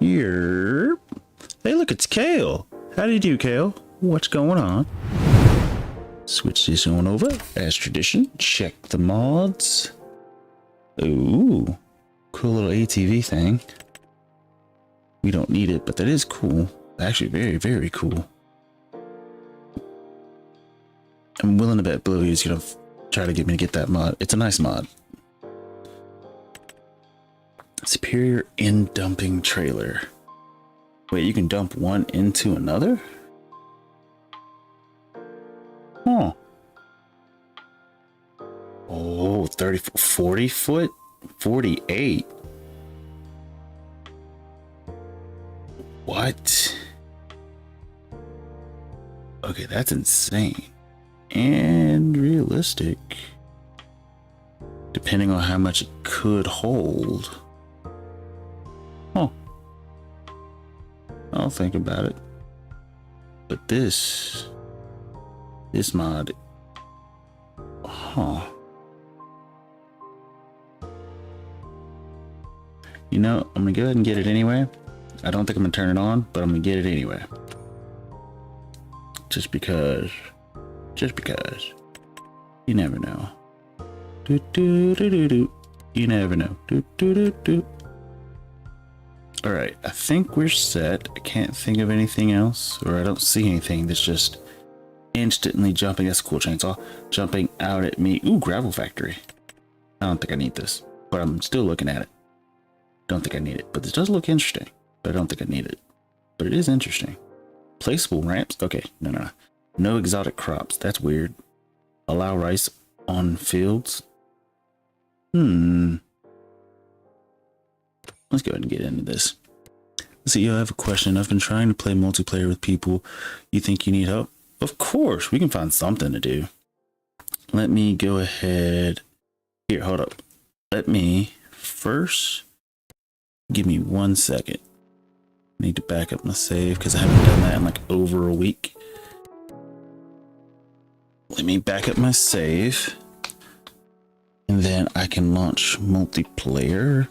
Here. Hey, look, it's Kale. How do you do, Kale? What's going on? Switch this on over. As tradition, check the mods. Ooh, cool little ATV thing. We don't need it, but that is cool. Actually, very, very cool. I'm willing to bet Bluey's gonna try to get me to get that mod. It's a nice mod. Superior in dumping trailer. Wait, you can dump one into another? Huh. Oh, 30, 40 foot? 48. What? Okay, that's insane. And realistic. Depending on how much it could hold. Oh. I'll think about it. But this mod. Huh. You know, I'm gonna go ahead and get it anyway. I don't think I'm gonna turn it on, but I'm gonna get it anyway. Just because. You never know. You never know. All right, I think we're set. I can't think of anything else, or I don't see anything that's just instantly jumping. That's a cool chainsaw. Jumping out at me. Ooh, gravel factory. I don't think I need this, but I'm still looking at it. Don't think I need it, but this does look interesting, but I don't think I need it. But it is interesting. Placeable ramps. Okay, no. No exotic crops. That's weird. Allow rice on fields. Let's go ahead and get into this. Let's see, I have a question. I've been trying to play multiplayer with people. You think you need help? Of course, we can find something to do. Let me go ahead. Here, hold up. Let me first, give me 1 second. I need to back up my save because I haven't done that in like over a week. Let me back up my save. And then I can launch multiplayer.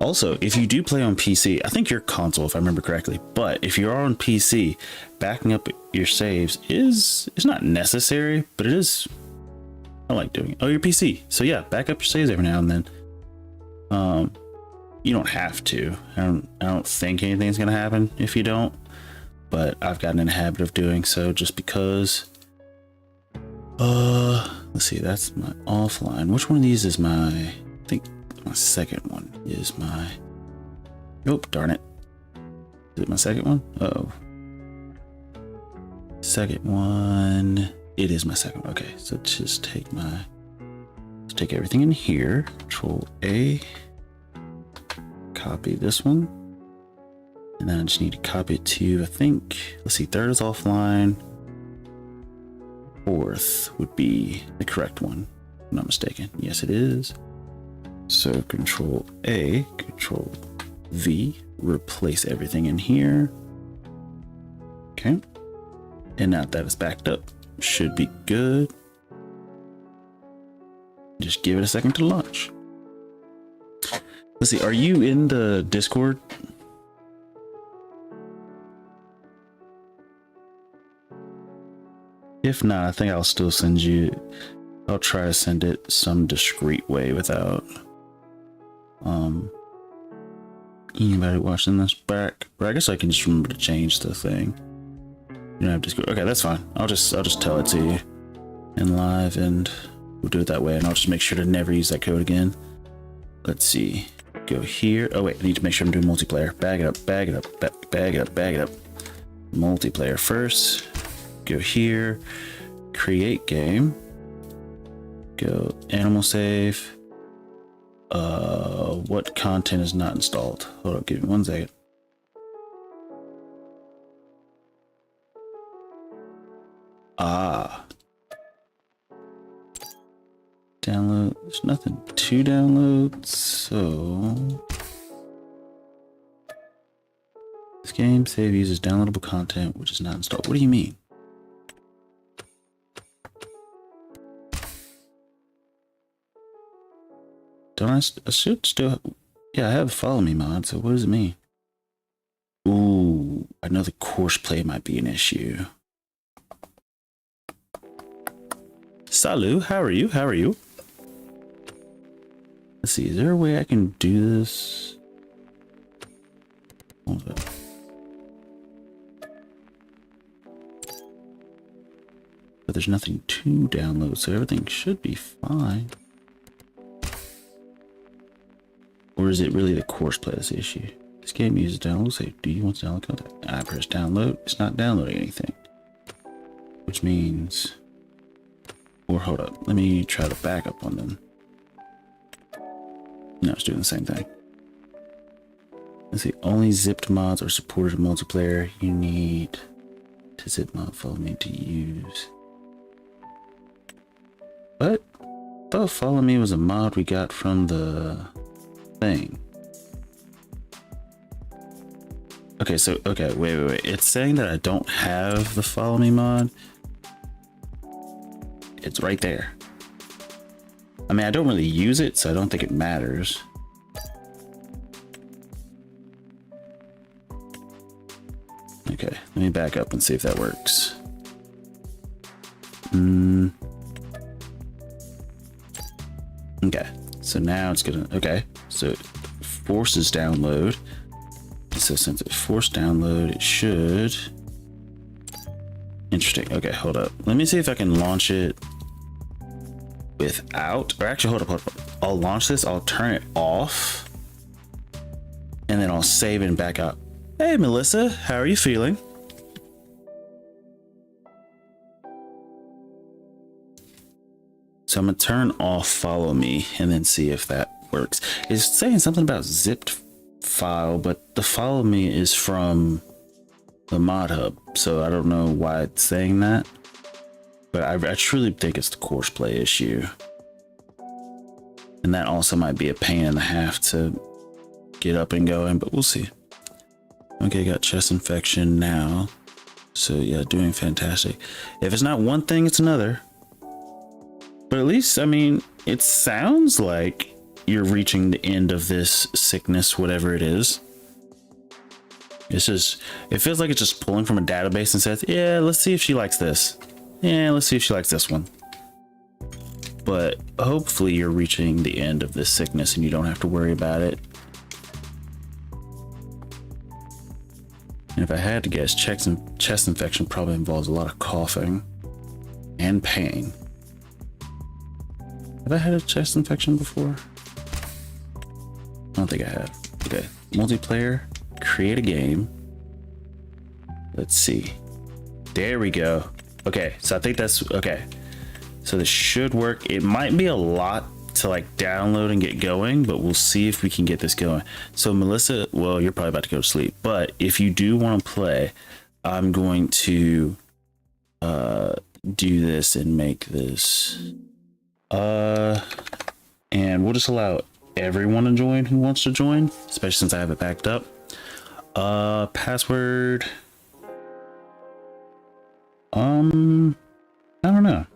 Also, if you do play on PC, I think you're console if I remember correctly, but if you are on PC, backing up your saves is not necessary, but it is. I like doing it. Oh, your PC. So yeah, back up your saves every now and then. You don't have to. I don't think anything's gonna happen if you don't, but I've gotten in the habit of doing so just because. Let's see, that's my offline. Which one of these is my, I think my second one is my, nope, darn it. Is it my second one? Uh-oh. Second one, it is my second. Okay, so just take my, let's take everything in here, Control A, copy this one, and then I just need to copy it to, I think, let's see, third is offline. Fourth would be the correct one, if I'm not mistaken. Yes, it is. So Control A, Control V, replace everything in here. Okay. And now that it's backed up, should be good. Just give it a second to launch. Let's see, are you in the Discord? If not, I think I'll still send you, I'll try to send it some discreet way without anybody watching this back. But I guess I can just remember to change the thing. You don't have Discord. Okay, that's fine. I'll just tell it to you in live, and we'll do it that way, and I'll just make sure to never use that code again. Let's see. Go here. Oh wait, I need to make sure I'm doing multiplayer. Bag it up, bag it up, bag it up, bag it up. Multiplayer first. Go here, create game, go animal save. What content is not installed? Hold up, give me 1 second. Download, there's nothing to download, so this game save uses downloadable content which is not installed. What do you mean? Don't I should still, yeah, I have a follow me mod, so what does it mean? Ooh, I know the course play might be an issue. Salut, how are you? How are you? Let's see, is there a way I can do this? Hold up. But there's nothing to download, so everything should be fine. Or is it really the course play that's the issue? This game uses download. Say, do you want to download content? I press download. It's not downloading anything. Which means... Or hold up. Let me try the backup on them. No, it's doing the same thing. Let's see. Only zipped mods are supported in multiplayer. You need to zip mod follow me to use. What? Oh, follow me was a mod we got from the thing. Okay, so wait. It's saying that I don't have the follow me mod. It's right there. I mean, I don't really use it, so I don't think it matters. Okay, let me back up and see if that works. Okay, so now it's gonna, okay, so it forces download. So since it forced download, it should. Interesting. Okay, hold up. Let me see if I can launch it without, or actually, hold up. I'll launch this, I'll turn it off, and then I'll save it and back up. Hey, Melissa, how are you feeling? So I'm gonna turn off follow me and then see if that works. It's saying something about zipped file, but the follow me is from the mod hub, so I don't know why it's saying that, but I truly think it's the course play issue, and that also might be a pain in the half to get up and going, but we'll see. Okay, got chest infection now, so yeah, doing fantastic. If it's not one thing, it's another, but at least, I mean, it sounds like you're reaching the end of this sickness, whatever it is. It's just, it feels like it's just pulling from a database and says, yeah, let's see if she likes this. Yeah, let's see if she likes this one. But hopefully you're reaching the end of this sickness and you don't have to worry about it. And if I had to guess, chest infection probably involves a lot of coughing and pain. Have I had a chest infection before? I don't think I have. Okay, multiplayer, create a game. Let's see. There we go. Okay, so I think that's okay. So this should work. It might be a lot to like download and get going, but we'll see if we can get this going. So Melissa, well, you're probably about to go to sleep, but if you do want to play, I'm going to do this and make this and we'll just allow everyone to join who wants to join, especially since I have it backed up. Password, I don't know.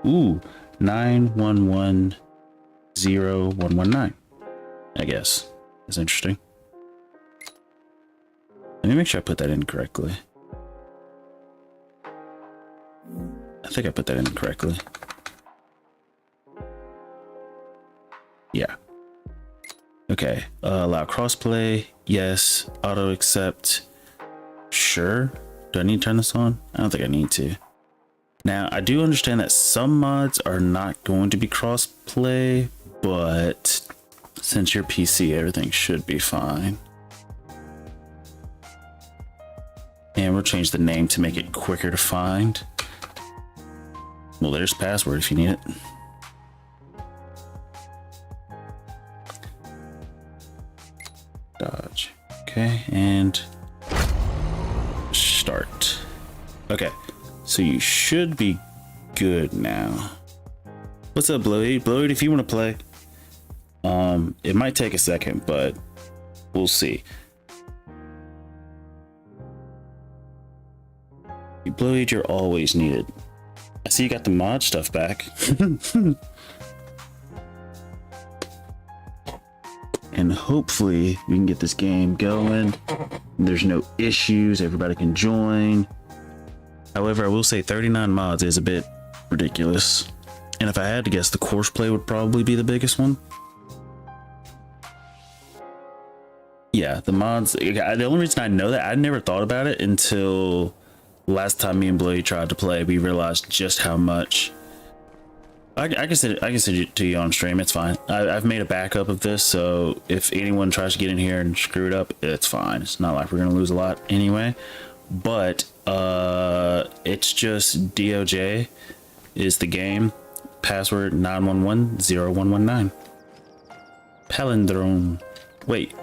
Ooh, 9110119. I guess that's interesting. Let me make sure I put that in correctly. I think I put that in correctly. Yeah. Okay. Allow crossplay. Yes. Auto accept. Sure. Do I need to turn this on? I don't think I need to. Now, I do understand that some mods are not going to be crossplay, but since you're PC, everything should be fine. And we'll change the name to make it quicker to find. Well, there's password if you need it. Dodge. Okay, and start. Okay, so you should be good now. What's up, Bloated? Bloated, if you want to play. It might take a second, but we'll see. Bloated, you're always needed. I see you got the mod stuff back. And and hopefully we can get this game going. There's no issues, everybody can join. However, I will say 39 mods is a bit ridiculous. And if I had to guess, the course play would probably be the biggest one. Yeah, the mods, the only reason I know that, I never thought about it until last time me and Bloody tried to play. We realized just how much. I can send it to you on stream, it's fine. I've made a backup of this, so if anyone tries to get in here and screw it up, it's fine. It's not like we're gonna lose a lot anyway. But it's just DOJ is the game. Password 9110119. Palindrome. Wait.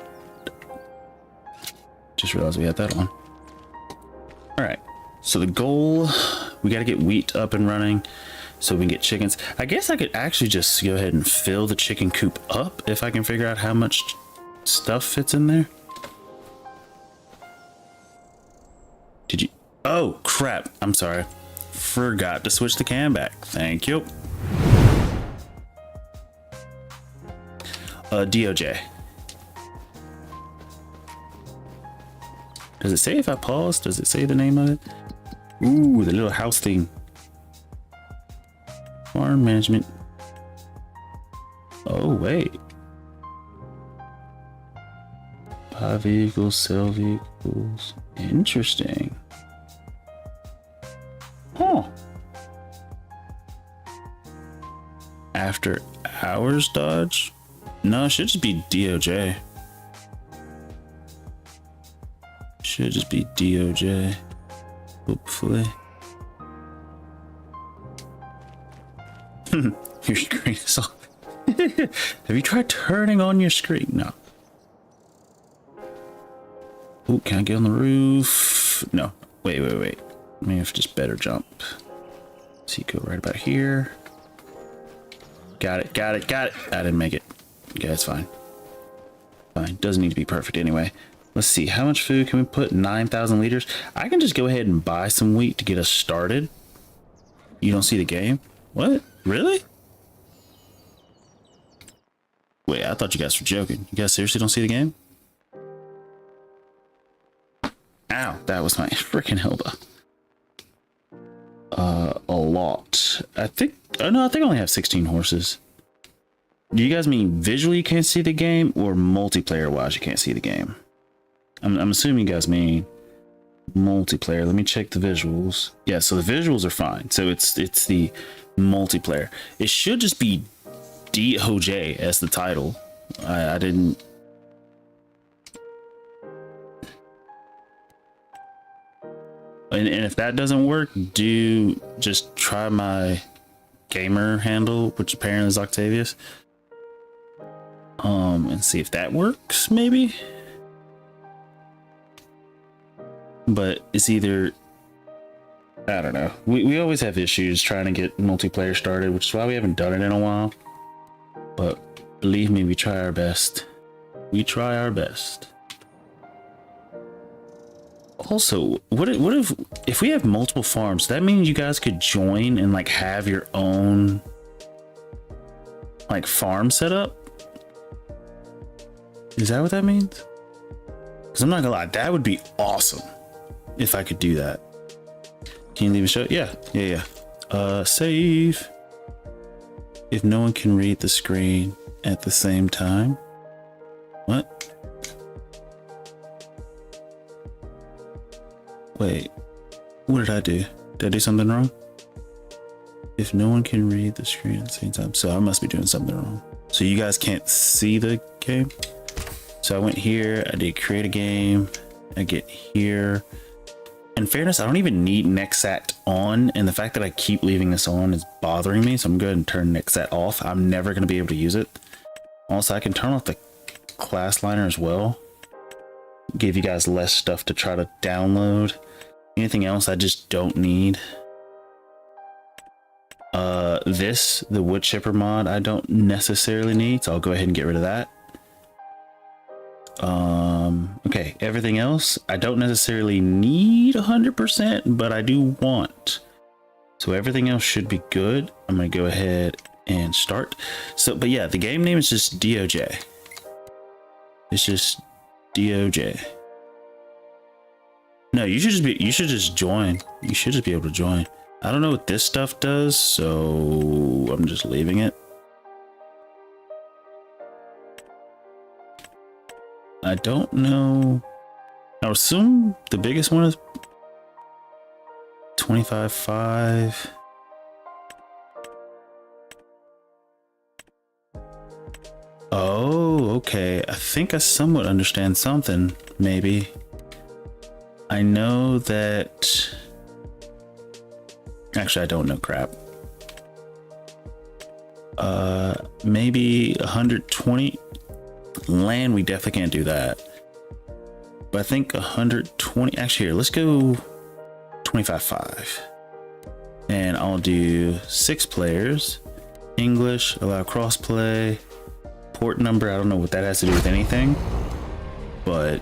Just realized we had that on. Alright. So the goal, we gotta get wheat up and running so we can get chickens. I guess I could actually just go ahead and fill the chicken coop up if I can figure out how much stuff fits in there. Did you? Oh, crap. I'm sorry. Forgot to switch the cam back. Thank you. DOJ. Does it say if I pause? Does it say the name of it? Ooh, the little house thing. Farm management. Oh, wait. Buy vehicles, sell vehicles. Interesting. Huh. After hours dodge? No, it should just be DOJ. Should just be DOJ. Hopefully. Your screen is off. Have you tried turning on your screen? No. Oh, can I get on the roof? No. Wait. Let me have to just better jump. So you go right about here. Got it. I didn't make it. Okay, that's fine. Fine. Doesn't need to be perfect anyway. Let's see. How much food can we put? 9,000 liters. I can just go ahead and buy some wheat to get us started. You don't see the game? What? Really? Wait, I thought you guys were joking. You guys seriously don't see the game? Ow, that was my freaking elbow. A lot. I think I only have 16 horses. Do you guys mean visually you can't see the game, or multiplayer wise you can't see the game? I'm assuming you guys mean multiplayer. Let me check the visuals. Yeah, so the visuals are fine. So it's the multiplayer. It should just be DOJ as the title. I didn't. And if that doesn't work, do just try my gamer handle, which apparently is Octavius. And see if that works, maybe. But it's either, I don't know. We always have issues trying to get multiplayer started, which is why we haven't done it in a while. But believe me, we try our best. We try our best. Also, what if we have multiple farms? That means you guys could join and like have your own like farm set up. Is that what that means? Because I'm not gonna lie, that would be awesome if I could do that. Can you leave a show? Yeah. Save. If no one can read the screen at the same time. What? Wait, what did I do? Did I do something wrong? If no one can read the screen at the same time, so I must be doing something wrong. So you guys can't see the game? So I went here, I did create a game, I get here. In fairness, I don't even need Nexat on, and the fact that I keep leaving this on is bothering me, so I'm going to turn Nexat off. I'm never going to be able to use it. Also, I can turn off the class liner as well. Give you guys less stuff to try to download. Anything else I just don't need. The wood chipper mod I don't necessarily need, so I'll go ahead and get rid of that. Okay, everything else I don't necessarily need 100%, but I do want. So everything else should be good. I'm gonna go ahead and start. So, but yeah, the game name is just DOJ. It's just DOJ. No, you should just join. You should just be able to join. I don't know what this stuff does, so I'm just leaving it. I don't know. I would assume the biggest one is 25.5. Oh, okay. I think I somewhat understand something, maybe. I know that... Actually, I don't know crap. Maybe 120 land. We definitely can't do that. But I think 120. Actually, here, let's go 25.5. And I'll do 6 players. English, allow crossplay. Port number, I don't know what that has to do with anything. But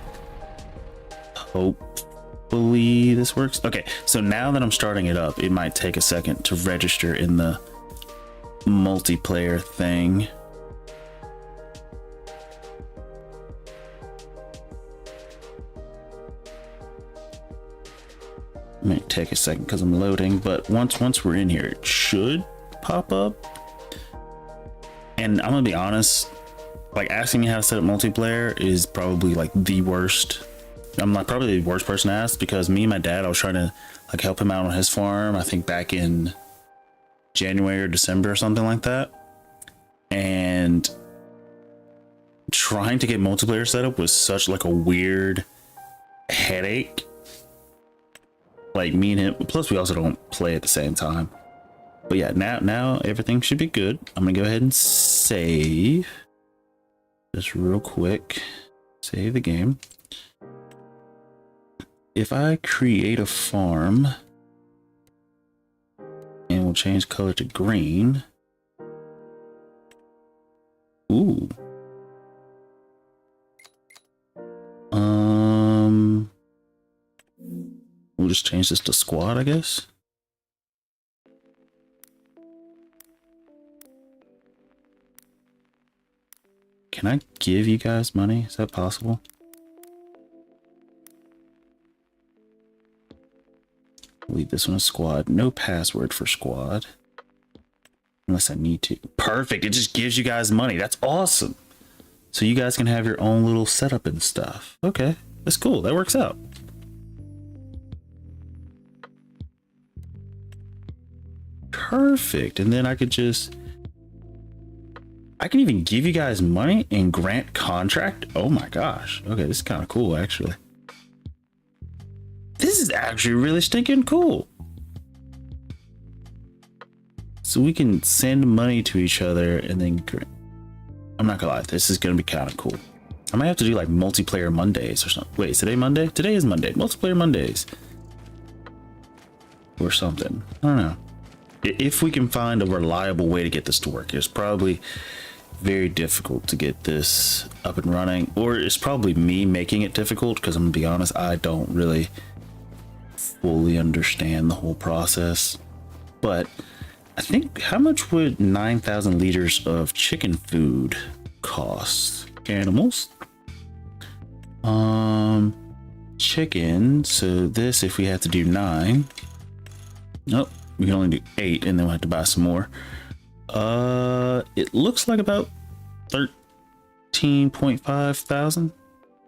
hopefully this works. Okay, so now that I'm starting it up, it might take a second to register in the multiplayer thing. It might take a second because I'm loading, but once we're in here, it should pop up. And I'm gonna be honest, like asking me how to set up multiplayer is probably like the worst. I'm like probably the worst person to ask, because me and my dad, I was trying to like help him out on his farm, I think back in January or December or something like that. And trying to get multiplayer set up was such like a weird headache. Like me and him, plus we also don't play at the same time. But yeah, now everything should be good. I'm gonna go ahead and save just real quick. Save the game. If I create a farm and we'll change color to green. Ooh. We'll just change this to squad, I guess. Can I give you guys money? Is that possible? Leave this one a squad. No password for squad. Unless I need to. Perfect. It just gives you guys money. That's awesome. So you guys can have your own little setup and stuff. Okay. That's cool. That works out. Perfect. And then I could just... I can even give you guys money and grant contract. Oh my gosh. Okay, this is kind of cool, actually. This is actually really stinking cool. So we can send money to each other and then... I'm not gonna lie, this is gonna be kind of cool. I might have to do like multiplayer Mondays or something. Wait, is today Monday? Today is Monday. Multiplayer Mondays. Or something. I don't know. If we can find a reliable way to get this to work. It's probably very difficult to get this up and running. Or it's probably me making it difficult, because I'm gonna be honest, I don't really fully understand the whole process. But I think, how much would 9,000 liters of chicken food cost? Animals. Chicken. So this, if we have to do 9. Nope, we can only do 8, and then we'll have to buy some more. It looks like about 13.5 thousand.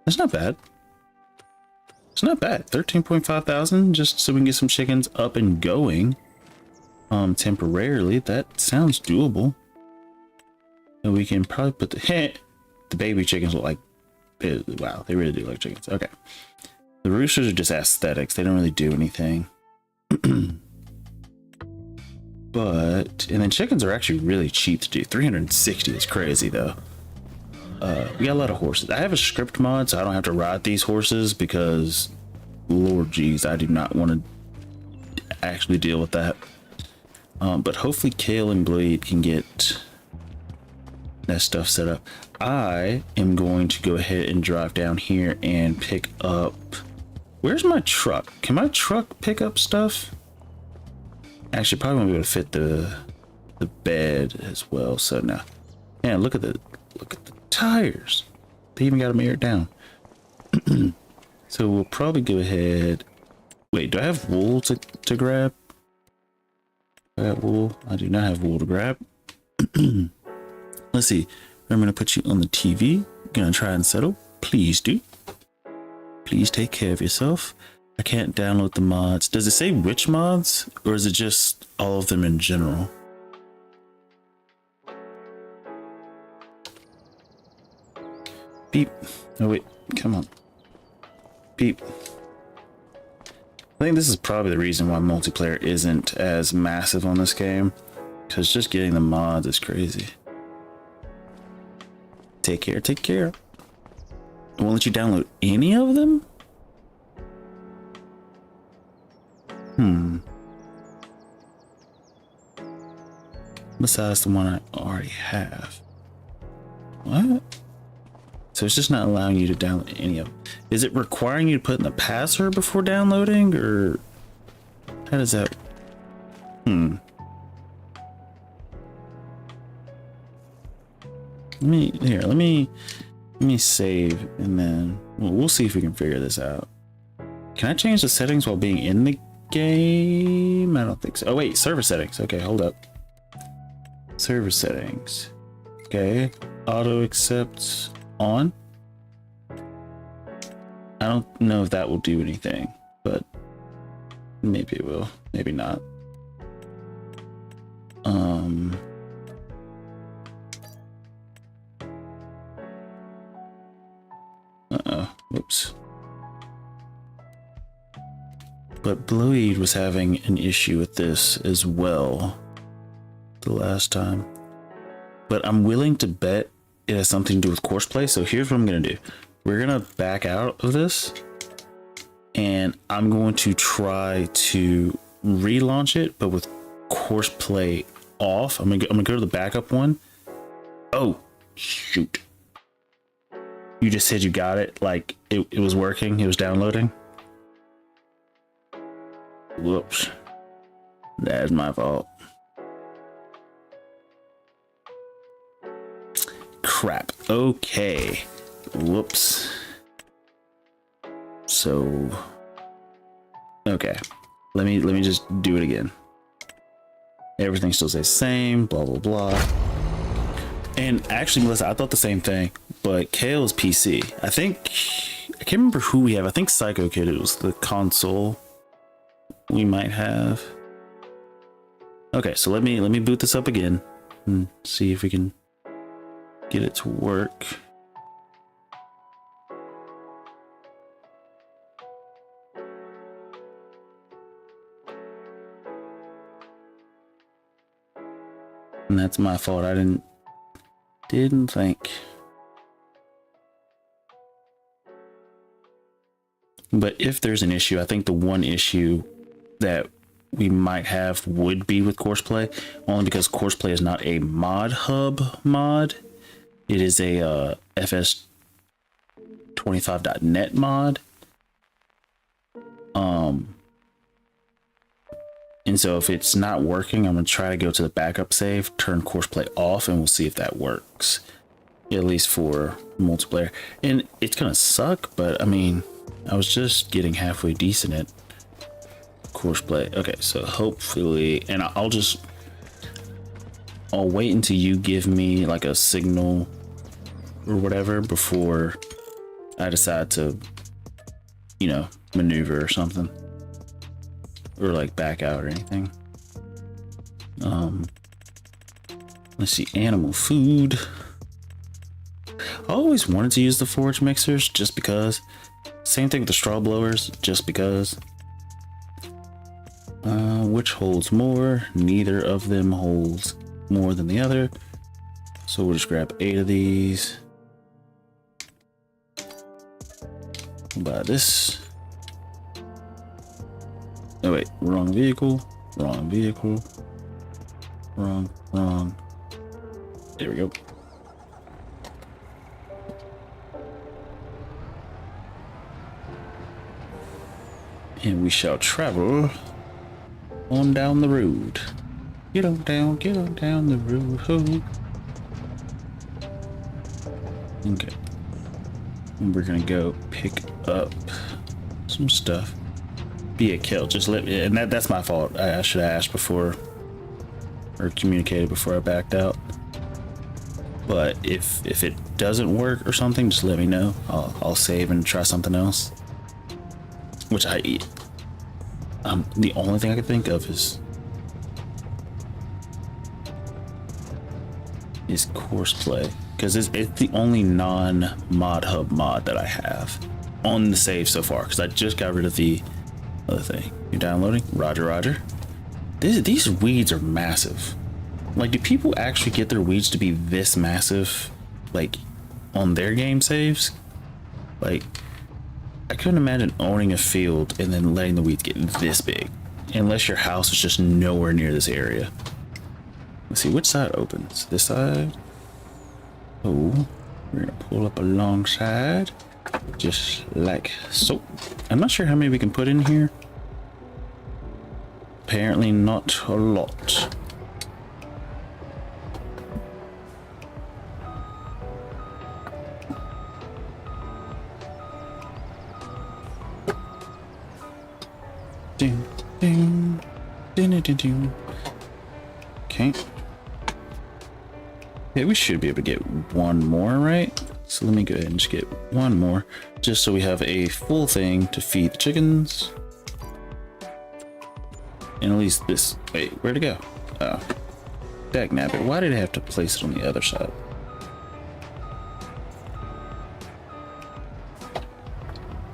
That's not bad. It's not bad. 13.5 thousand, just so we can get some chickens up and going. Temporarily. That sounds doable. And we can probably put the baby chickens look like, wow, they really do like chickens. Okay. The roosters are just aesthetics. They don't really do anything. But, and then chickens are actually really cheap to do. 360 is crazy though. We got a lot of horses. I have a script mod, so I don't have to ride these horses, because Lord geez, I do not want to actually deal with that. But hopefully Kale and Blade can get that stuff set up. I am going to go ahead and drive down here and pick up... Where's my truck? Can my truck pick up stuff? Actually, probably won't be able to fit the bed as well. So now, yeah, look at the tires. They even got them aired down. So we'll probably go ahead. Wait, do I have wool to grab? I got wool. I do not have wool to grab. Let's see. I'm going to put you on the TV. Gonna try and settle. Please do. Please take care of yourself. I can't download the mods. Does it say which mods? Or is it just all of them in general? Beep. Oh wait, come on. Beep. I think this is probably the reason why multiplayer isn't as massive on this game. Because just getting the mods is crazy. Take care, take care. It won't let you download any of them? Besides the one I already have. What? So it's just not allowing you to download any of them. Is it requiring you to put in the password before downloading, or how does that? Let me save, and then we'll see if we can figure this out. Can I change the settings while being in the game? I don't think so. Oh wait, server settings. Okay, hold up. Server settings. Okay, auto accepts on. I don't know if that will do anything, but maybe it will, maybe not. Whoops. But Bloeed was having an issue with this as well the last time. But I'm willing to bet it has something to do with courseplay. So here's what I'm going to do. We're going to back out of this. And I'm going to try to relaunch it, but with courseplay off. I'm going to go to the backup one. Oh, shoot. You just said you got it, like it was working, it was downloading. Whoops. That is my fault. Crap. Okay. Whoops. So okay. Let me just do it again. Everything still stays the same, blah blah blah. And actually, Melissa, I thought the same thing, but Kale's PC. I can't remember who we have. I think Psycho Kid, it was the console we might have. Okay, so let me boot this up again and see if we can get it to work. And that's my fault. I didn't think. But if there's an issue, I think the one issue that we might have would be with courseplay, only because courseplay is not a mod hub mod. It is a fs25.net mod. And so if it's not working, I'm gonna try to go to the backup save, turn courseplay off, and we'll see if that works. At least for multiplayer. And it's gonna suck, but I mean, I was just getting halfway decent at courseplay. Okay, so hopefully, and I'll wait until you give me like a signal or whatever before I decide to, you know, maneuver or something. Or like back out or anything. Let's see, animal food. I always wanted to use the forage mixers just because. Same thing with the straw blowers, just because. Which holds more? Neither of them holds more than the other. So we'll just grab 8 of these. Buy this. Oh wait, wrong vehicle. Wrong vehicle. Wrong. There we go. And we shall travel on down the road. Get on down the road. Okay. And we're gonna go pick up some stuff. Be a kill. Just let me, and that's my fault. I should have asked before or communicated before I backed out. But if it doesn't work or something, just let me know. I'll save and try something else. Which I eat. The only thing I can think of is course play, because it's the only non-mod hub mod that I have on the save so far, because I just got rid of the other thing. You're downloading? Roger, roger. These weeds are massive. Like, do people actually get their weeds to be this massive, like, on their game saves? Like, I couldn't imagine owning a field and then letting the weeds get this big, unless your house is just nowhere near this area. Let's see, which side opens? This side? Oh, we're gonna pull up alongside, just like so. I'm not sure how many we can put in here. Apparently not a lot. Ding, ding, ding, ding, ding. Okay. Yeah, we should be able to get one more, right? So let me go ahead and just get one more, just so we have a full thing to feed the chickens. And at least this, wait, where'd it go? Oh, dagnabbit. Why did I have to place it on the other side?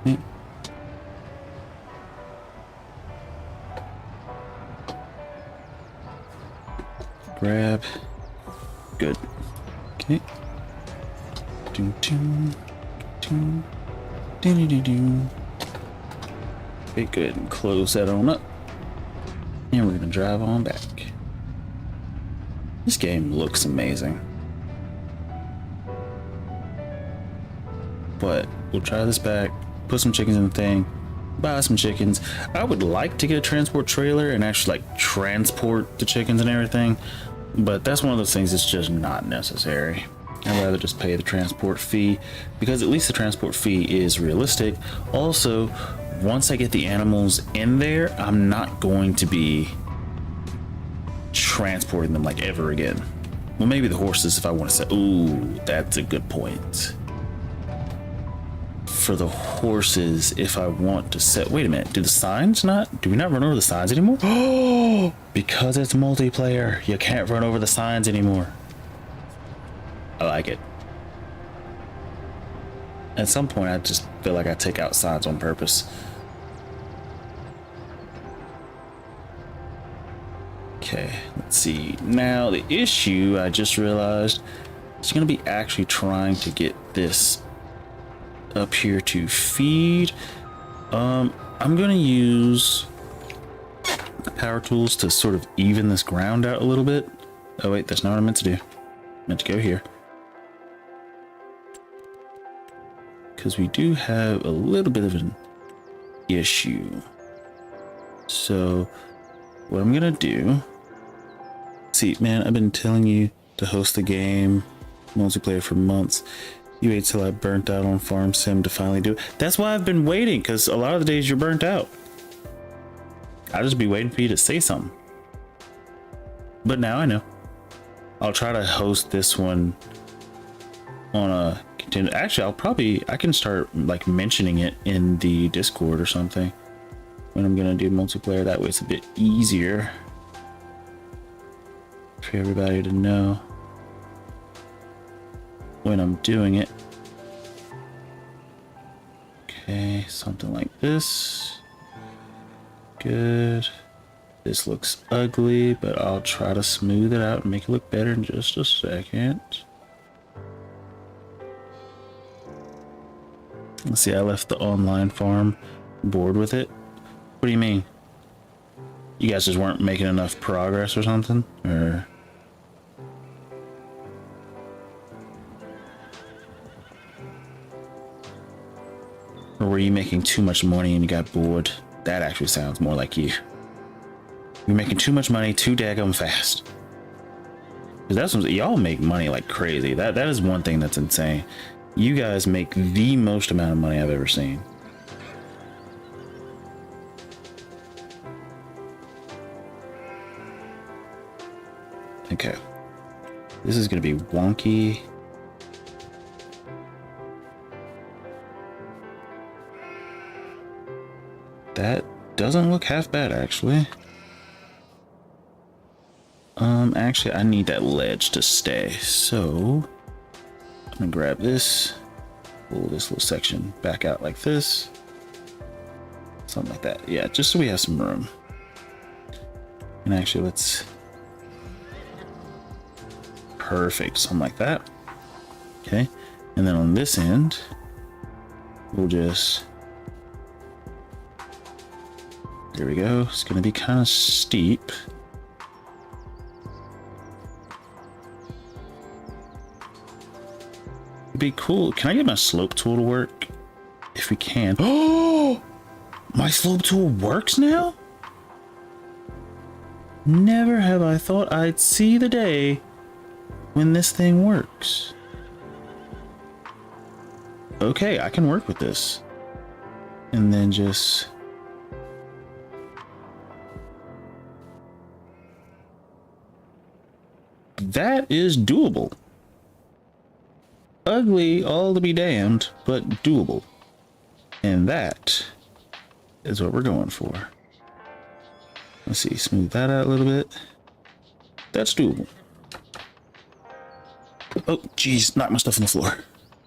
Yeah. Grab. Good. Okay. Doom, doom, doom, doom, doom, doom. Okay, good. And close that on up. And we're gonna drive on back. This game looks amazing. But we'll try this back, put some chickens in the thing, buy some chickens. I would like to get a transport trailer and actually like transport the chickens and everything, but that's one of those things that's just not necessary. I'd rather just pay the transport fee, because at least the transport fee is realistic. Also, once I get the animals in there, I'm not going to be transporting them like ever again. Well, maybe the horses if I want to say, ooh, that's a good point. For the horses, if I want to set, wait a minute, do we not run over the signs anymore? Oh, because it's multiplayer, you can't run over the signs anymore. I like it. At some point, I just feel like I take out signs on purpose. Okay, let's see. Now, the issue I just realized is going to be actually trying to get this up here to feed. I'm going to use power tools to sort of even this ground out a little bit. Oh, wait, that's not what I meant to do. I meant to go here. Because we do have a little bit of an issue. So what I'm gonna do, see, man, I've been telling you to host the game multiplayer for months. You wait till I burnt out on Farm Sim to finally do it. That's why I've been waiting, because a lot of the days you're burnt out. I'll just be waiting for you to say something. But now I know. I'll try to host this one on a continue. Actually, I can start like mentioning it in the Discord or something when I'm gonna do multiplayer. That way it's a bit easier for everybody to know when I'm doing it. Okay, something like this. Good. This looks ugly, but I'll try to smooth it out and make it look better in just a second. Let's see, I left the online farm bored with it. What do you mean? You guys just weren't making enough progress or something? Or were you making too much money and you got bored? That actually sounds more like you. You're making too much money too daggum fast. Cause that's what y'all make money like crazy. That is one thing that's insane. You guys make the most amount of money I've ever seen. Okay. This is going to be wonky. That doesn't look half bad, actually. Actually, I need that ledge to stay, so I'm gonna grab this, pull this little section back out like this, something like that. Yeah, just so we have some room. And actually, let's perfect, something like that. Okay, and then on this end, we'll just, there we go. It's gonna be kind of steep. Be cool. Can I get my slope tool to work? If we can. Oh, my slope tool works now? Never have I thought I'd see the day when this thing works. Okay, I can work with this. And then just... that is doable. Ugly, all to be damned, but doable. And that is what we're going for. Let's see, smooth that out a little bit. That's doable. Oh, geez, knocked my stuff on the floor.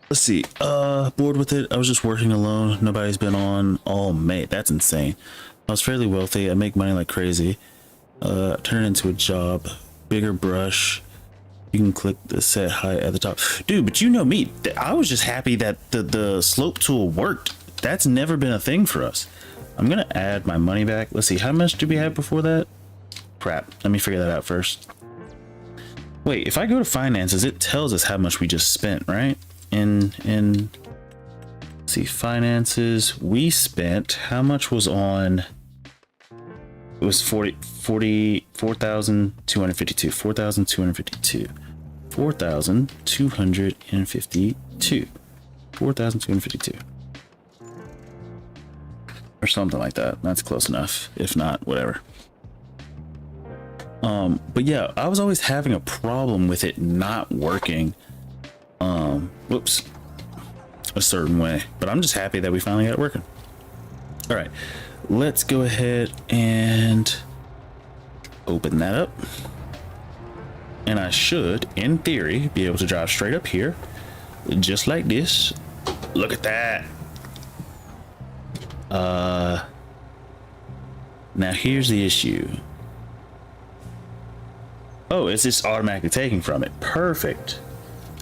Let's see, bored with it. I was just working alone. Nobody's been on all May. That's insane. I was fairly wealthy. I make money like crazy. Turn it into a job. Bigger brush. You can click the set height at the top. Dude, but you know me. I was just happy that the slope tool worked. That's never been a thing for us. I'm going to add my money back. Let's see. How much did we have before that? Crap. Let me figure that out first. Wait, if I go to finances, it tells us how much we just spent, right? Let's see, finances. We spent, how much was on... It was 4,252. 4,252. 4,252. 4,252. Or something like that. That's close enough. If not, whatever. But yeah, I was always having a problem with it not working. Whoops. A certain way. But I'm just happy that we finally got it working. All right. Let's go ahead and open that up. And I should, in theory, be able to drive straight up here. Just like this. Look at that. Now here's the issue. Oh, it's just automatically taking from it. Perfect.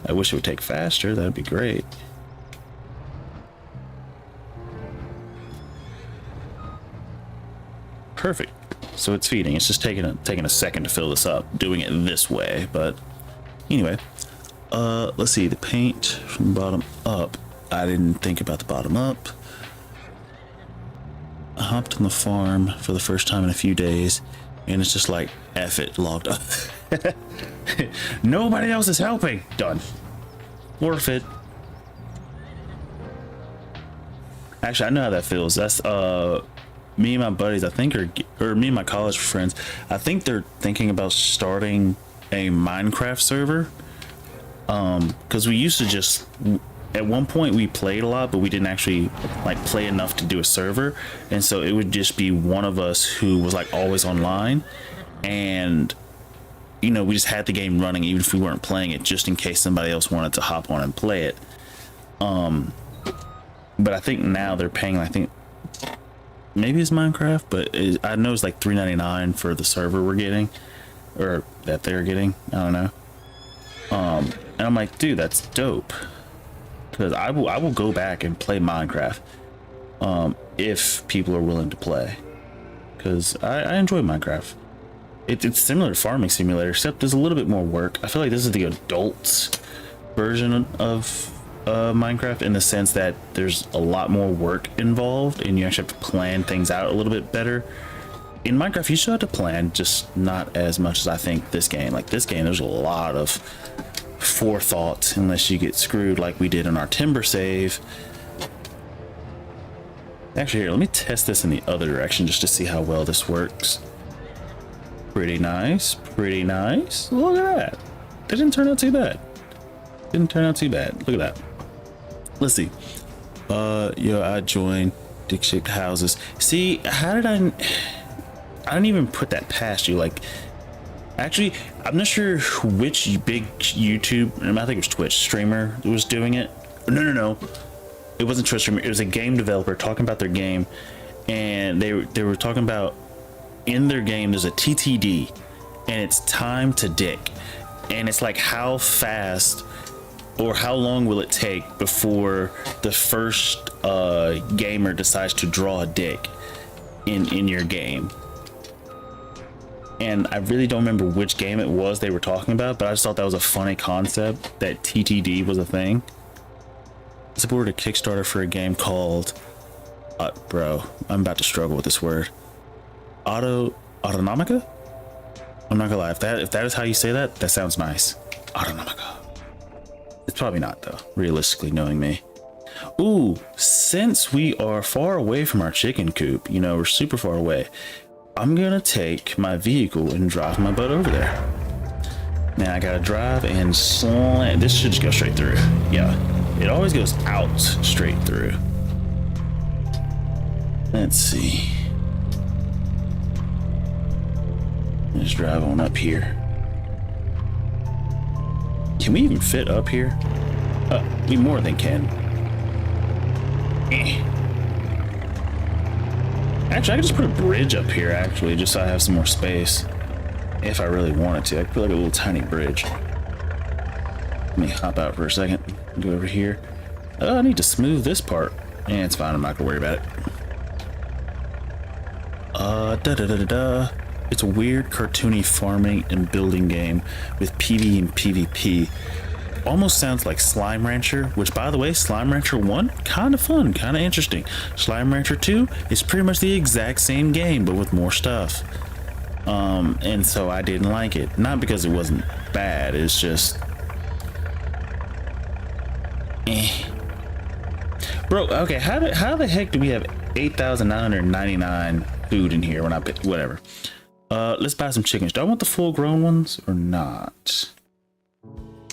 I wish it would take faster. That'd be great. Perfect. So it's feeding. It's just taking a second to fill this up, doing it this way. But anyway, let's see, the paint from the bottom up. I didn't think about the bottom up. I hopped on the farm for the first time in a few days, and it's just like, F it, logged up. Nobody else is helping. Done. Forfeit. Actually, I know how that feels. That's me and my buddies, I think, or me and my college friends, I think they're thinking about starting a Minecraft server. Because we used to just, at one point we played a lot, but we didn't actually like play enough to do a server. And so it would just be one of us who was like always online. And, you know, we just had the game running even if we weren't playing it, just in case somebody else wanted to hop on and play it. But I think now they're paying, I think, maybe it's Minecraft, but I know it's like $3.99 for the server we're getting, or that they're getting. I don't know. And I'm like, dude, that's dope, because I will go back and play Minecraft if people are willing to play, because I enjoy Minecraft. It's similar to Farming Simulator, except there's a little bit more work. I feel like this is the adults version of Minecraft, in the sense that there's a lot more work involved and you actually have to plan things out a little bit better. In Minecraft, you still have to plan, just not as much as I think this game. Like this game, there's a lot of forethought unless you get screwed like we did in our timber save. Actually, here, let me test this in the other direction just to see how well this works. Pretty nice, pretty nice. Look at that. That didn't turn out too bad. Didn't turn out too bad. Look at that. Let's see. Yo, I joined dick-shaped houses. See, how did I didn't even put that past you. Like, actually, I'm not sure which big YouTube, I think it was Twitch streamer was doing it. No. It wasn't Twitch streamer. It was a game developer talking about their game, and they were talking about in their game there's a TTD, and it's time to dick, and it's like how fast or how long will it take before the first gamer decides to draw a dick in your game. And I really don't remember which game it was they were talking about, but I just thought that was a funny concept that TTD was a thing. I supported a Kickstarter for a game called bro, I'm about to struggle with this word. Autonomica? I'm not gonna lie, if that is how you say that, that sounds nice. Autonomica. It's probably not though, realistically, knowing me. Ooh, since we are far away from our chicken coop, you know, we're super far away, I'm gonna take my vehicle and drive my butt over there. Now I gotta drive and slant. This should just go straight through. Yeah, it always goes out straight through. Let's see. Let's drive on up here. Can we even fit up here? We more than can. Actually, I could just put a bridge up here, actually, just so I have some more space. If I really wanted to. I could put like a little tiny bridge. Let me hop out for a second. Go over here. Oh, I need to smooth this part. Yeah, it's fine. I'm not gonna worry about it. It's a weird, cartoony farming and building game with PvE and PvP. Almost sounds like Slime Rancher, which, by the way, Slime Rancher 1, kind of fun, kind of interesting. Slime Rancher 2 is pretty much the exact same game, but with more stuff. And so I didn't like it. Not because it wasn't bad, it's just... Bro, okay, how the heck do we have 8,999 food in here when I pick, whatever. Let's buy some chickens. Do I want the full grown ones or not?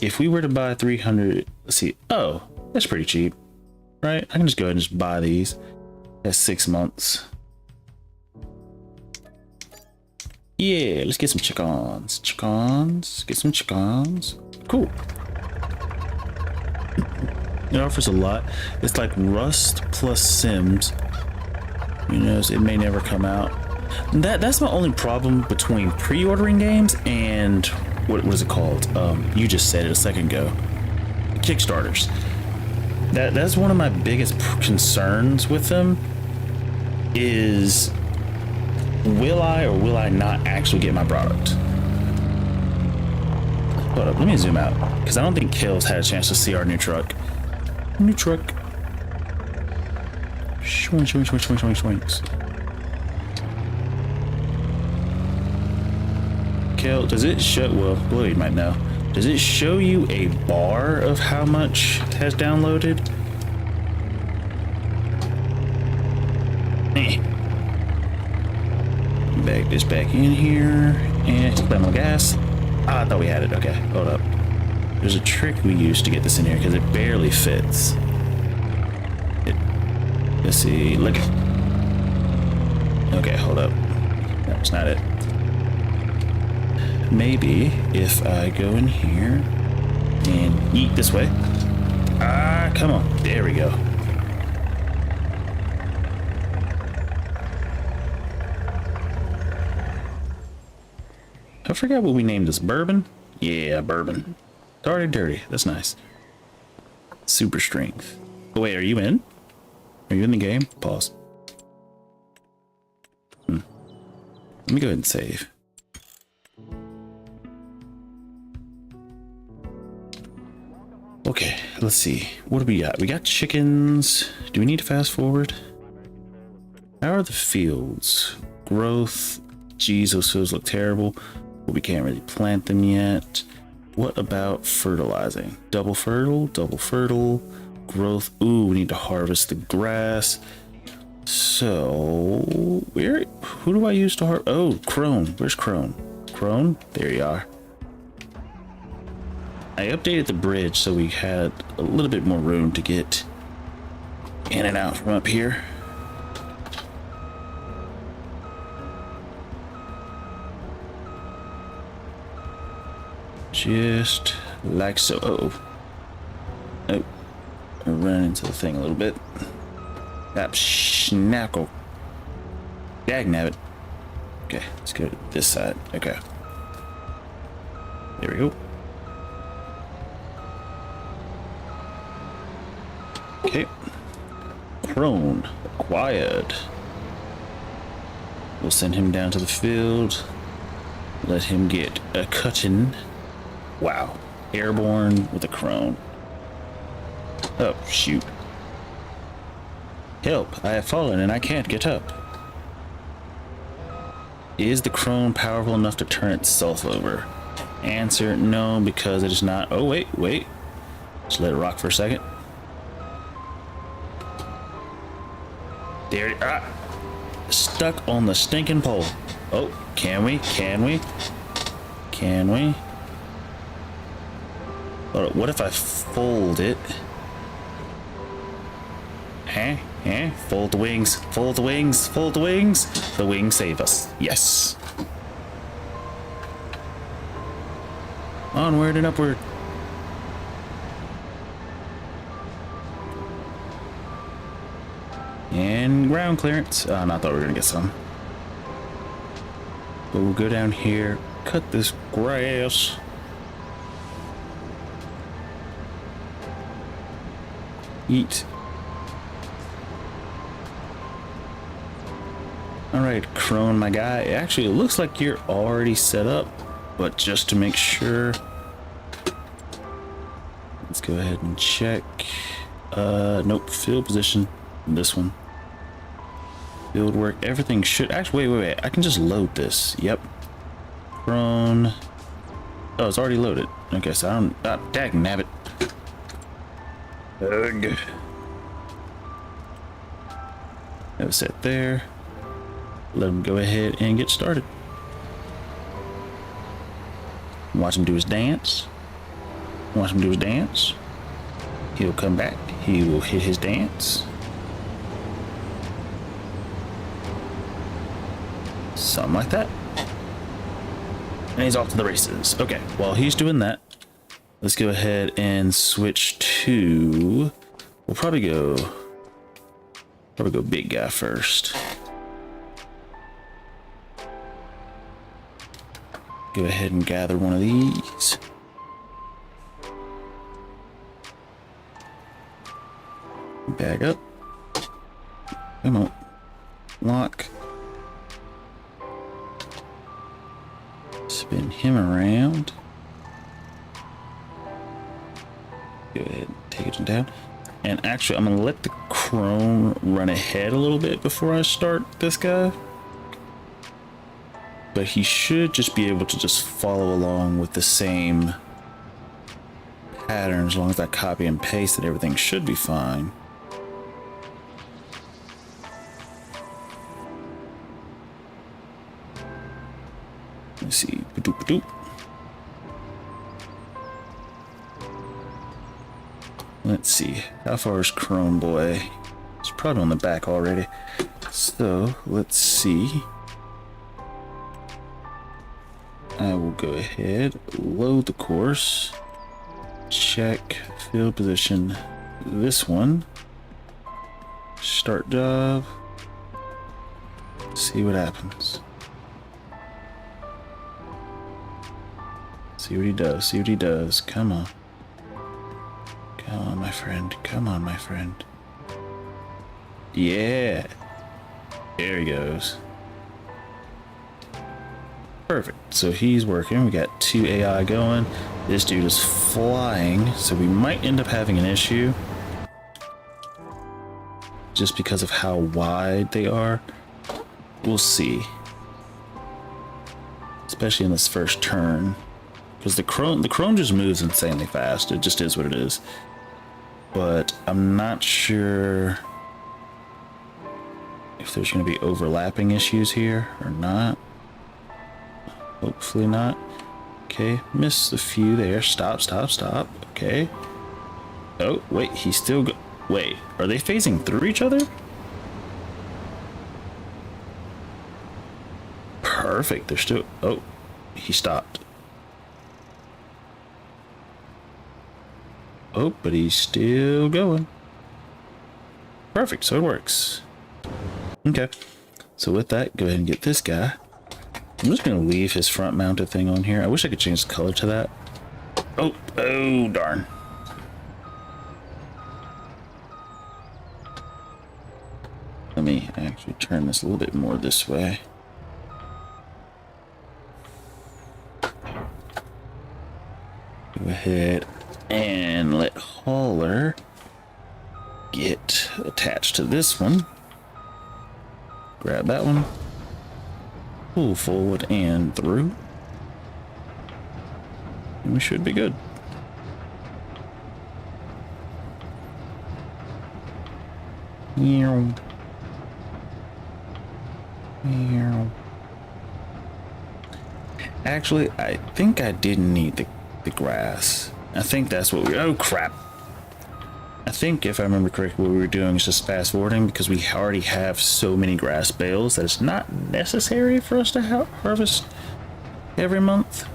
If we were to buy 300, let's see. Oh, that's pretty cheap, right? I can just go ahead and just buy these. That's 6 months. Yeah, let's get some chickens. Get some chickens. Cool. It offers a lot. It's like Rust plus Sims. You know, it may never come out. That's my only problem between pre-ordering games and what was it called? You just said it a second ago. Kickstarters. That's one of my biggest concerns with them. Is will I or will I not actually get my product? Hold up, let me zoom out because I don't think Kale's had a chance to see our new truck. New truck. Swing. Kale, does it show? Well, Bloody might know. Does it show you a bar of how much has downloaded? Bag this back in here and put more gas. Ah, I thought we had it. Okay, hold up. There's a trick we used to get this in here because it barely fits. Let's see. Look. Okay, hold up. That's not it. Maybe if I go in here and eat this way. Ah, come on. There we go. I forgot what we named this. Bourbon? Yeah, bourbon. Already dirty. That's nice. Super strength. Oh, wait, are you in? Are you in the game? Pause. Let me go ahead and save. Okay, let's see. What do we got? We got chickens. Do we need to fast forward? How are the fields? Growth. Geez, those fields look terrible. But we can't really plant them yet. What about fertilizing? Double fertile, growth. Ooh, we need to harvest the grass. So, who do I use to harvest? Oh, Crone. Where's Crone? Crone? There you are. I updated the bridge so we had a little bit more room to get in and out from up here. Just like so. Oh, I ran into the thing a little bit. That schnackle. Dagnabbit. Okay, let's go to this side. Okay. There we go. Okay. Crone acquired. We'll send him down to the field. Let him get a cutting. Wow. Airborne with a crone. Oh, shoot. Help, I have fallen and I can't get up. Is the crone powerful enough to turn itself over? Answer, no, because it is not. Oh, wait. Just let it rock for a second. There it is. Stuck on the stinking pole. Oh, can we? What if I fold it? Huh? Fold the wings. The wings save us. Yes. Onward and upward. And ground clearance. Oh, I thought we were gonna get some. But we'll go down here, cut this grass. Eat. Alright, Crone, my guy. Actually, it looks like you're already set up, but just to make sure, let's go ahead and check. Nope, field position. This one. Field work, everything should actually wait. I can just load this. Yep. Crone. Oh, it's already loaded. Okay, so I don't. Dagnabbit. Ugh. That was set there. Let him go ahead and get started. Watch him do his dance. He'll come back. He will hit his dance. Something like that. And he's off to the races. Okay, while he's doing that, let's go ahead and switch to... We'll probably go big guy first. Go ahead and gather one of these. Bag up. Come on. Lock. Spin him around. Go ahead and take it down. And actually, I'm going to let the crone run ahead a little bit before I start this guy. But he should just be able to just follow along with the same pattern as long as I copy and paste it. Everything should be fine. Let's see. Ba-doop. Let's see. How far is Crone Boy? It's probably on the back already. So let's see. I will go ahead, load the course, check field position. This one. Start job. See what happens. See what he does. Come on. Come on, my friend. Yeah. There he goes. Perfect. So he's working. We got 2 AI going. This dude is flying, so we might end up having an issue. Just because of how wide they are. We'll see. Especially in this first turn. because the crone just moves insanely fast. It just is what it is. But I'm not sure if there's going to be overlapping issues here or not. Hopefully not. Okay, missed a few there. Stop. Okay. Oh, wait, he's still wait, are they phasing through each other? Perfect, they're still... Oh, he stopped. Oh, but he's still going. Perfect, so it works. Okay, so with that, go ahead and get this guy. I'm just gonna leave his front mounted thing on here. I wish I could change the color to that. Oh darn. Let me actually turn this a little bit more this way. Go ahead and let hauler get attached to this one. Grab that one. Pull forward and through. And we should be good. Meow. Meow. Actually, I think I didn't need the grass. I think that's what we... Oh, crap. I think, if I remember correctly, what we were doing is just fast forwarding because we already have so many grass bales that it's not necessary for us to harvest every month.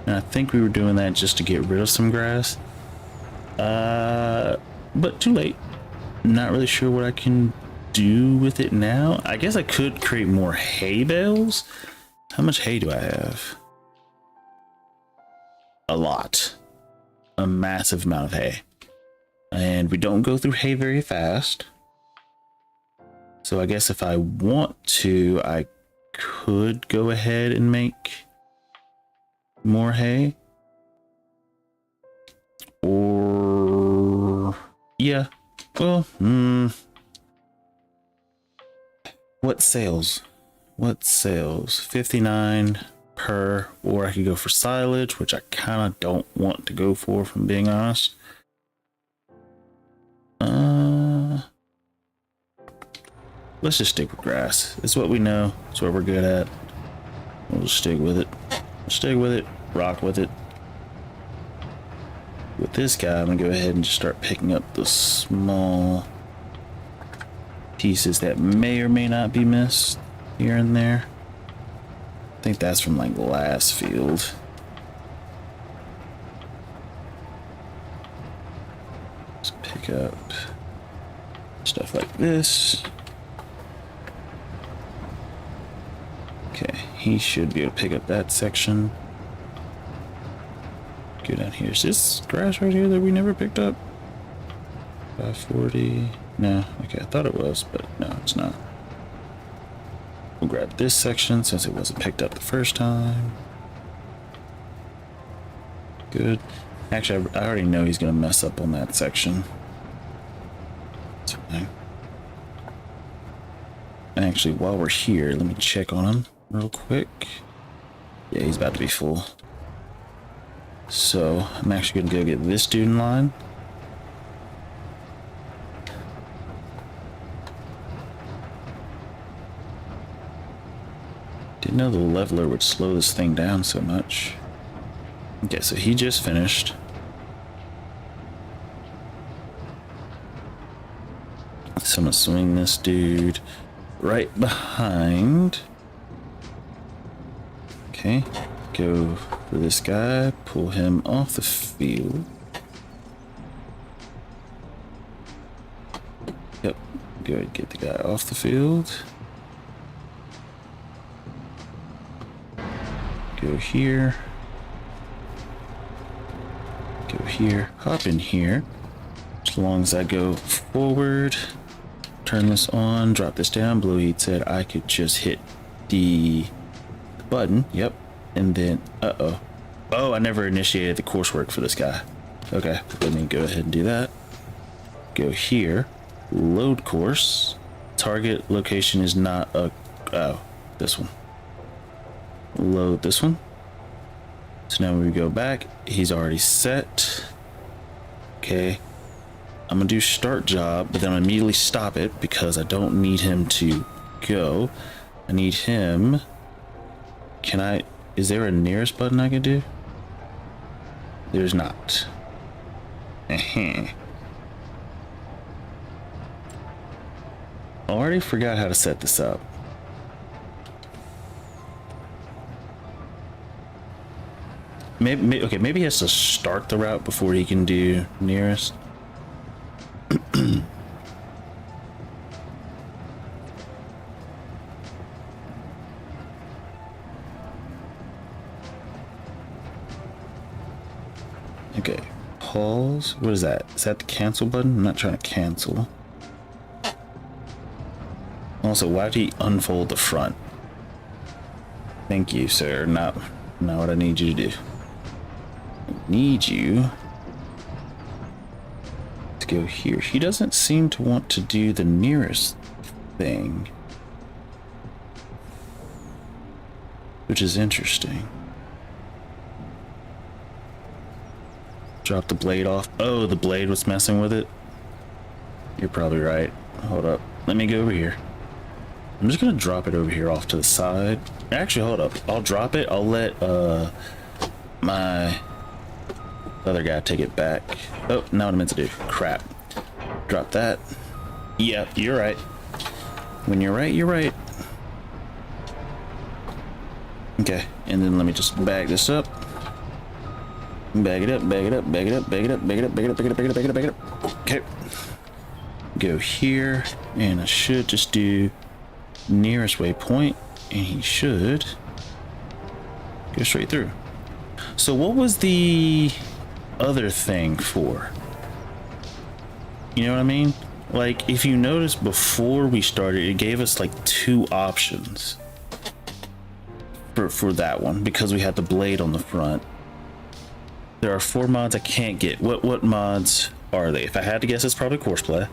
And I think we were doing that just to get rid of some grass. But too late. Not really sure what I can do with it now. I guess I could create more hay bales. How much hay do I have? A lot. A massive amount of hay. And we don't go through hay very fast. So I guess if I want to, I could go ahead and make more hay. Or... yeah. Well, what sales? What sales? 59 per, or I could go for silage, which I kind of don't want to go for, if I'm being honest. Let's just stick with grass. It's what we know. It's what we're good at. We'll just stick with it. Stick with it. Rock with it. With this guy, I'm gonna go ahead and just start picking up the small pieces that may or may not be missed here and there. I think that's from like last field. Let's pick up stuff like this. Okay, he should be able to pick up that section. Go down here. Is this grass right here that we never picked up? 540. No, okay, I thought it was, but no, it's not. We'll grab this section since it wasn't picked up the first time. Good. Actually, I already know he's gonna mess up on that section. That's fine. And actually, while we're here, let me check on him real quick. Yeah, he's about to be full. So, I'm actually gonna go get this dude in line. Didn't know the leveler would slow this thing down so much. Okay, so he just finished. So I'm gonna swing this dude right behind. Okay, go for this guy, pull him off the field. Yep, go ahead and get the guy off the field. Go here. Go here, hop in here. As long as I go forward, turn this on, drop this down. Blue Heat said I could just hit the button. Yep. And then, oh, I never initiated the coursework for this guy. Okay, let me go ahead and do that. Go here, load course. Target location is not a, oh, this one. Load this one. So now when we go back, he's already set. Okay. I'm gonna do start job, but then I'm gonna immediately stop it because I don't need him to go. I need him. Is there a nearest button I can do? There's not. Already forgot how to set this up. Maybe he has to start the route before he can do nearest. Okay, pause. What is that? Is that the cancel button? I'm not trying to cancel. Also, why did he unfold the front? Thank you, sir. Not what I need you to do. I need you to go here. He doesn't seem to want to do the nearest thing, which is interesting. Drop the blade off. Oh, the blade was messing with it. You're probably right. Hold up. Let me go over here. I'm just gonna drop it over here off to the side. Actually, hold up. I'll drop it. I'll let my other guy take it back. Oh, not what I meant to do. Crap. Drop that. Yep, you're right. When you're right, you're right. Okay, and then let me just bag this up. Bag it up, bag it up, bag it up, bag it up, bag it up, bag it up, bag it up, bag it up, bag it up, bag it up. Okay. Go here, and I should just do nearest waypoint, and he should go straight through. So what was the other thing for? You know what I mean? Like, if you notice before we started, it gave us like 2 options for that one because we had the blade on the front. There are 4 mods I can't get. What mods are they? If I had to guess, it's probably courseplay.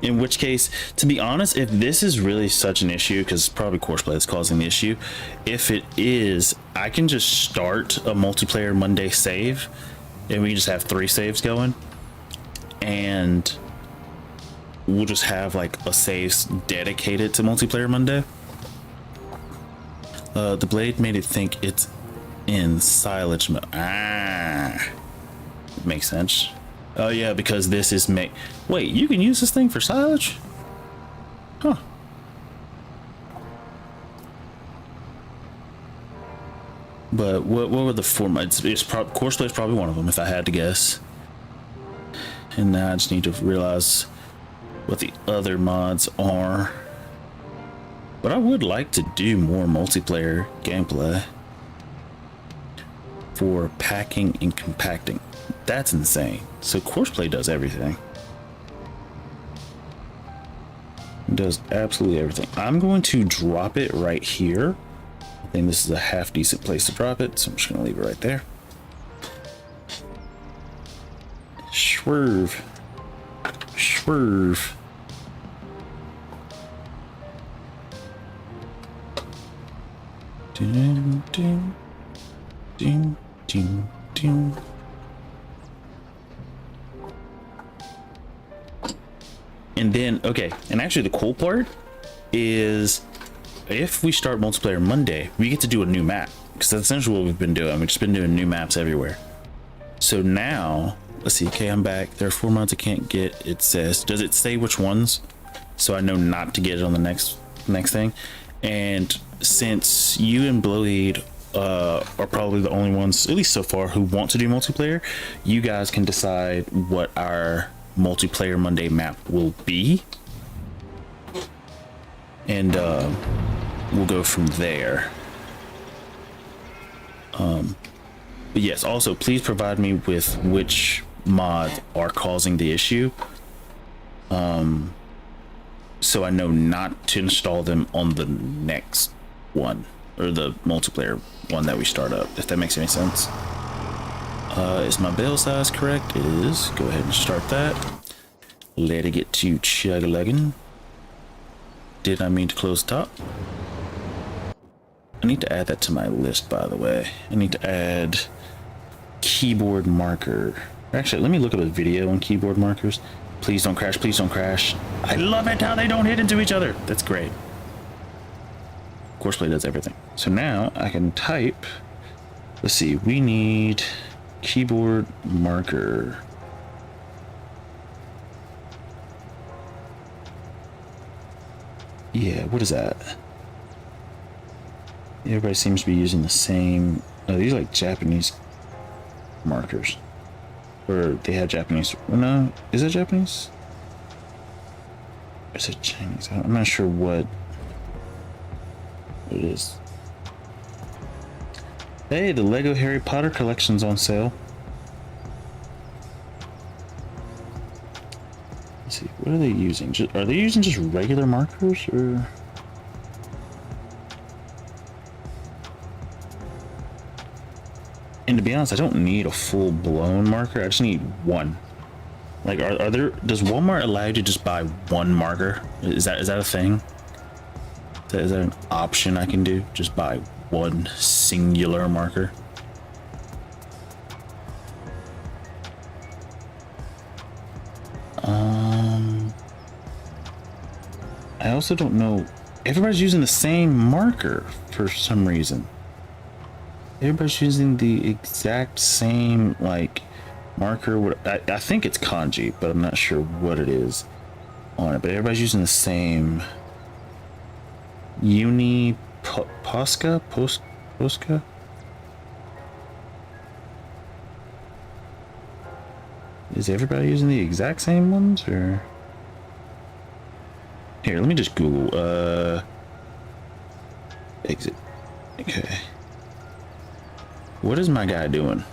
In which case, to be honest, if this is really such an issue, because it's probably courseplay that's causing the issue, if it is, I can just start a multiplayer Monday save, and we just have 3 saves going, and we'll just have like a save dedicated to multiplayer Monday. The blade made it think it's in silage mode. Makes sense. Oh yeah, because this is wait, you can use this thing for silage? Huh. But what were the 4 mods? Courseplay is probably one of them if I had to guess. And now I just need to realize what the other mods are. But I would like to do more multiplayer gameplay for packing and compacting. That's insane. So courseplay does everything. It does absolutely everything. I'm going to drop it right here. I think this is a half decent place to drop it, so I'm just gonna leave it right there. Swerve. Swerve. Ding, ding, ding, ding, ding. And then, okay, and actually the cool part is if we start multiplayer Monday, we get to do a new map, because that's essentially what we've been doing. We've just been doing new maps everywhere. So now, let's see, okay, I'm back. There are 4 mods I can't get. It says, does it say which ones? So I know not to get it on the next thing. And since you and Blowheed are probably the only ones, at least so far, who want to do multiplayer, you guys can decide what our multiplayer Monday map will be, and we'll go from there. But yes, also please provide me with which mods are causing the issue, so I know not to install them on the next one, or the multiplayer one that we start up, if that makes any sense. Is my bale size correct? It is. Go ahead and start that. Let it get to chug-a-lugging. Did I mean to close the top? I need to add that to my list, by the way. I need to add keyboard marker. Actually, let me look up a video on keyboard markers. Please don't crash, please don't crash. I love it how they don't hit into each other. That's great. Courseplay does everything. So now I can type. Let's see, we need keyboard marker. Yeah, what is that? Everybody seems to be using the same. Oh, these are like Japanese markers. Or they have Japanese. No, is it Japanese? Or is it Chinese? I'm not sure what it is. Hey, the Lego Harry Potter collection's on sale. Let's see, what are they using? Are they using just regular markers or? And to be honest, I don't need a full-blown marker. I just need one. Like, are there? Does Walmart allow you to just buy one marker? Is that a thing? Is that an option I can do? Just buy one singular marker. I also don't know. Everybody's using the same marker for some reason. Everybody's using the exact same like marker. I think it's kanji, but I'm not sure what it is on it. But everybody's using the same Posca. Is everybody using the exact same ones or? Here, let me just Google exit. Okay. What is my guy doing?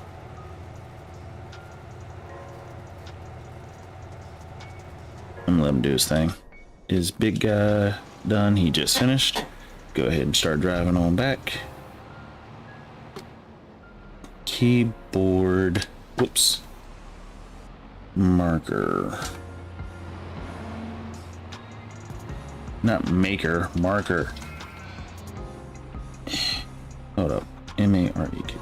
I'm gonna let him do his thing. Is big guy done? He just finished. Go ahead and start driving on back. Keyboard. Whoops. Marker. Not maker, marker. Hold up. M-A-R-E-Q.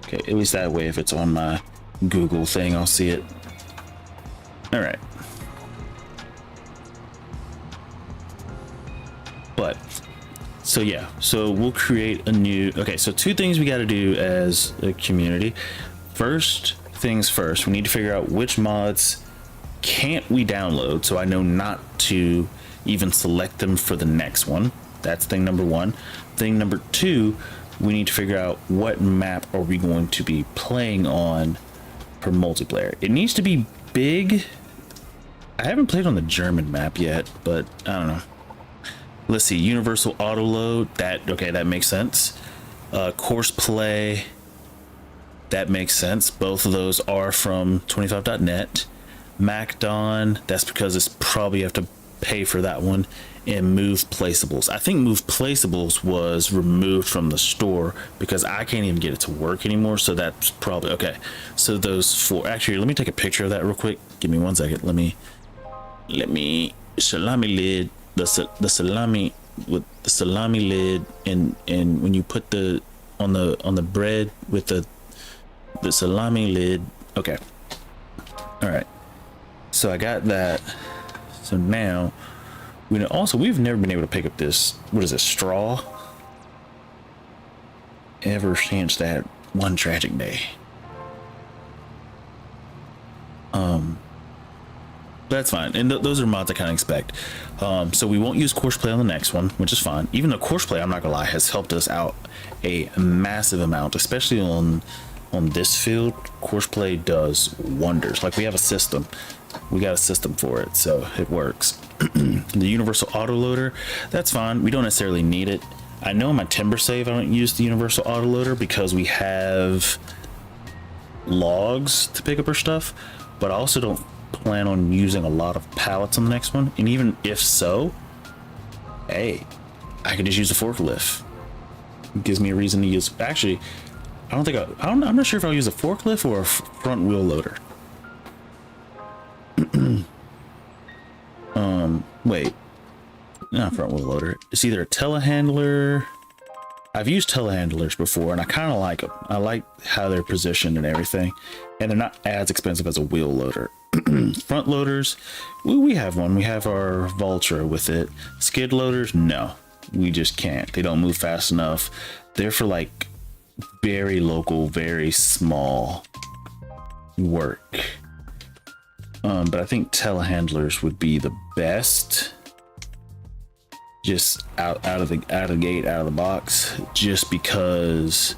Okay, at least that way if it's on my Google thing, I'll see it. All right. But, so yeah, so we'll create a new, okay, so two things we got to do as a community. First things first, we need to figure out which mods can't we download so I know not to even select them for the next one. That's thing number one. Thing number two, we need to figure out what map are we going to be playing on for multiplayer. It needs to be big. I haven't played on the German map yet, but I don't know. Let's see, universal auto load. That makes sense. Course play. That makes sense. Both of those are from 25.net. MacDon. That's because it's probably you have to pay for that one. And move placeables. I think move placeables was removed from the store because I can't even get it to work anymore. So that's probably okay. So those four. Actually, let me take a picture of that real quick. Give me 1 second. Let me salami lid. The salami with the salami lid and when you put the on the bread with the salami lid. Okay. All right. So I got that. So now. We've never been able to pick up this, what is it, straw? Ever since that one tragic day. That's fine. And those are mods I kind of expect. So we won't use courseplay on the next one, which is fine. Even though courseplay, I'm not gonna lie, has helped us out a massive amount, especially on this field. Courseplay does wonders. Like we have a system. We got a system for it, so it works. The universal autoloader, that's fine. We don't necessarily need it. I know in my timber save I don't use the universal autoloader because we have logs to pick up our stuff, but I also don't plan on using a lot of pallets on the next one. And even if so, hey, I could just use a forklift. It gives me a reason to use. Actually, I'm not sure if I'll use a forklift or a front wheel loader. Wait, not front wheel loader. It's either a telehandler. I've used telehandlers before, and I kind of like them. I like how they're positioned and everything, and they're not as expensive as a wheel loader. Front loaders, we have one. We have our Vulture with it. Skid loaders, no, we just can't. They don't move fast enough. They're for like very local, very small work. But I think telehandlers would be the best. Just out of the gate, out of the box, just because.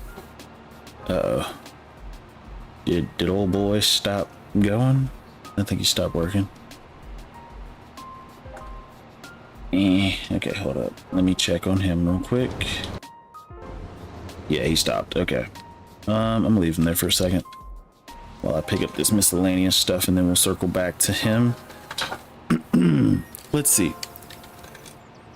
Did old boy stop going? I think he stopped working. Okay, hold up. Let me check on him real quick. Yeah, he stopped. Okay. I'm gonna leave him there for a second while I pick up this miscellaneous stuff, and then we'll circle back to him. Let's see.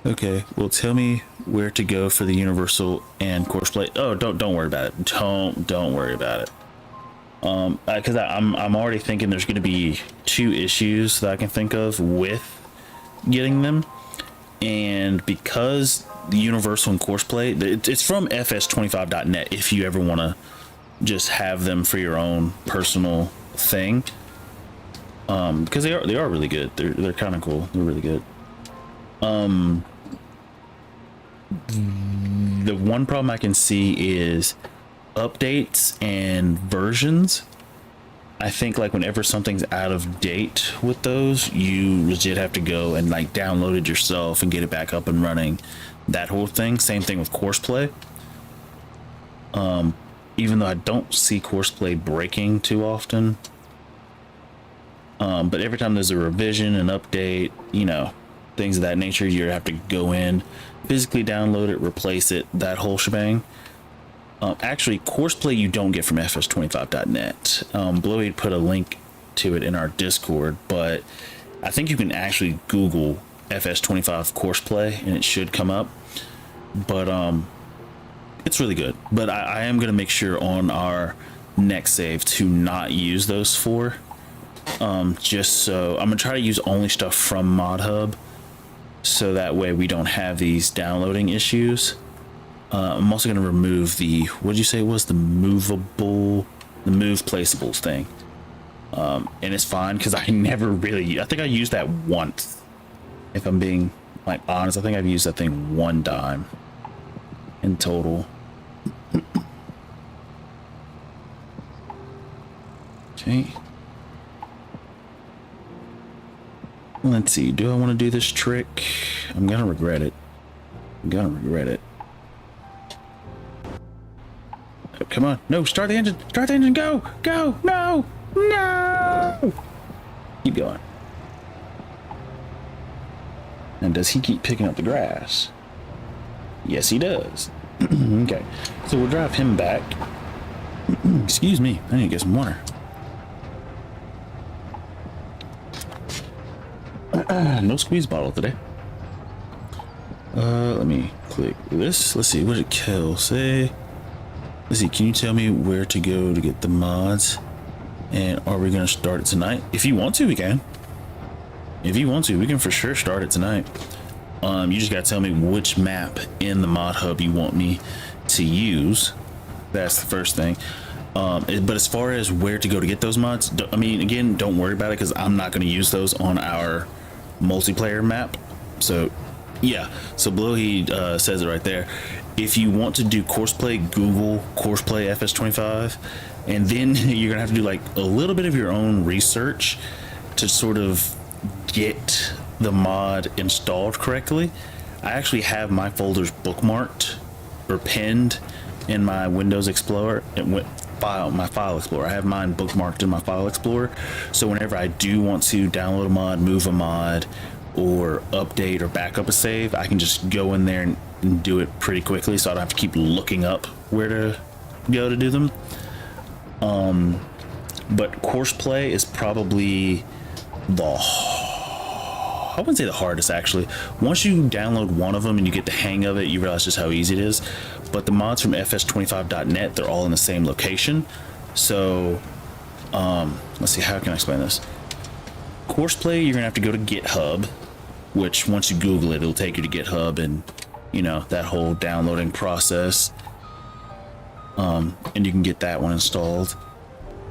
Okay, well, tell me where to go for the universal and course play. Oh, don't worry about it. Don't worry about it. Because I'm already thinking there's going to be 2 issues that I can think of with getting them, and because the universal and course play, it's from fs25.net. If you ever want to just have them for your own personal thing, because they are really good. They're kind of cool. They're really good. The one problem I can see is updates and versions. I think like whenever something's out of date with those, you legit have to go and like download it yourself and get it back up and running, that whole thing. Same thing with course play. Even though I don't see course play breaking too often, but every time there's a revision, an update, you know, things of that nature, you have to go in, physically download it, replace it, that whole shebang. Actually, courseplay you don't get from fs25.net. Blowy put a link to it in our Discord, but I think you can actually Google fs25 courseplay and it should come up. But it's really good. But I am going to make sure on our next save to not use those 4. Just so I'm going to try to use only stuff from ModHub, so that way we don't have these downloading issues. I'm also going to remove the, what did you say it was? The move placeables thing. And it's fine because I never really, I think I used that once. If I'm being like honest, I think I've used that thing 1 time in total. Okay. Let's see, do I want to do this trick? I'm gonna regret it. Oh, come on, no, start the engine, go, no, keep going. And does he keep picking up the grass? Yes, he does. Okay, so we'll drive him back. Excuse me, I need to get some water. No squeeze bottle today. Let me click this. Let's see, what did Kel say? Let's see, can you tell me where to go to get the mods? And are we gonna start it tonight? If you want to, we can. If you want to, we can for sure start it tonight. You just gotta tell me which map in the mod hub you want me to use. That's the first thing. But as far as where to go to get those mods, I mean, again, don't worry about it because I'm not going to use those on our multiplayer map. So yeah, so Blowheed says it right there. If you want to do courseplay, Google courseplay fs25, and then you're gonna have to do like a little bit of your own research to sort of get the mod installed correctly. I actually have my folders bookmarked or pinned in my Windows Explorer. My file explorer. I have mine bookmarked in my file explorer, so whenever I do want to download a mod, move a mod, or update or backup a save, I can just go in there and do it pretty quickly, so I don't have to keep looking up where to go to do them. But courseplay is probably I wouldn't say the hardest, actually. Once you download one of them and you get the hang of it, you realize just how easy it is. But the mods from fs25.net, they're all in the same location. So let's see, how can I explain this? Courseplay, you're gonna have to go to GitHub, which once you Google it, it'll take you to GitHub and you know, that whole downloading process. And you can get that one installed.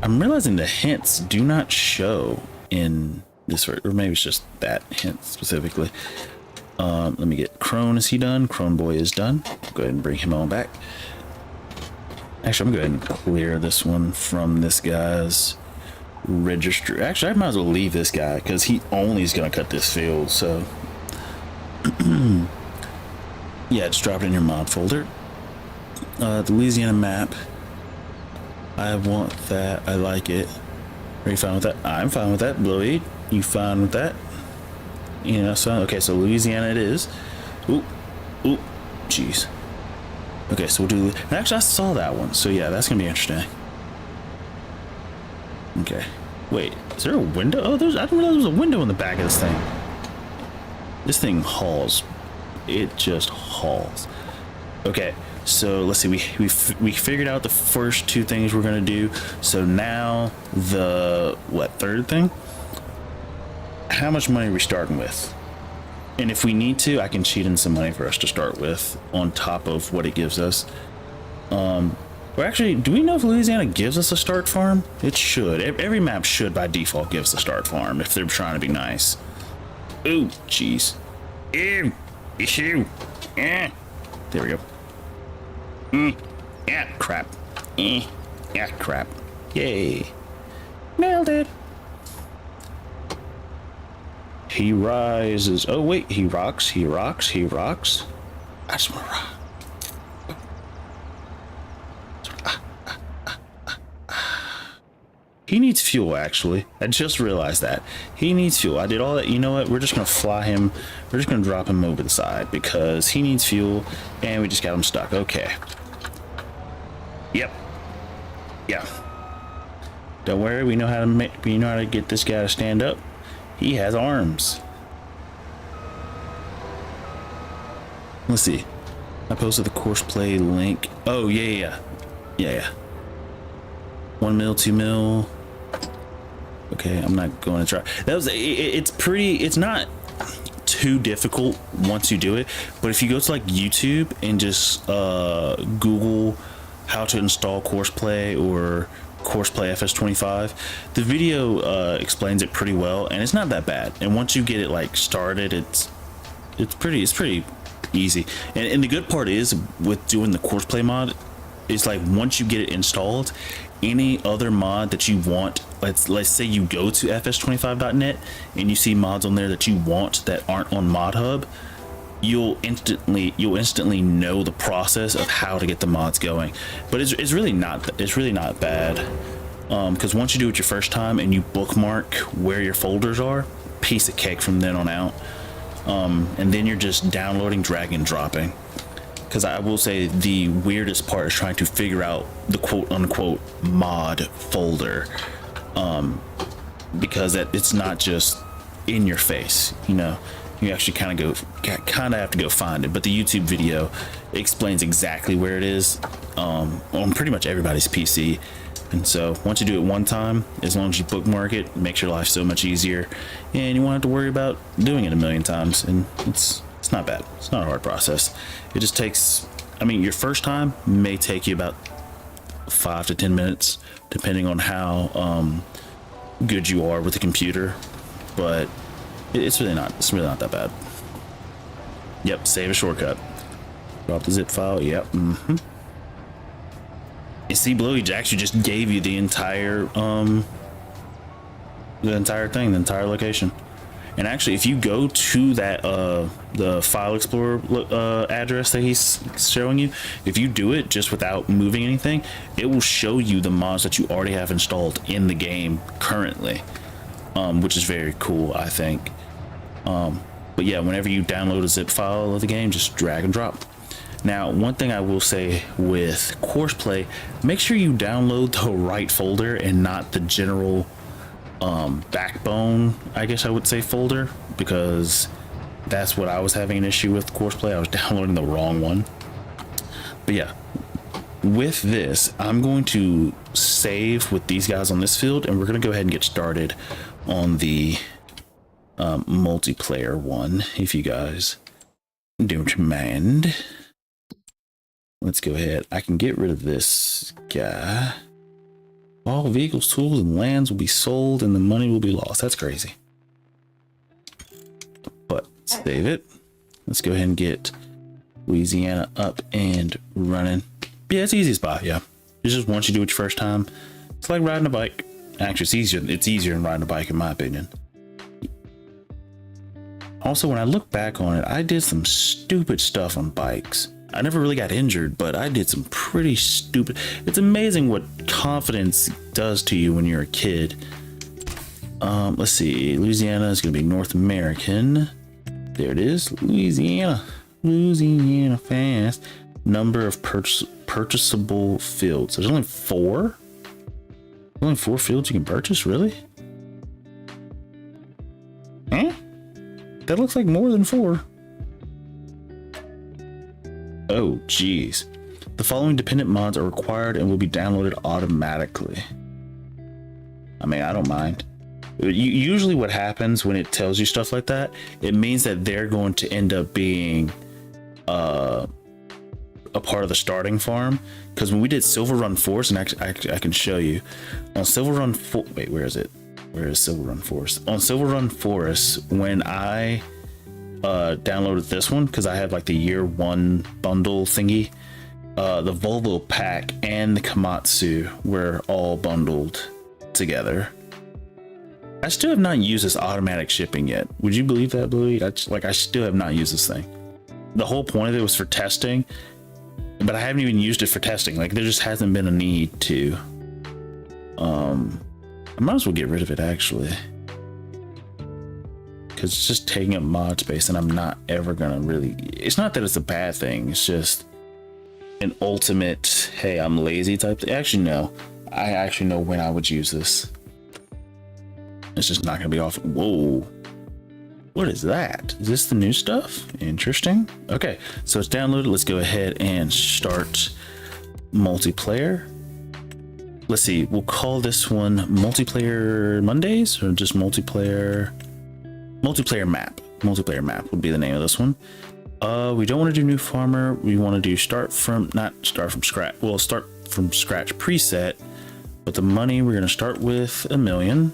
I'm realizing the hints do not show in this, or maybe it's just that hint specifically. Let me get Crone. Is he done? Crone Boy is done. Go ahead and bring him on back. Actually, I'm going to go ahead and clear this one from this guy's register. Actually, I might as well leave this guy because he only is going to cut this field. So yeah, just drop it in your mod folder. The Louisiana map. I want that. I like it. Are you fine with that? I'm fine with that. Blowy, you fine with that? You know, so okay, so Louisiana it is. Ooh, ooh, jeez. Okay, so we'll do. Actually, I saw that one, so yeah, that's gonna be interesting. Okay, wait, is there a window? Oh, there's. I didn't realize there was a window in the back of this thing. This thing hauls. It just hauls. Okay, so let's see. We figured out the first two things we're gonna do. So now the third thing? How much money are we starting with? And if we need to, I can cheat in some money for us to start with on top of what it gives us. Or actually, do we know if Louisiana gives us a start farm? It should. Every map should by default give us a start farm if they're trying to be nice. Ooh, jeez. Ew. Issue. Yeah. There we go. Yeah, crap. Yeah, crap. Yay. Nailed it. He rises. Oh, wait. He rocks. He rocks. He rocks. I just want to rock. He needs fuel, actually. I just realized that. He needs fuel. I did all that. You know what? We're just going to fly him. We're just going to drop him over the side because he needs fuel and we just got him stuck. Okay. Yep. Yeah. Don't worry. We know how to get this guy to stand up. He has arms. Let's see. I posted the course play link. Oh, yeah. 1 mil, 2 mil. Okay, I'm not going to try. That was. It's not too difficult once you do it. But if you go to like YouTube and just Google how to install course play or Courseplay FS25, the video explains it pretty well, and it's not that bad. And once you get it like started, it's pretty easy. And the good part is with doing the Courseplay mod, is like once you get it installed, any other mod that you want, let's say you go to fs25.net and you see mods on there that you want that aren't on ModHub, you'll instantly know the process of how to get the mods going. But it's really not bad, because once you do it your first time and you bookmark where your folders are, piece of cake from then on out. And then you're just downloading, dragging, and dropping. Because I will say the weirdest part is trying to figure out the quote-unquote mod folder, because it's not just in your face, you know. You actually kind of have to go find it. But the YouTube video explains exactly where it is on pretty much everybody's PC. And so once you do it one time, as long as you bookmark it makes your life so much easier, and you won't have to worry about doing it a million times. And it's not bad. It's not a hard process. It just takes, I mean, your first time may take you about 5 to 10 minutes, depending on how good you are with the computer. But it's really not that bad. Yep, save a shortcut. Drop the zip file. Yep. You see, Blowy actually just gave you the entire thing, the entire location. And actually, if you go to that the file explorer address that he's showing you, if you do it just without moving anything, it will show you the mods that you already have installed in the game currently, which is very cool, I think. But yeah, whenever you download a zip file of the game, just drag and drop. Now, one thing I will say with Courseplay, make sure you download the right folder and not the general backbone, I guess I would say, folder, because that's what I was having an issue with Courseplay. I was downloading the wrong one. But yeah, with this, I'm going to save with these guys on this field, and we're going to go ahead and get started on the multiplayer one, if you guys Don't mind. Let's go ahead. I can get rid of this guy. All vehicles, tools, and lands will be sold and the money will be lost. That's crazy. But save it. Let's go ahead and get Louisiana up and running. Yeah, it's easy spot. Yeah. It's just once you do it your first time, it's like riding a bike. Actually, it's easier than riding a bike in my opinion. Also, when I look back on it, I did some stupid stuff on bikes. I never really got injured, but I did some pretty stupid. It's amazing what confidence does to you when you're a kid. Let's see. Louisiana is going to be North American. There it is. Louisiana. Louisiana fast. Number of purchasable fields. There's only 4? Only 4 fields you can purchase? Really? Eh? That looks like more than 4. Oh, geez. The following dependent mods are required and will be downloaded automatically. I mean, I don't mind. Usually what happens when it tells you stuff like that, it means that they're going to end up being a part of the starting farm. Because when we did Silver Run Forest, and I can show you. On Silver Run wait, where is it? Where is Silver Run Forest? On Silver Run Forest, when I downloaded this one, because I had like the year 1 bundle thingy, the Volvo pack and the Komatsu were all bundled together. I still have not used this automatic shipping yet. Would you believe that, Bluey? I still have not used this thing. The whole point of it was for testing, but I haven't even used it for testing. Like, there just hasn't been a need to. I might as well get rid of it actually, because it's just taking up mod space, and I'm not ever gonna really. It's not that it's a bad thing. It's just an ultimate, hey, I'm lazy type thing. Actually, no. I actually know when I would use this. It's just not gonna be off. Whoa. What is that? Is this the new stuff? Interesting. Okay, so it's downloaded. Let's go ahead and start multiplayer. Let's see, we'll call this one Multiplayer Mondays, or just multiplayer map would be the name of this one. We don't want to do new farmer. We want to do start from scratch. Well, start from scratch preset, but the money we're going to start with $1 million.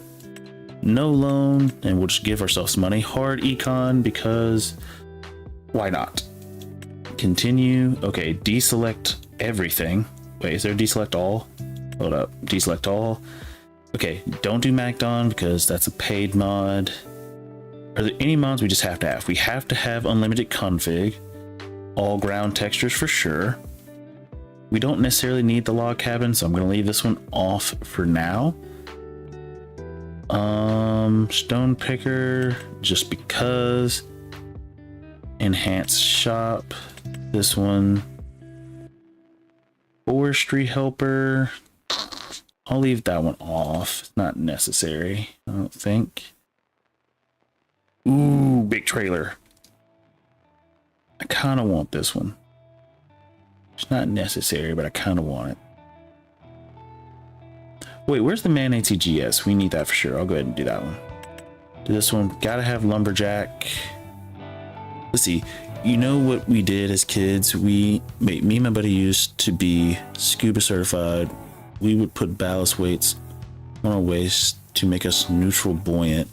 No loan, and we'll just give ourselves money. Hard econ, because why not? Continue. Okay, deselect everything. Wait, is there deselect all? Hold up, deselect all. Okay, don't do MacDon because that's a paid mod. Are there any mods we just have to have? We have to have unlimited config, all ground textures for sure. We don't necessarily need the log cabin, so I'm going to leave this one off for now. Stone picker, just because. Enhanced shop, this one. Forestry helper, I'll leave that one off. It's not necessary, I don't think. Ooh, big trailer. I kind of want this one. It's not necessary, but I kind of want it. Wait, where's the man ATGS? We need that for sure. I'll go ahead and do that one. Do this one. Gotta have lumberjack. Let's see. You know what we did as kids? Me and my buddy used to be scuba certified. We would put ballast weights on our waist to make us neutral buoyant,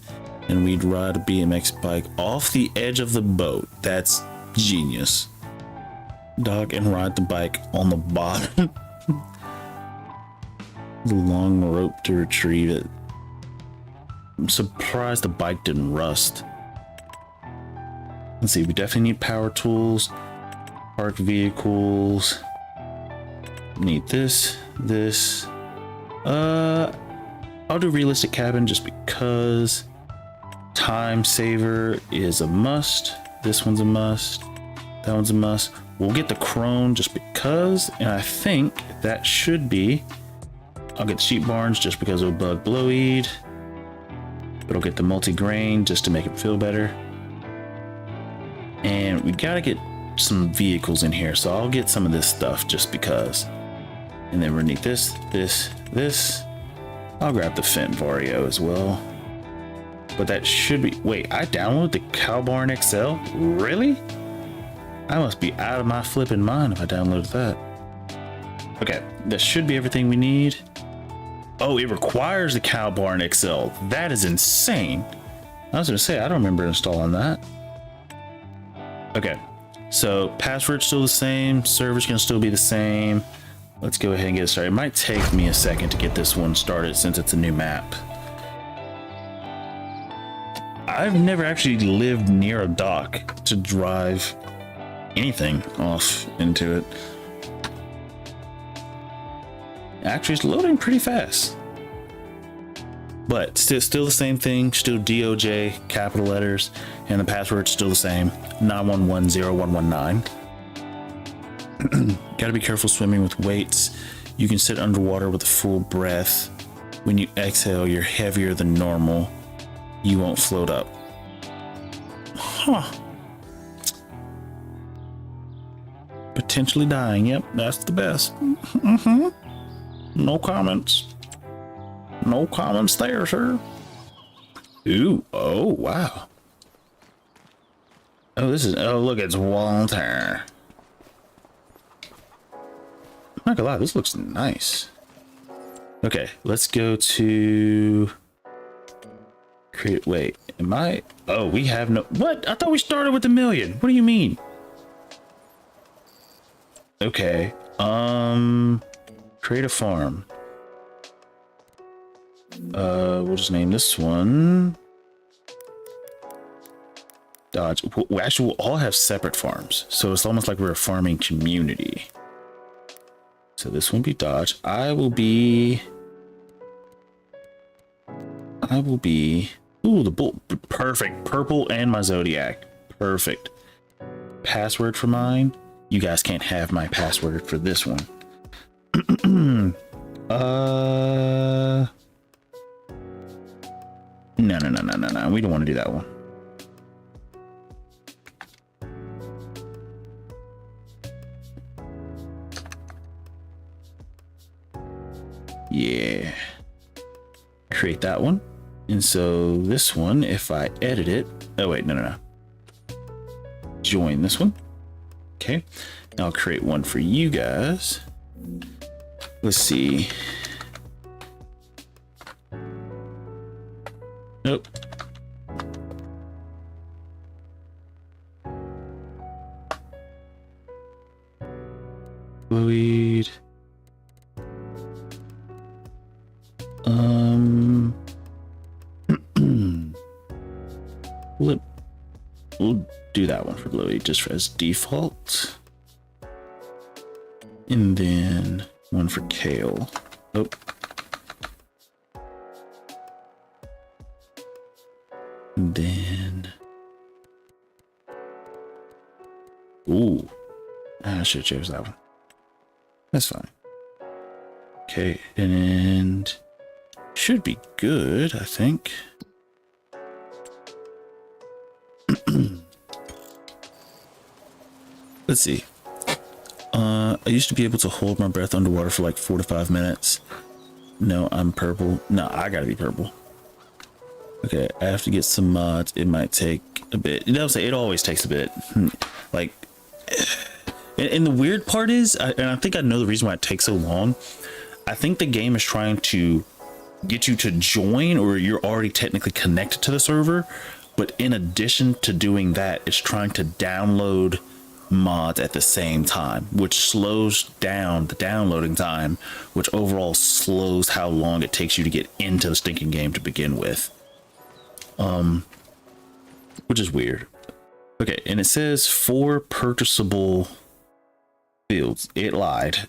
and we'd ride a BMX bike off the edge of the boat. That's genius. Dock and ride the bike on the bottom. The long rope to retrieve it. I'm surprised the bike didn't rust. Let's see, we definitely need power tools, park vehicles. Need this. I'll do realistic cabin just because. Time saver is a must. This one's a must. That one's a must. We'll get the crone just because, and I think that should be. I'll get the sheep barns just because of bug blowweed, but I'll get the multi-grain just to make it feel better. And we gotta get some vehicles in here, so I'll get some of this stuff just because. And then we're gonna need this. I'll grab the Fendt Vario as well. But that should be. Wait, I downloaded the Cow Barn XL? Really? I must be out of my flipping mind if I downloaded that. Okay, that should be everything we need. Oh, it requires the cow barn XL. That is insane. I was gonna say, I don't remember installing that. Okay, so password's still the same. Server's gonna still be the same. Let's go ahead and get started. It might take me a second to get this one started since it's a new map. I've never actually lived near a dock to drive anything off into it. Actually, it's loading pretty fast. But still the same thing, still DOJ, capital letters, and the password's still the same, 9110119. Gotta be careful swimming with weights. You can sit underwater with a full breath. When you exhale, you're heavier than normal. You won't float up. Huh. Potentially dying. Yep, that's the best. Mm-hmm. No comments. No comments there, sir. Ooh, oh, wow. Oh, look, it's Walter. I'm not gonna lie, this looks nice. Okay, let's go to create. Wait, oh, we have no. What? I thought we started with 1 million. What do you mean? Okay, create a farm. We'll just name this one Dodge. We actually will all have separate farms, so it's almost like we're a farming community. So this one be Dodge. I will be. Ooh, the bull. Perfect. Purple and my Zodiac. Perfect. Password for mine. You guys can't have my password for this one. No. We don't want to do that one. Yeah. Create that one. And so this one, if I edit it, oh wait, no. Join this one. Okay. Now I'll create one for you guys. Let's see. Nope. Weed. We'll do that one for Bluey just as default. And then one for Kale. Oh. And then. Ooh. I should have chose that one. That's fine. Okay, and should be good, I think. Let's see. I used to be able to hold my breath underwater for like 4 to 5 minutes. No, I'm purple. No, I gotta be purple. Okay, I have to get some mods. It might take a bit. It always takes a bit. Like, and the weird part is, and I think I know the reason why it takes so long. I think the game is trying to get you to join, or you're already technically connected to the server. But in addition to doing that, it's trying to download mods at the same time, which slows down the downloading time, which overall slows how long it takes you to get into the stinking game to begin with. Which is weird. Okay, and it says 4 purchasable fields. It lied.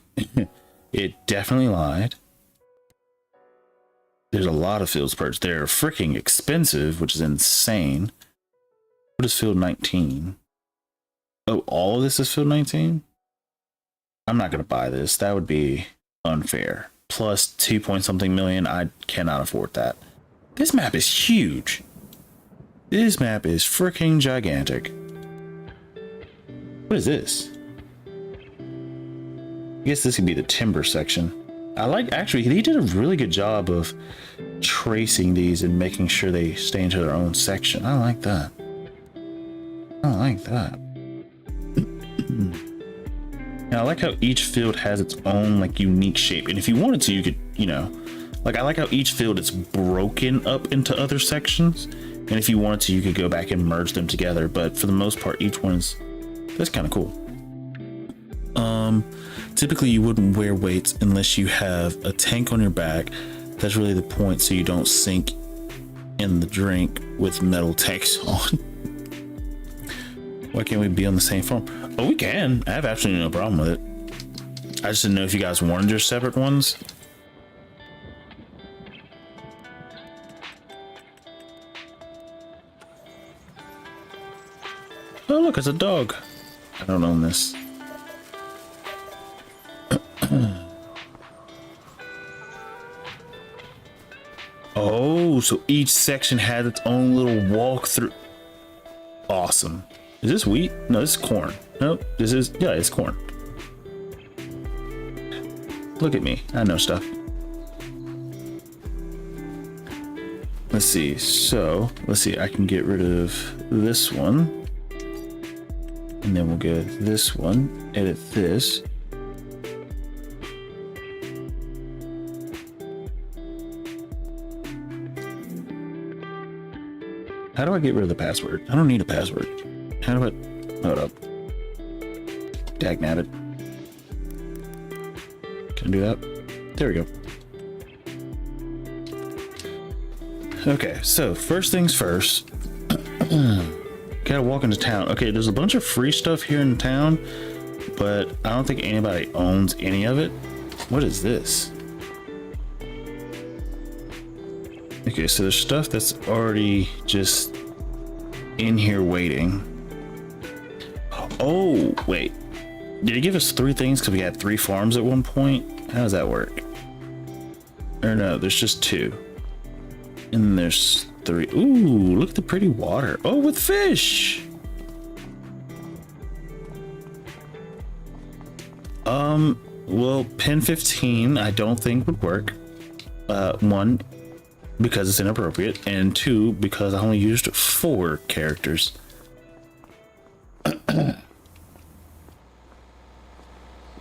It definitely lied. There's a lot of fields purchased. They're freaking expensive, which is insane. What is field 19? Oh, all of this is field 19? I'm not going to buy this. That would be unfair. Plus 2 point something million. I cannot afford that. This map is huge. This map is freaking gigantic. What is this? I guess this could be the timber section. Actually, he did a really good job of tracing these and making sure they stay into their own section. I like that. I like that. Now I like how each field has its own like unique shape, and if you wanted to, you could, you know, like I like how each field is broken up into other sections, and if you wanted to, you could go back and merge them together. But for the most part, each one's that's kind of cool. Typically you wouldn't wear weights unless you have a tank on your back. That's really the point, so you don't sink in the drink with metal tanks on. Why can't we be on the same farm? Oh, we can. I have absolutely no problem with it. I just didn't know if you guys wanted your separate ones. Oh, look, it's a dog. I don't own this. Oh, so each section has its own little walkthrough. Awesome. Is this wheat? No, this is corn. Nope, this is, yeah, it's corn. Look at me, I know stuff. Let's see, so, let's see, I can get rid of this one. And then we'll go this one, edit this. How do I get rid of the password? I don't need a password. How do I, hold up. Dagnabbit. Can I do that? There we go. Okay, so first things first. Gotta walk into town. Okay, there's a bunch of free stuff here in town, but I don't think anybody owns any of it. What is this? Okay, so there's stuff that's already just in here waiting. Oh, wait. Did he give us 3 things because we had 3 farms at one point? How does that work? Or no, there's just 2. And then there's 3. Ooh, look at the pretty water. Oh, with fish. Well, pin 15 I don't think would work. 1, because it's inappropriate, and 2, because I only used 4 characters.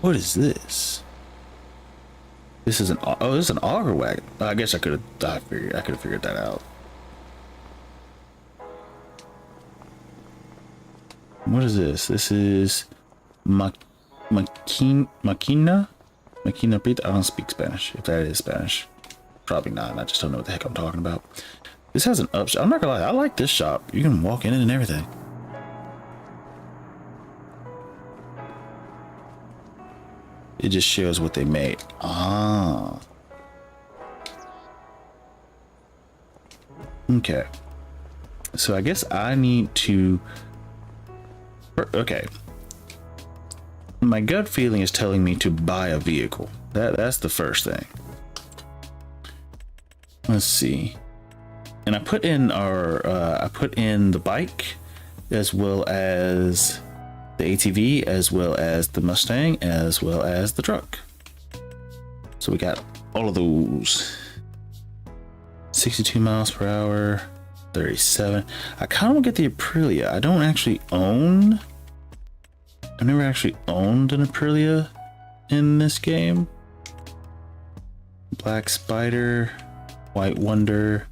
What is this? This is an, oh, this is an auger wagon. I guess I could have figured that out. What is this? This is Makina Pita. I don't speak Spanish, if that is Spanish. Probably not. I just don't know what the heck I'm talking about. This has an up shop. I'm not gonna lie, I like this shop. You can walk in it and everything. It just shows what they made. Ah. Okay. So I guess I need to... Okay. My gut feeling is telling me to buy a vehicle. That's the first thing. Let's see. And I put in the bike, as well as the ATV, as well as the Mustang, as well as the truck. So we got all of those. 62 miles per hour, 37. I kind of want to get the Aprilia. I don't actually own. I've never actually owned an Aprilia in this game. Black Spider, White Wonder.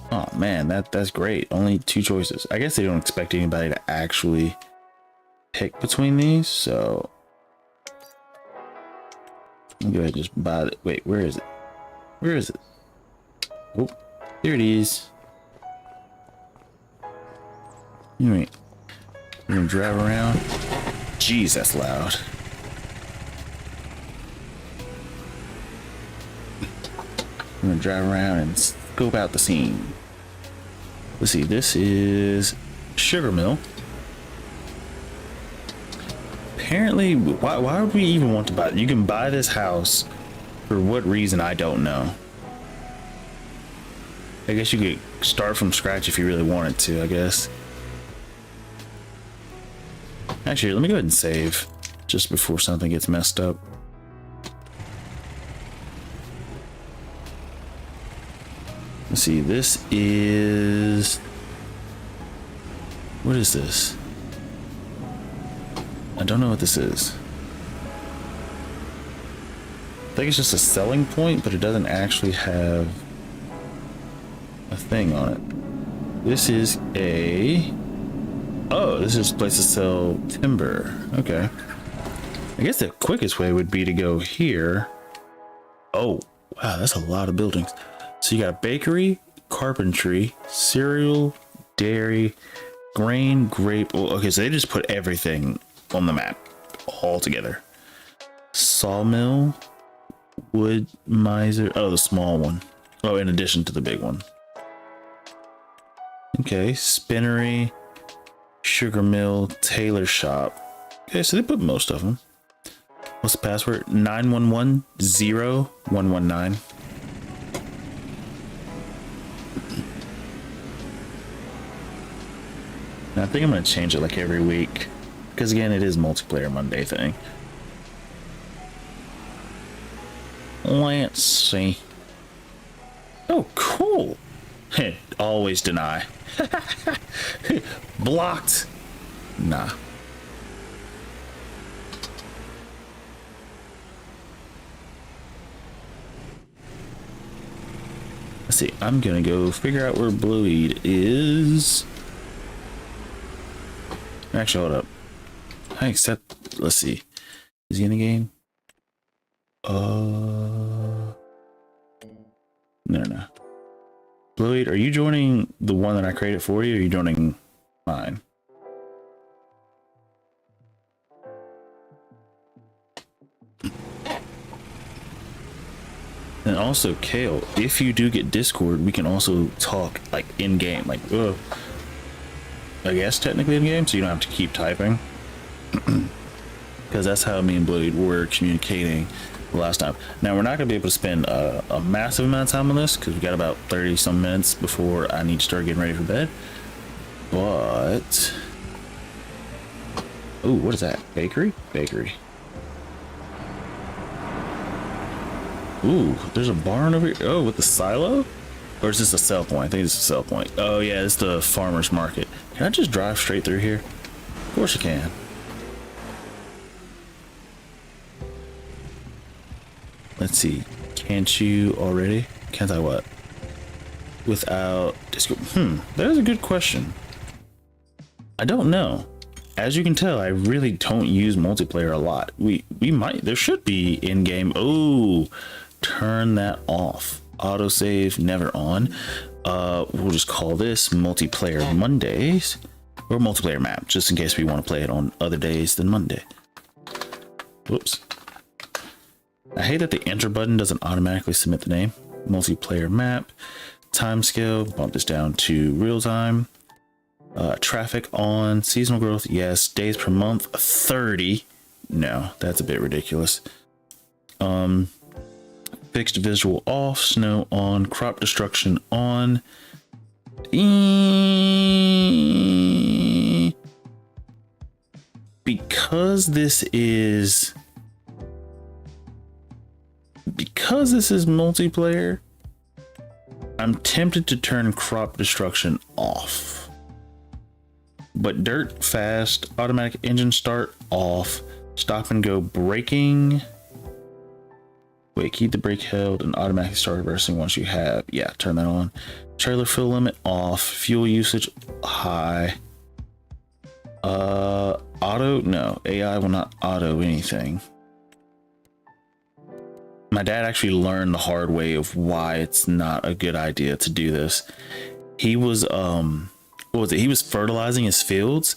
Oh man, that's great. Only 2 choices. I guess they don't expect anybody to actually pick between these, so I'm gonna just buy it. Wait, where is it? Where is it? Oh, here it is. Anyway, we're gonna drive around. Jeez, that's loud. I'm gonna drive around and scope out the scene. Let's see, this is Sugar Mill. Apparently, why would we even want to buy it? You can buy this house for what reason, I don't know. I guess you could start from scratch if you really wanted to, I guess. Actually, let me go ahead and save just before something gets messed up. Let's see, this is... What is this? I don't know what this is. I think it's just a selling point, but it doesn't actually have a thing on it. This is a... Oh, this is a place to sell timber. Okay. I guess the quickest way would be to go here. Oh, wow, that's a lot of buildings. So you got a bakery, carpentry, cereal, dairy, grain, grape. Oh, okay, so they just put everything on the map all together. Sawmill, wood miser. Oh, the small one. Oh, in addition to the big one. Okay, spinnery, sugar mill, tailor shop. Okay, so they put most of them. What's the password? 9110119. I think I'm gonna change it like every week, because again, it is multiplayer Monday thing. Let's see. Oh, cool. Always deny. Blocked. Nah. Let's see. I'm gonna go figure out where Blueweed is. Actually, hold up. I accept. Let's see. Is he in the game? No. Blueweed, are you joining the one that I created for you, or are you joining mine? And also, Kale, if you do get Discord, we can also talk like in game, like I guess technically in game, so you don't have to keep typing. Because that's how me and Blueweed were communicating the last time. Now we're not gonna be able to spend a massive amount of time on this because we got about 30 some minutes before I need to start getting ready for bed. But oh, what is that? Bakery? Bakery. Ooh, there's a barn over here. Oh, with the silo? Or is this a sell point? I think it's a sell point. Oh yeah, it's the farmer's market. Can I just drive straight through here? Of course you can. Let's see. Can't you already? Can't I what? Without Discord? That is a good question. I don't know. As you can tell, I really don't use multiplayer a lot. We might. There should be in-game. Oh, turn that off. Autosave never on. We'll just call this multiplayer Mondays or multiplayer map, just in case we want to play it on other days than Monday. Whoops. I hate that the enter button doesn't automatically submit the name. Multiplayer map, timescale, bump this down to real time. Traffic on, seasonal growth, yes. Days per month, 30. No, that's a bit ridiculous. Fixed visual off, snow on, crop destruction on. Because this is multiplayer, I'm tempted to turn crop destruction off. But dirt, fast, automatic engine start off, stop and go braking. Wait, keep the brake held and automatically start reversing once you have. Yeah, turn that on. Trailer fill limit off, fuel usage high. Auto, no, AI will not auto anything. My dad actually learned the hard way of why it's not a good idea to do this. He was what was it? He was fertilizing his fields,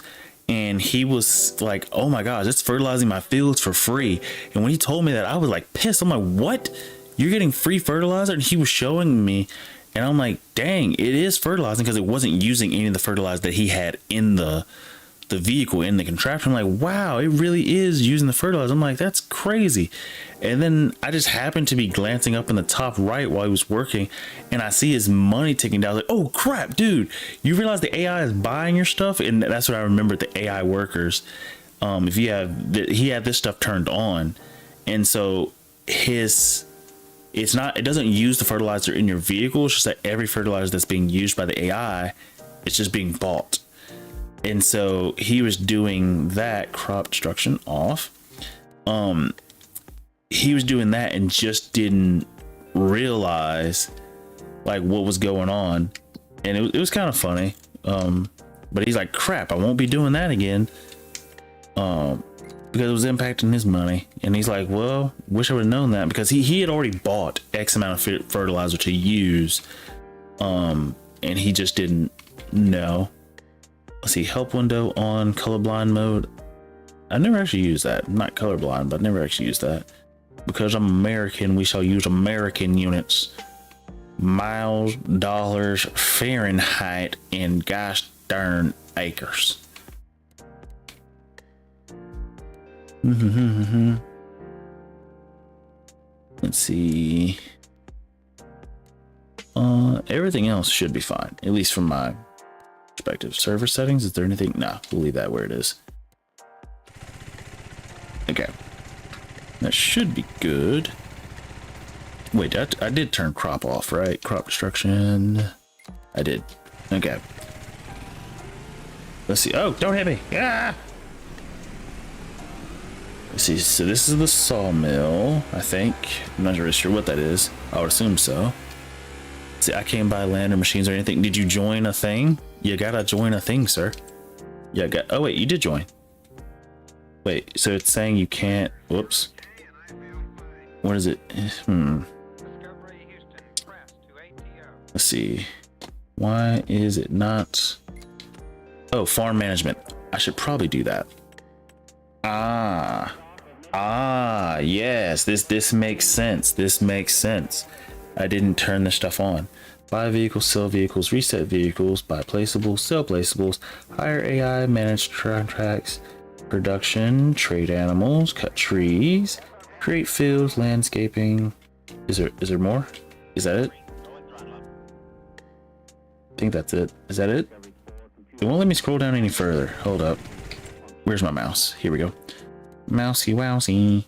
and he was like, "Oh my gosh, it's fertilizing my fields for free." And when he told me that, I was like pissed. I'm like, "What? You're getting free fertilizer?" And he was showing me, and I'm like, "Dang, it is fertilizing," because it wasn't using any of the fertilizer that he had in the vehicle, in the contraption. I'm like, wow, it really is using the fertilizer. I'm like, that's crazy. And then I just happened to be glancing up in the top right while he was working, and I see his money ticking down. I was like, oh crap, dude, you realize the AI is buying your stuff? And that's what I remembered, the AI workers. If you have he had this stuff turned on, and so it doesn't use the fertilizer in your vehicle. It's just that every fertilizer that's being used by the AI, it's just being bought. And so he was doing that. Crop destruction off. he was doing that and just didn't realize like what was going on, and it was kind of funny. But he's like, crap, I won't be doing that again, because it was impacting his money. And he's like, well, wish I would have known that, because he had already bought X amount of fertilizer to use, and he just didn't know. Let's see, help window on, colorblind mode. I never actually used that. I'm not colorblind, but I never actually used that. Because I'm American, we shall use American units. Miles, dollars, Fahrenheit, and gosh darn acres. Let's see. Everything else should be fine, at least from my perspective. Server settings, is there anything? No, we'll leave that where it is. Okay, that should be good. Wait, I did turn crop off, right? Crop destruction. I did. Okay. Let's see. Oh, don't hit me. Yeah. Let's see. So this is the sawmill, I think. I'm not really sure what that is. I would assume so. See, I can't buy land or machines or anything. Did you join a thing? You gotta join a thing, sir. Yeah, oh wait, you did join. Wait, so it's saying you can't. Whoops. What is it? Let's see. Why is it not? Oh, farm management. I should probably do that. Yes. This makes sense. This makes sense. I didn't turn this stuff on. Buy vehicles, sell vehicles, reset vehicles, buy placeables, sell placeables, hire AI, manage contracts, production, trade animals, cut trees, create fields, landscaping. Is there more? Is that it? I think that's it. Is that it? It won't let me scroll down any further. Hold up. Where's my mouse? Here we go. Mousey wowsy.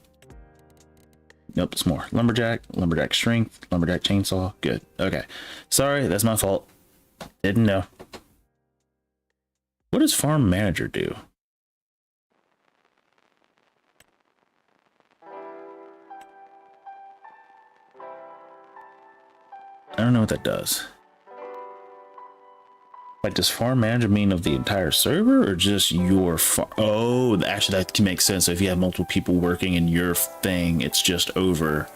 Nope, it's more. Lumberjack, lumberjack strength, lumberjack chainsaw. Good. Okay. Sorry, that's my fault. Didn't know. What does farm manager do? I don't know what that does. Like, does farm manager mean of the entire server or just your farm? Oh, actually, that can make sense. So if you have multiple people working in your thing, it's just over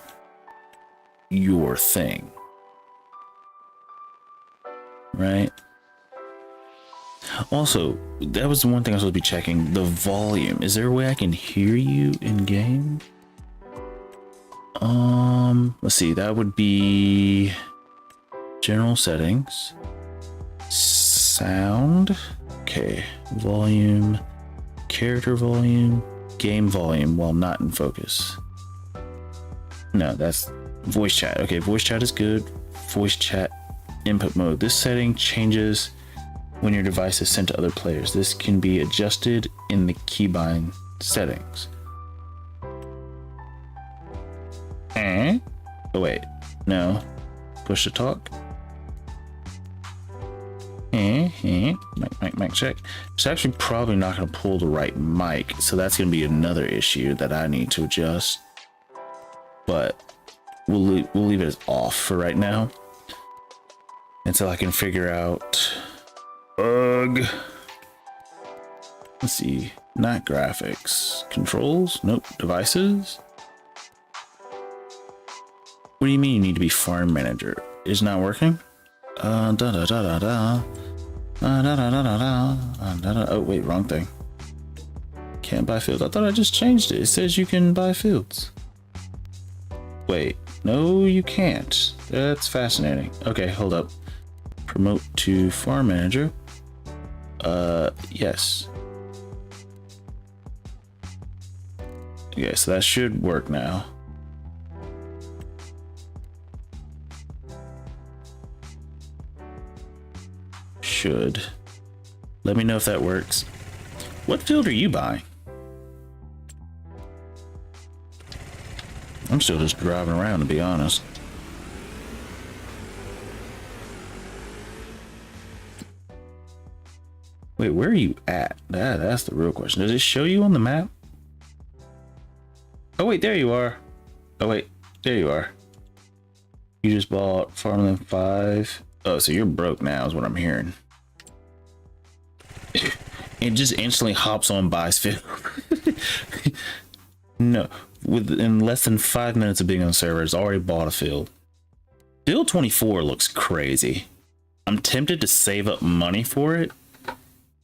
your thing. Right? Also, that was the one thing I was supposed to be checking. The volume. Is there a way I can hear you in game? Let's see. That would be general settings. Sound. Okay. Volume. Character volume. Game volume while not in focus. No, that's voice chat. Okay, voice chat is good. Voice chat input mode. This setting changes when your device is sent to other players. This can be adjusted in the keybind settings. Oh wait, no. Push to talk. Mic check. It's actually probably not going to pull the right mic, so that's going to be another issue that I need to adjust. But we'll leave it as off for right now until I can figure out. Ugh. Let's see. Not graphics. Controls. Nope. Devices. What do you mean you need to be farm manager? It's not working? Oh wait, wrong thing. Can't buy fields. I thought I just changed it. It says you can buy fields. Wait, no you can't. That's fascinating. Okay, hold up. Promote to farm manager. Yes. Okay, so that should work now. Should. Let me know if that works. What field are you buying? I'm still just driving around, to be honest. Wait, where are you at? That's the real question. Does it show you on the map? Oh wait, there you are. Oh wait, there you are. You just bought Farmland 5. Oh, so you're broke now is what I'm hearing. It just instantly hops on buys field. No, within less than 5 minutes of being on the server, it's already bought a field. Field 24 looks crazy. I'm tempted to save up money for it.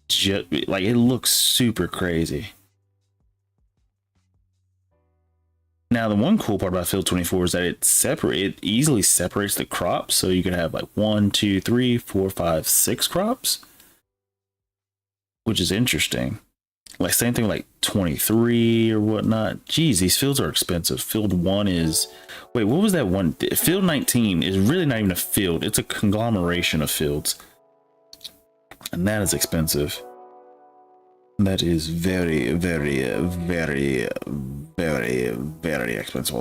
Just, like, it looks super crazy. Now, the one cool part about Field 24 is that it easily separates the crops. So you could have like 1, 2, 3, 4, 5, 6 crops, which is interesting. Like same thing like 23 or whatnot. Geez, these fields are expensive. Field 1 is, wait, what was that one? Field 19 is really not even a field. It's a conglomeration of fields. And that is expensive. That is very, very, very, very, very expensive.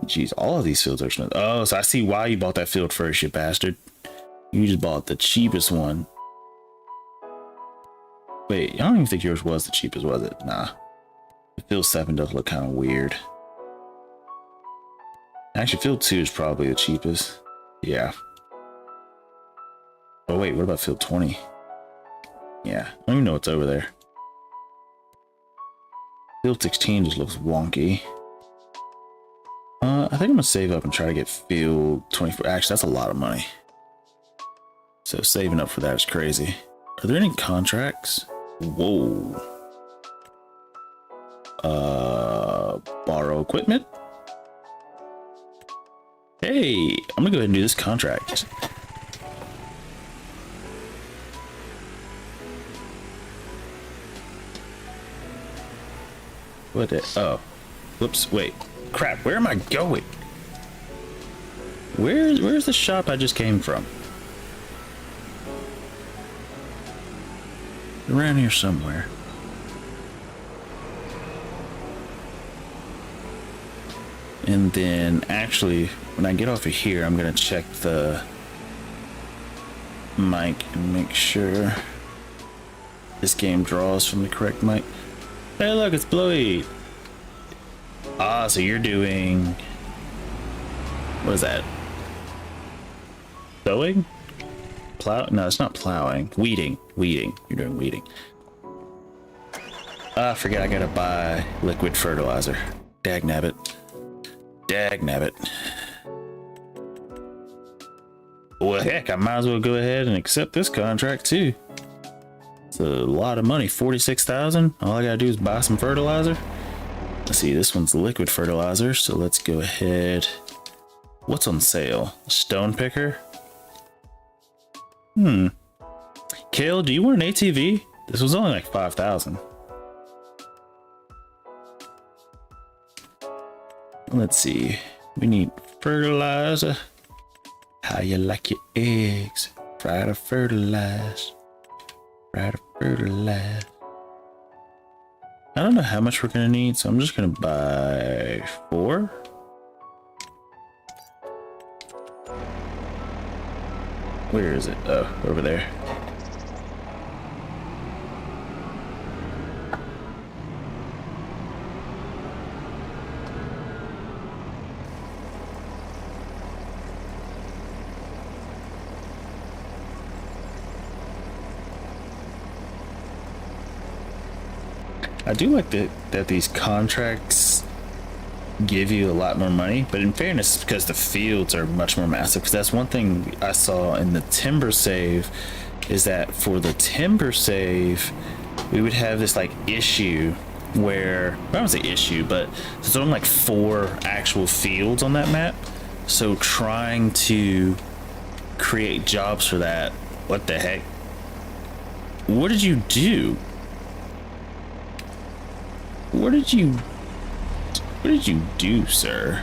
Jeez, all of these fields are expensive. Oh, so I see why you bought that field first, you bastard. You just bought the cheapest one. Wait, I don't even think yours was the cheapest, was it? Nah. Field 7 does look kind of weird. Actually, Field 2 is probably the cheapest. Yeah. Oh wait, what about Field 20? Yeah, I don't even know what's over there. Field 16 just looks wonky. I think I'm gonna save up and try to get Field 24. Actually, that's a lot of money. So saving up for that is crazy. Are there any contracts? Whoa. Borrow equipment. Hey, I'm gonna go ahead and do this contract. What the, oh, whoops, wait, crap, where am I going? Where's the shop I just came from? Around here somewhere. And then actually, when I get off of here, I'm gonna check the mic and make sure this game draws from the correct mic. Hey, look, it's Blowy. Ah, so you're doing, what is that? Sowing? Plow? No, it's not plowing. Weeding. Weeding. You're doing weeding. Ah, forget I gotta buy liquid fertilizer. Dagnabbit. Dagnabbit. Well, heck, I might as well go ahead and accept this contract too. It's a lot of money, 46,000. All I gotta do is buy some fertilizer. Let's see, this one's liquid fertilizer, so let's go ahead. What's on sale? Stone picker? Kale, do you want an ATV? This was only like 5,000. Let's see. We need fertilizer. How you like your eggs? Try to fertilize. Try to fertilize. I don't know how much we're gonna need, so I'm just gonna buy 4. Where is it? Oh, over there. I do like that these contracts give you a lot more money, but in fairness, because the fields are much more massive, because that's one thing I saw in the timber save, is that for the timber save, we would have this like issue where, I don't say issue, but there's only like 4 actual fields on that map. So trying to create jobs for that, what the heck? What did you do? What did you do, sir?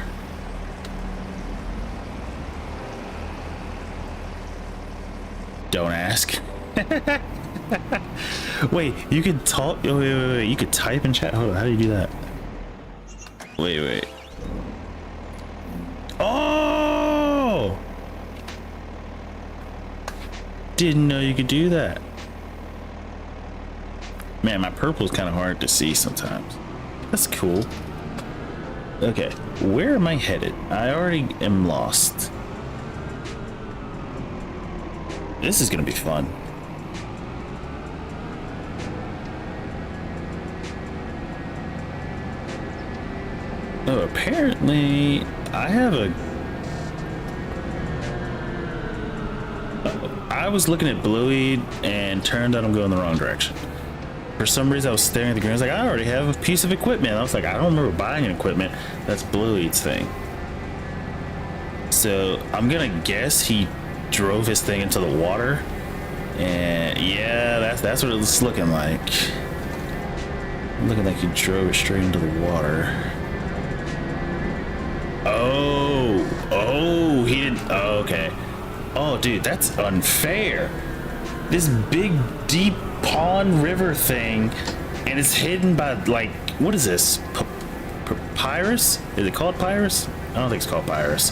Don't ask. Wait, you could talk. Oh, wait. You could type in chat. Hold on, how do you do that? Wait. Oh! Didn't know you could do that. Man, my purple is kind of hard to see sometimes. That's cool. Okay, where am I headed? I already am lost. This is gonna be fun. Oh, apparently I have a... I was looking at Bluey and turned out I'm going the wrong direction. For some reason I was staring at the ground. I was like, I already have a piece of equipment. I was like, I don't remember buying an equipment. That's Bluey's thing. So I'm gonna guess he drove his thing into the water. And yeah, that's what it's looking like. Looking like he drove it straight into the water. Oh, he didn't. Oh, okay. Oh, dude, that's unfair. This big, deep pond river thing, and it's hidden by, like, what is this? Papyrus? Is it called Pyrus? I don't think it's called Pyrus.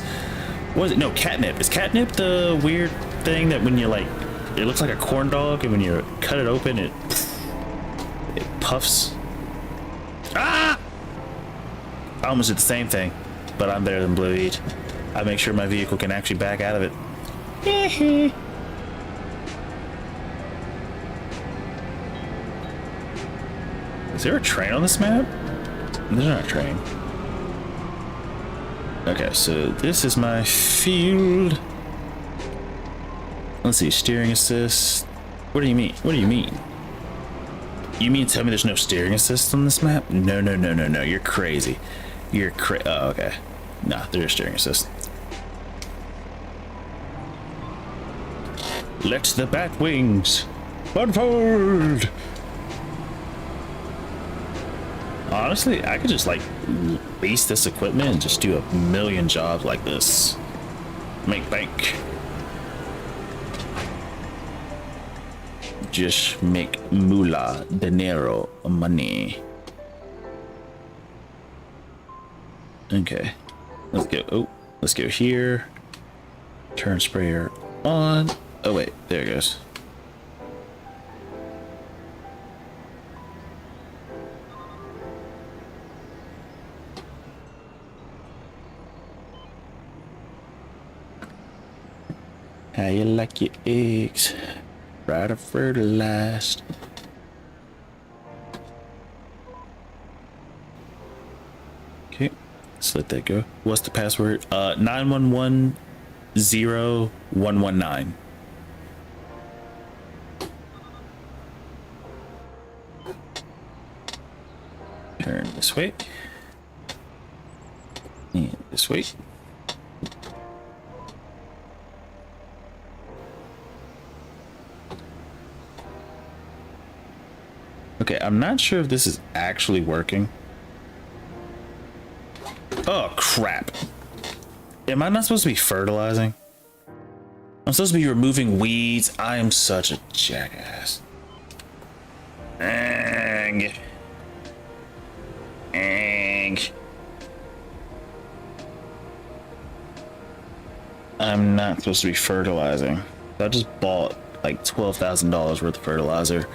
What is it? No, catnip. Is catnip the weird thing that when you, like, it looks like a corn dog, and when you cut it open, it puffs? Ah! I almost did the same thing, but I'm better than Blue Eat. I make sure my vehicle can actually back out of it. Is there a train on this map? There's not a train. Okay, so this is my field. Let's see, steering assist. What do you mean? What do you mean? You mean tell me there's no steering assist on this map? No, no, no, no, no. You're crazy. You're oh, okay. Nah, there's steering assist. Let the bat wings unfold. Honestly, I could just like lease this equipment and just do a million jobs like this. Make bank. Just make moolah, dinero, money. Okay, let's go. Oh, let's go here. Turn sprayer on. Oh wait, there it goes. How you like your eggs? Right or fertilized? Okay, let's let that go. What's the password? 9110119. Turn this way. And this way. Okay, I'm not sure if this is actually working. Oh, crap. Am I not supposed to be fertilizing? I'm supposed to be removing weeds. I am such a jackass. Ang. I'm not supposed to be fertilizing. I just bought like $12,000 worth of fertilizer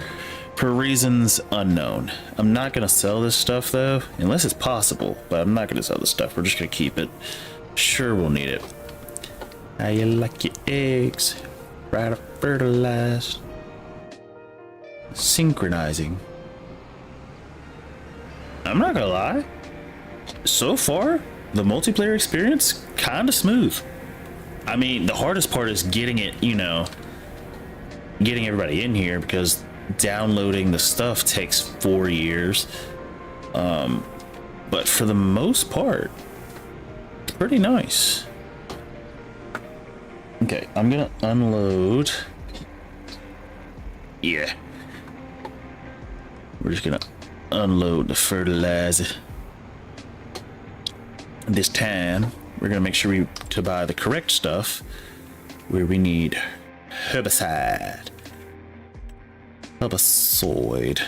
for reasons unknown. I'm not gonna sell this stuff though, unless it's possible, but I'm not gonna sell this stuff. We're just gonna keep it. Sure, we'll need it. How you like your eggs? Right or fertilized? Synchronizing. I'm not gonna lie. So far, the multiplayer experience kind of smooth. I mean, the hardest part is getting it, you know, getting everybody in here because downloading the stuff takes 4 years. But for the most part, it's pretty nice. Okay, I'm gonna unload. Yeah. We're just gonna unload the fertilizer. This time, we're gonna make sure to buy the correct stuff where we need herbicide. Herbicide.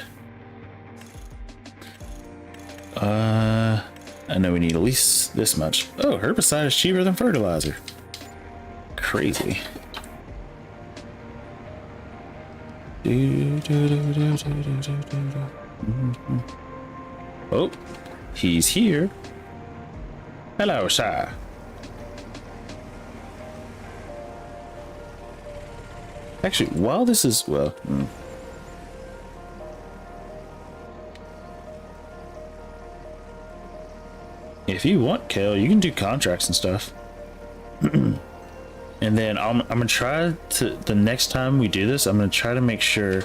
I know we need at least this much. Oh, herbicide is cheaper than fertilizer. Crazy. Oh, he's here. Hello, sir. Actually, while this is, well, if you want, Kale, you can do contracts and stuff. And then I'm gonna try to, the next time we do this, I'm gonna try to make sure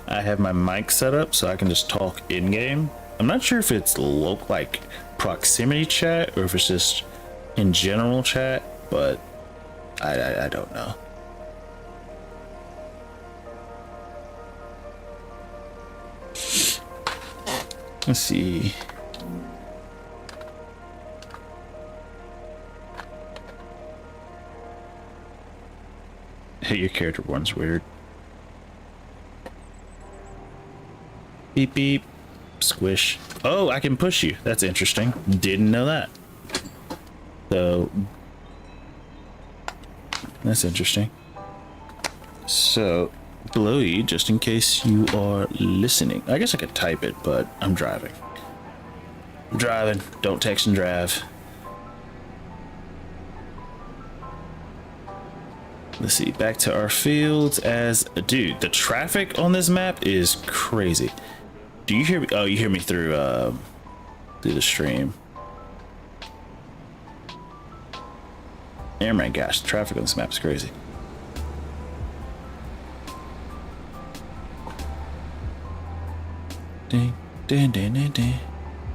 I have my mic set up so I can just talk in game. I'm not sure if it's like proximity chat or if it's just in general chat, but I don't know. Let's see. Hey, your character one's weird. Beep beep. Squish. Oh, I can push you. That's interesting. Didn't know that. So that's interesting. So below you, just in case you are listening. I guess I could type it, but I'm driving. I'm driving. Don't text and drive. Let's see, back to our fields as dude, the traffic on this map is crazy. Do you hear me? Oh, you hear me through the stream. Oh my gosh, the traffic on this map is crazy. Ding, ding, ding, ding,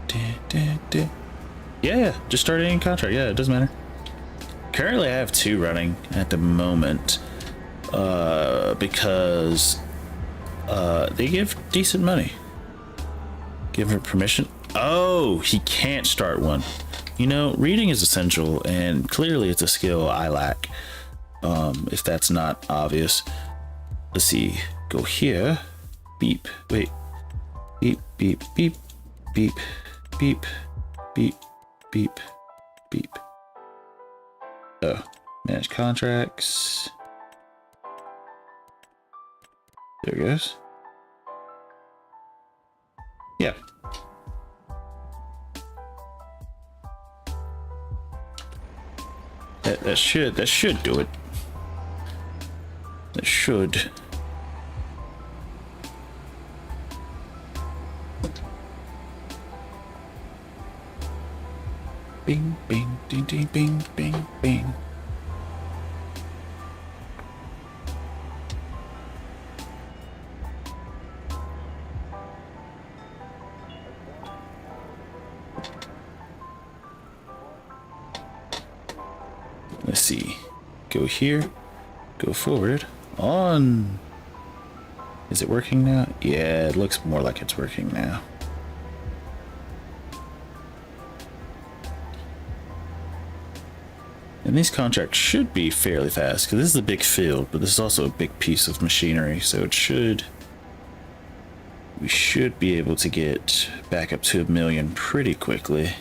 ding, ding, ding. Yeah, just started any contract. Yeah, it doesn't matter. Currently I have 2 running at the moment because they give decent money. Give her permission. Oh, he can't start one. You know, reading is essential and clearly it's a skill I lack. If that's not obvious. Let's see, go here. Beep, wait. Beep, beep, beep, beep, beep, beep, beep, beep. Oh, manage contracts. There it goes. Yeah. That should do it. That should. Bing, bing, ding, ding, bing, bing, bing. Let's see. Go here. Go forward. On. Is it working now? Yeah, it looks more like it's working now. And these contracts should be fairly fast because this is a big field, but this is also a big piece of machinery, so we should be able to get back up to 1 million pretty quickly.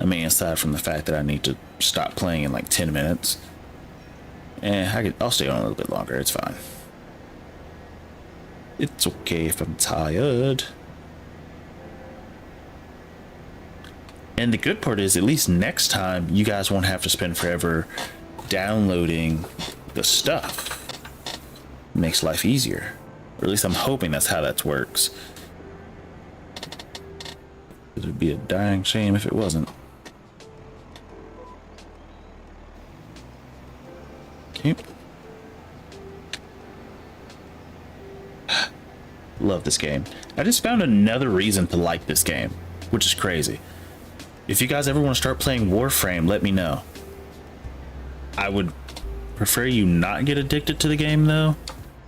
I mean, aside from the fact that I need to stop playing in like 10 minutes. I'll stay on a little bit longer, it's fine. It's okay if I'm tired. And the good part is, at least next time, you guys won't have to spend forever downloading the stuff. It makes life easier. Or at least I'm hoping that's how that works. It would be a dying shame if it wasn't. Okay. Love this game. I just found another reason to like this game, which is crazy. If you guys ever want to start playing Warframe, let me know. I would prefer you not get addicted to the game though,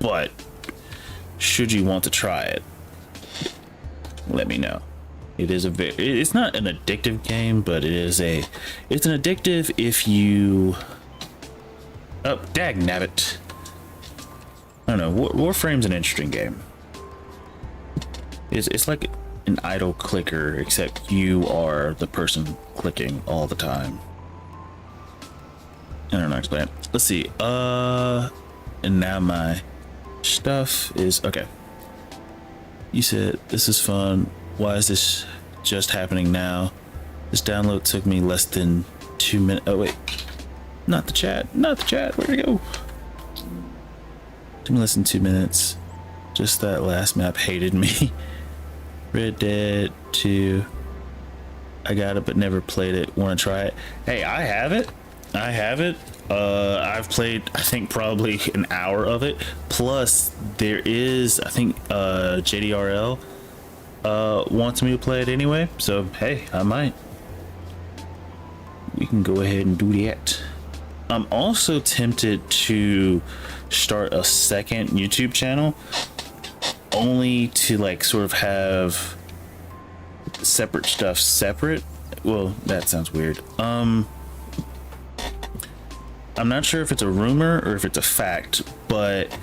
but should you want to try it, let me know. It is it's not an addictive game, but it's an addictive if you, oh, dagnabbit. I don't know, Warframe's an interesting game. It's like an idle clicker, except you are the person clicking all the time. I don't know how to explain it. Let's see. And now my stuff is okay. You said this is fun. Why is this just happening now? This download took me less than 2 minutes. Oh wait, not the chat, not the chat. Where'd it go? Took me less than 2 minutes. Just that last map hated me. Red Dead 2. I got it, but never played it. Want to try it? Hey, I have it. I have it. I've played, I think, probably an hour of it. Plus, there is, I think, JDRL wants me to play it anyway. So, hey, I might. We can go ahead and do that. I'm also tempted to start a second YouTube channel, only to like sort of have separate stuff separate. Well, that sounds weird. I'm not sure if it's a rumor or if it's a fact, but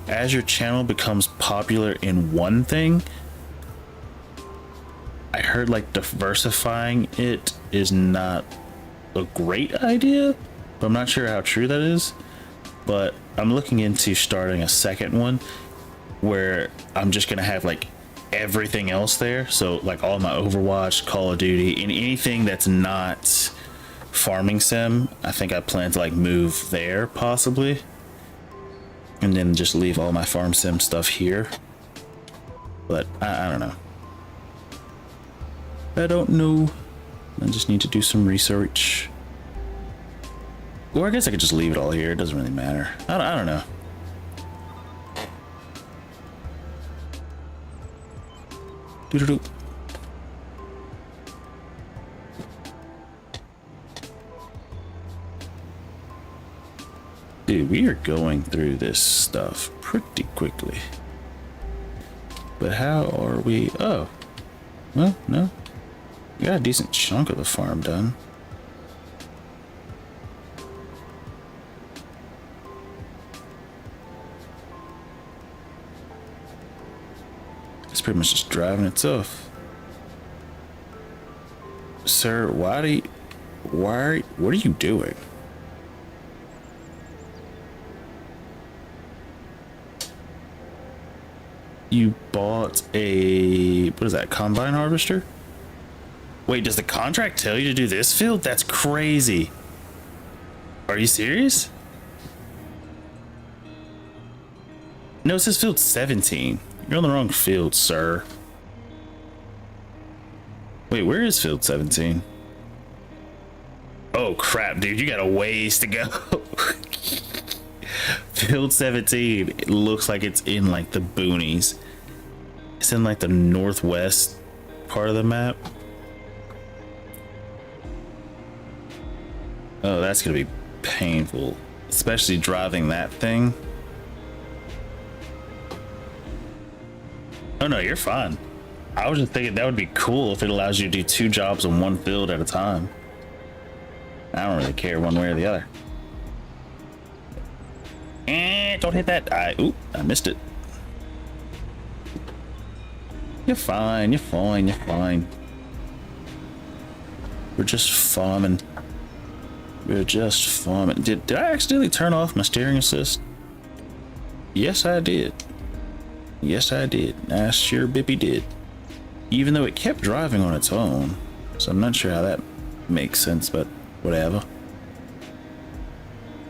as your channel becomes popular in one thing, I heard like diversifying it is not a great idea, but I'm not sure how true that is. But I'm looking into starting a second one where I'm just gonna have like everything else there. So like all my Overwatch, Call of Duty, and anything that's not farming sim, I think I plan to like move there possibly, and then just leave all my farm sim stuff here. But I don't know. I don't know. I just need to do some research. Or I guess I could just leave it all here. It doesn't really matter. I don't know. Doo-doo-doo. Dude, we are going through this stuff pretty quickly. But how are we? Oh, well, no. We got a decent chunk of the farm done. It's pretty much just driving itself. Sir, what are you doing? You bought a, what is that, combine harvester? Wait, does the contract tell you to do this field? That's crazy. Are you serious? No, it says field 17. You're on the wrong field, sir. Wait, where is field 17? Oh crap, dude, you got a ways to go. Field 17, it looks like it's in like the boonies. It's in like the northwest part of the map. Oh, that's gonna be painful, especially driving that thing. Oh no, you're fine. I was just thinking that would be cool if it allows you to do 2 jobs on one field at a time. I don't really care one way or the other. Don't hit that. I missed it. You're fine, you're fine, you're fine. We're just farming. We're just farming. Did I accidentally turn off my steering assist? Yes, I did. Yes, I did. I sure bippy did. Even though it kept driving on its own. So I'm not sure how that makes sense, but whatever.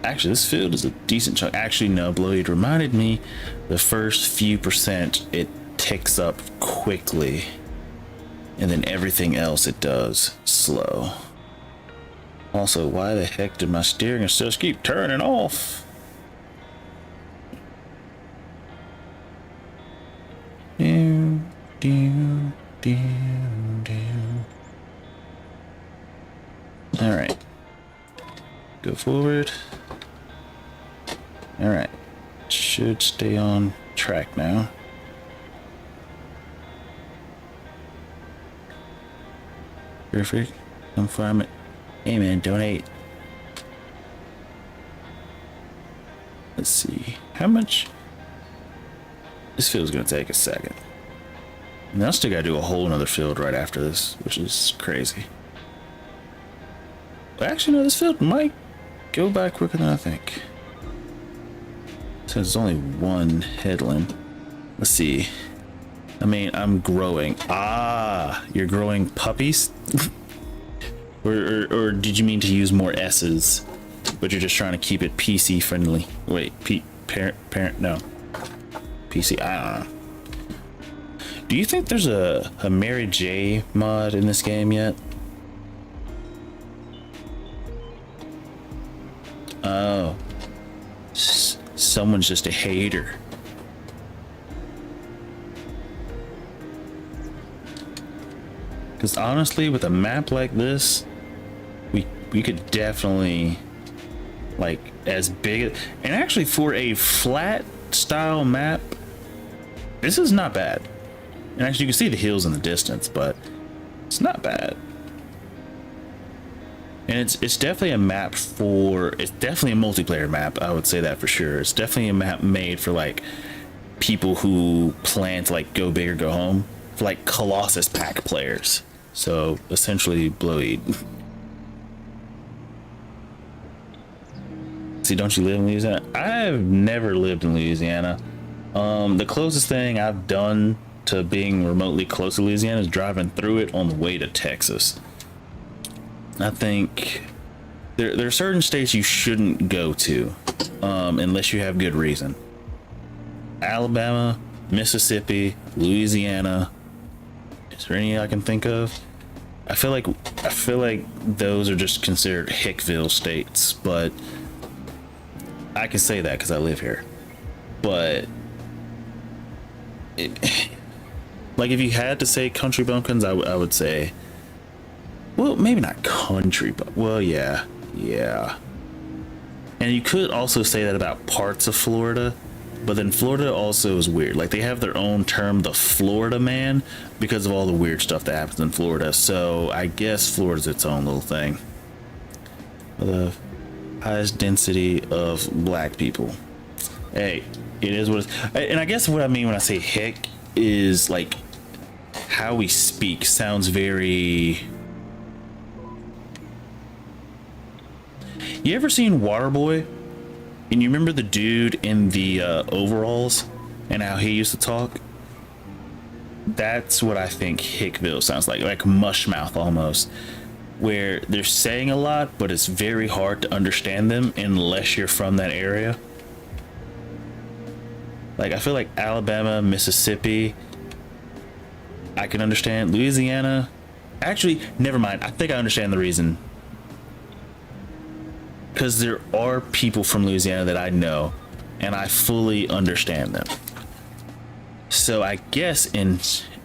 Actually, this field is a decent chunk. Actually, no, Blowied reminded me the first few percent it ticks up quickly. And then everything else it does slow. Also, why the heck did my steering assist keep turning off? All right, go forward. All right, should stay on track now. Perfect. Come farm it. Hey man, donate. Let's see how much. This field's gonna take a second. And I still gotta do a whole another field right after this, which is crazy. But actually, no, this field might go by quicker than I think. Since it's only one headland. Let's see. I mean, I'm growing. Ah, you're growing puppies? Or did you mean to use more S's, but you're just trying to keep it PC friendly? Wait, parent, no. PC, I don't know. Do you think there's a Mary J mod in this game yet? Oh. Someone's just a hater. Because honestly, with a map like this, we could definitely, like, as big, and actually for a flat style map, this is not bad. And actually, you can see the hills in the distance, but it's not bad. And it's definitely a map it's definitely a multiplayer map. I would say that for sure. It's definitely a map made for like people who plan to like go big or go home, for like Colossus pack players. So essentially Bloweed. See, don't you live in Louisiana? I've never lived in Louisiana. The closest thing I've done to being remotely close to Louisiana is driving through it on the way to Texas. I think there are certain states you shouldn't go to unless you have good reason. Alabama, Mississippi, Louisiana. Is there any I can think of? I feel like those are just considered Hickville states, but I can say that because I live here. But like if you had to say country bumpkins, I would say, well, maybe not country, but well, yeah. And you could also say that about parts of Florida, but then Florida also is weird. Like they have their own term, the Florida man, because of all the weird stuff that happens in Florida. So I guess Florida's its own little thing. The highest density of black people. Hey, it is what it is. And I guess what I mean when I say hick is like how we speak sounds very... You ever seen Waterboy? And you remember the dude in the overalls and how he used to talk? That's what I think Hickville sounds like mushmouth almost, where they're saying a lot, but it's very hard to understand them unless you're from that area. Like I feel like Alabama, Mississippi, I can understand. Louisiana, actually, never mind. I think I understand the reason. Because there are people from Louisiana that I know, and I fully understand them. So I guess in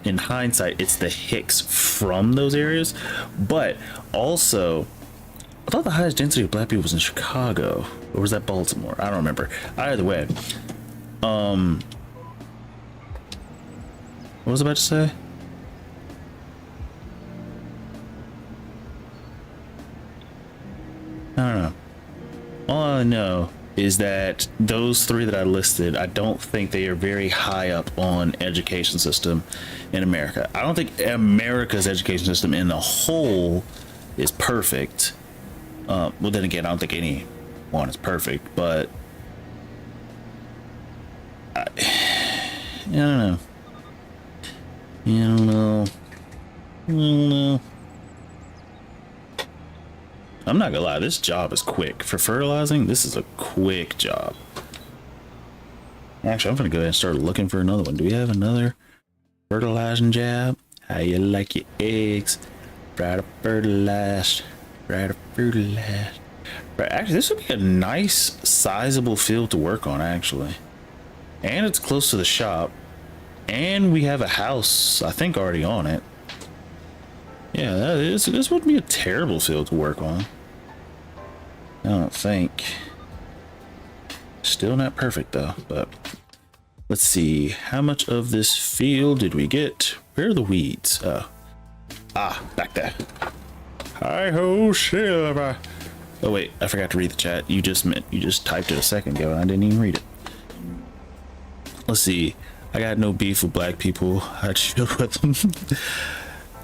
hindsight, it's the Hicks from those areas. But also, I thought the highest density of black people was in Chicago, or was that Baltimore? I don't remember. Either way, what was I about to say? I don't know. All I know is that those three that I listed, I don't think they are very high up on education system in America. I don't think America's education system in the whole is perfect. Well, then again, I don't think any one is perfect, but I don't know. I'm not gonna lie, this job is quick. For fertilizing, this is a quick job. Actually, I'm gonna go ahead and start looking for another one. Do we have another fertilizing job? How you like your eggs? Try to fertilize. Right, actually, this would be a nice, sizable field to work on, actually. And it's close to the shop. And we have a house, I think, already on it. Yeah, this wouldn't be a terrible field to work on. I don't think. Still not perfect though, but let's see. How much of this field did we get? Where are the weeds? Back there. Hi ho, Silver. Oh wait, I forgot to read the chat. You just typed it a second ago and I didn't even read it. Let's see. I got no beef with black people. I chill with them.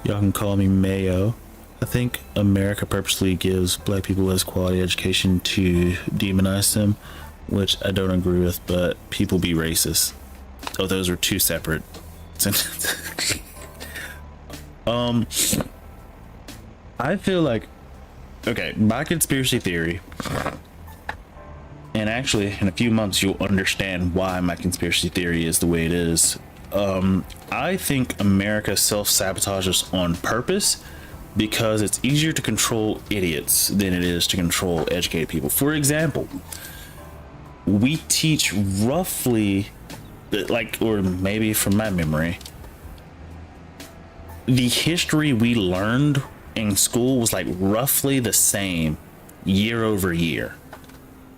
Y'all can call me Mayo. I think America purposely gives black people less quality education to demonize them, which I don't agree with, but people be racist. Oh, those are two separate sentences. I feel like Okay, my conspiracy theory, and actually in a few months you'll understand why my conspiracy theory is the way it is. I think America self-sabotages on purpose because it's easier to control idiots than it is to control educated people. For example, we teach roughly, like, or maybe from my memory, the history we learned in school was like roughly the same year over year.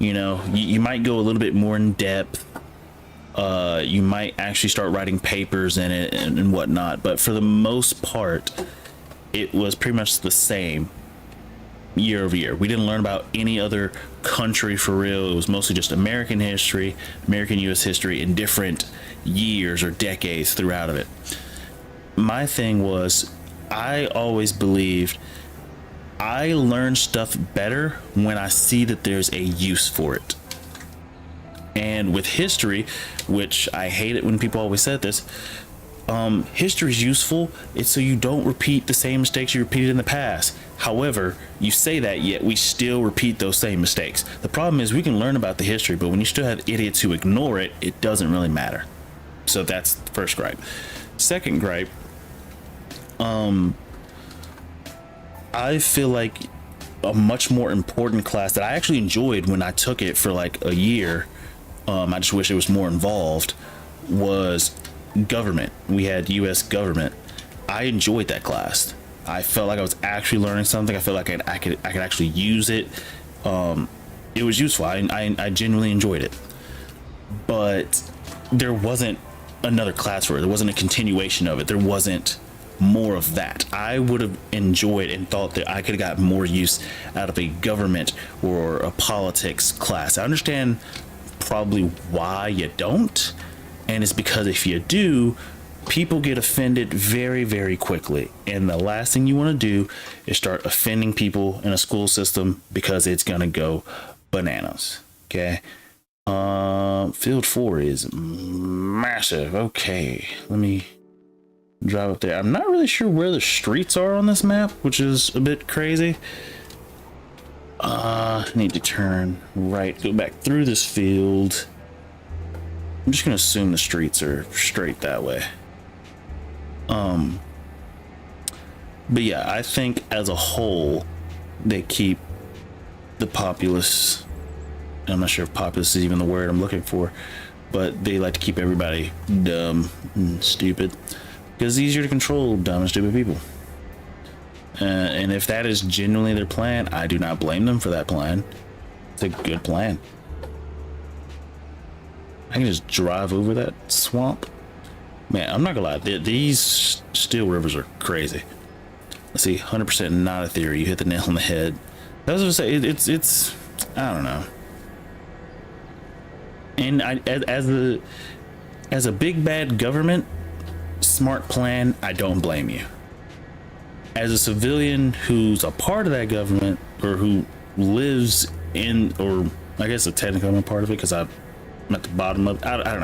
You know, you might go a little bit more in depth. You might actually start writing papers in it and whatnot, but for the most part, it was pretty much the same year over year. We didn't learn about any other country for real. It was mostly just American history, American US history in different years or decades throughout of it. My thing was, I always believed I learn stuff better when I see that there's a use for it. And with history, which I hate it when people always said this, history is useful. It's so you don't repeat the same mistakes you repeated in the past. However, you say that, yet we still repeat those same mistakes. The problem is we can learn about the history, but when you still have idiots who ignore it, it doesn't really matter. So that's the first gripe. Second gripe, I feel like a much more important class that I actually enjoyed when I took it for like a year, I just wish it was more involved, was government. We had US government. I enjoyed that class. I felt like I was actually learning something. I felt like I could actually use it. It was useful. I genuinely enjoyed it, but there wasn't another class for it. There wasn't a continuation of it. There wasn't more of that. I would have enjoyed and thought that I could have got more use out of a government or a politics class. I understand probably why you don't, and it's because if you do, people get offended very, very quickly, and the last thing you want to do is start offending people in a school system because it's gonna go bananas. Okay, field 4 is massive. Okay, let me drive up there. I'm not really sure where the streets are on this map, which is a bit crazy. Need to turn right, go back through this field. I'm just gonna assume the streets are straight that way. But yeah, I think as a whole, they keep the populace, I'm not sure if populace is even the word I'm looking for, but they like to keep everybody dumb and stupid because it's easier to control dumb and stupid people. And if that is genuinely their plan, I do not blame them for that plan. It's a good plan. I can just drive over that swamp. Man, I'm not gonna lie, these steel rivers are crazy. Let's see, 100% not a theory. You hit the nail on the head. I was gonna say, it's I don't know. And as a big bad government smart plan, I don't blame you. As a civilian who's a part of that government, or who lives in, or I guess technically I'm a part of it because I'm at the bottom of, I don't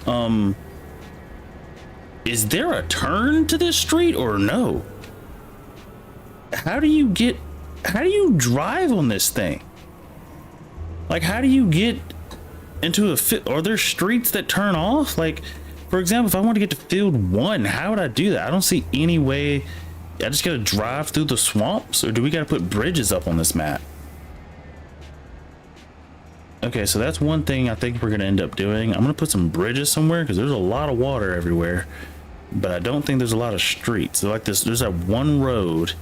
know. Is there a turn to this street or no? How do you drive on this thing? Like, how do you get into a fit? Are there streets that turn off? Like, for example, if I want to get to field 1, how would I do that? I don't see any way. I just gotta drive through the swamps, or do we gotta put bridges up on this map? Okay, so that's one thing I think we're gonna end up doing. I'm gonna put some bridges somewhere because there's a lot of water everywhere, but I don't think there's a lot of streets. So like this, there's that one road,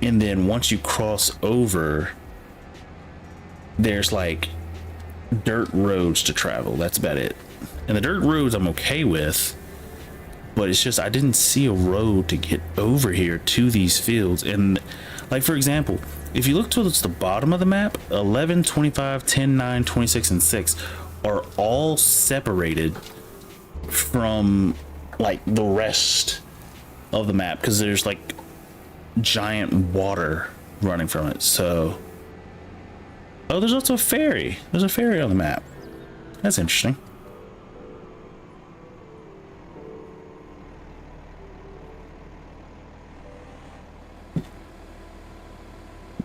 and then once you cross over, there's like dirt roads to travel. That's about it. And the dirt roads I'm okay with, but it's just I didn't see a road to get over here to these fields. And like, for example, if you look towards the bottom of the map, 11, 25, 10, 9, 26, and 6 are all separated from like the rest of the map because there's like giant water running from it. So, oh, there's also a ferry. There's a ferry on the map. That's interesting.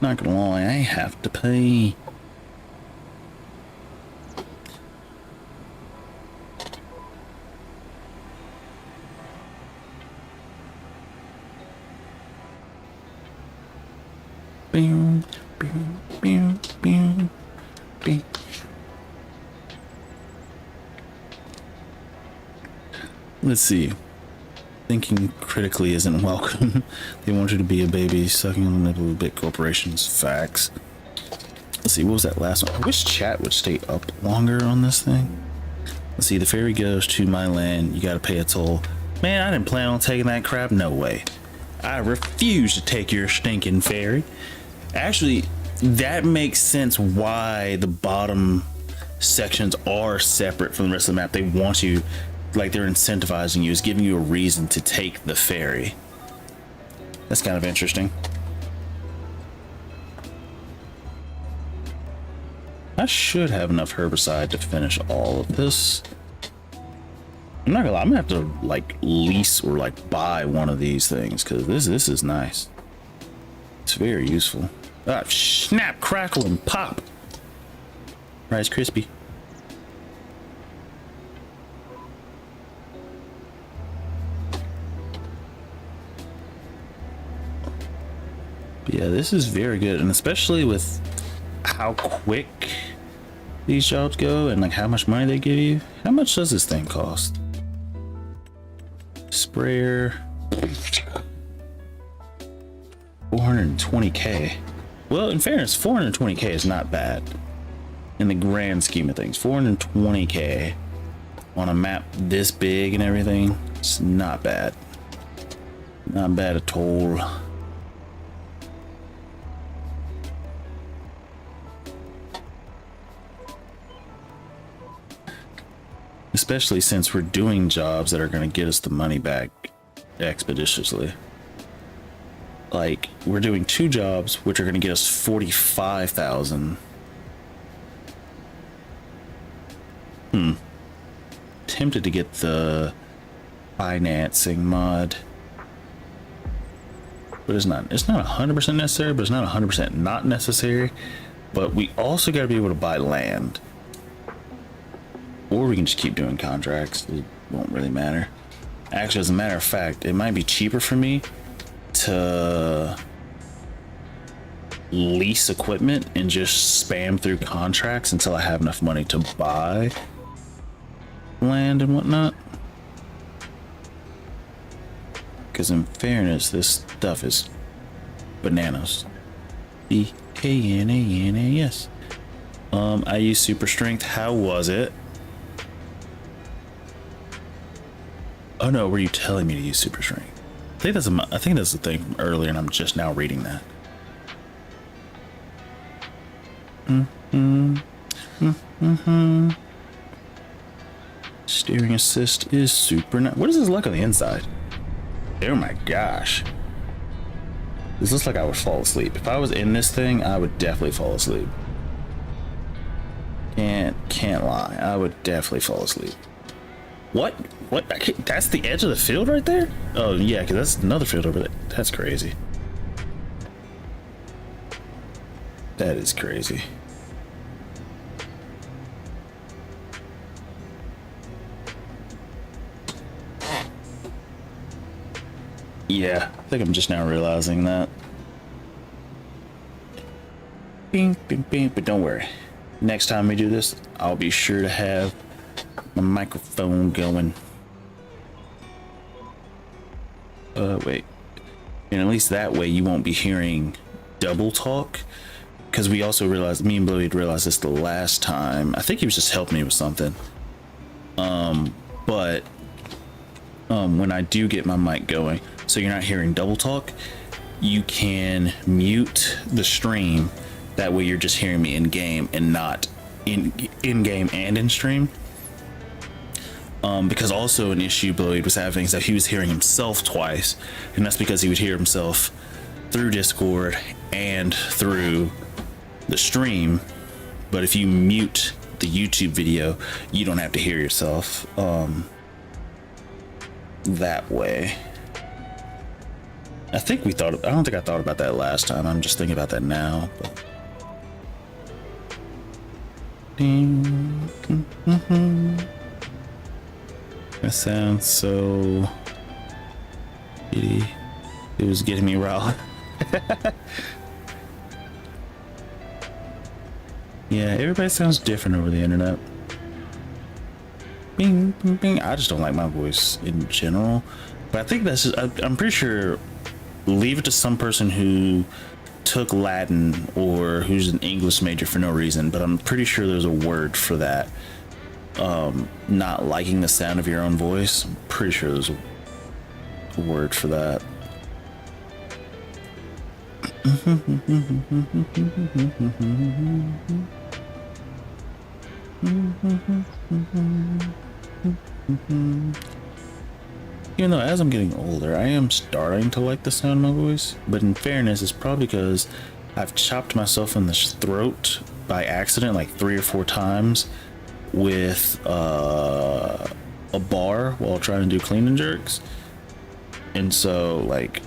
Not gonna lie, I have to pay. Boom, boom, boom, boom, boom. Let's see. Thinking critically isn't welcome. They want you to be a baby sucking on the nipple of big corporations. Facts. Let's see, what was that last one? I wish chat would stay up longer on this thing. Let's see, the ferry goes to my land. You gotta pay a toll. Man, I didn't plan on taking that crap. No way. I refuse to take your stinking ferry. Actually, that makes sense why the bottom sections are separate from the rest of the map. They want you, like they're incentivizing you, is giving you a reason to take the ferry. That's kind of interesting. I should have enough herbicide to finish all of this. I'm not gonna lie, I'm gonna have to like lease or like buy one of these things because this is nice. It's very useful. Ah, snap, crackle, and pop. Rice Krispie. But yeah, this is very good, and especially with how quick these jobs go and like how much money they give you. How much does this thing cost? Sprayer. 420k. Well, in fairness, 420k is not bad in the grand scheme of things. 420k on a map this big and everything, it's not bad. Not bad at all. Especially since we're doing jobs that are going to get us the money back expeditiously. Like, we're doing 2 jobs which are going to get us 45,000. Tempted to get the financing mod, but it's not 100% necessary, but it's not 100% not necessary. But we also got to be able to buy land, or we can just keep doing contracts. It won't really matter. Actually, as a matter of fact, it might be cheaper for me to lease equipment and just spam through contracts until I have enough money to buy land and whatnot. Because in fairness, this stuff is bananas. BANANAS. I used super strength. How was it? Oh no, were you telling me to use super strength? I think that's the thing from earlier, and I'm just now reading that. Steering assist is super nice. What does this look on the inside? Oh my gosh. This looks like I would fall asleep. If I was in this thing, I would definitely fall asleep. Can't lie. I would definitely fall asleep. What? That's the edge of the field right there? Oh yeah, because that's another field over there. That's crazy. That is crazy. Yeah, I think I'm just now realizing that. Bing, bing, bing. But don't worry. Next time we do this, I'll be sure to have my microphone going. Wait. And at least that way you won't be hearing double talk. Because we also realized, me and Blowy had realized this the last time. I think he was just helping me with something. But when I do get my mic going, so you're not hearing double talk, you can mute the stream. That way you're just hearing me in game and not in game and in stream. Because also an issue Blowy was having is that he was hearing himself twice, and that's because he would hear himself through Discord and through the stream. But if you mute the YouTube video, you don't have to hear yourself that way. I think we thought, I don't think I thought about that last time. I'm just thinking about that now. But... That sounds so giddy. It was getting me riled. Yeah, everybody sounds different over the internet. Bing, bing, bing. I just don't like my voice in general. But I think that's just, I'm pretty sure, leave it to some person who took Latin or who's an English major for no reason, but I'm pretty sure there's a word for that. Not liking the sound of your own voice. I'm pretty sure there's a word for that. Even though as I'm getting older, I am starting to like the sound of my voice, but in fairness, it's probably because I've chopped myself in the throat by accident like 3 or 4 times with a bar while trying to do clean and jerks. And so like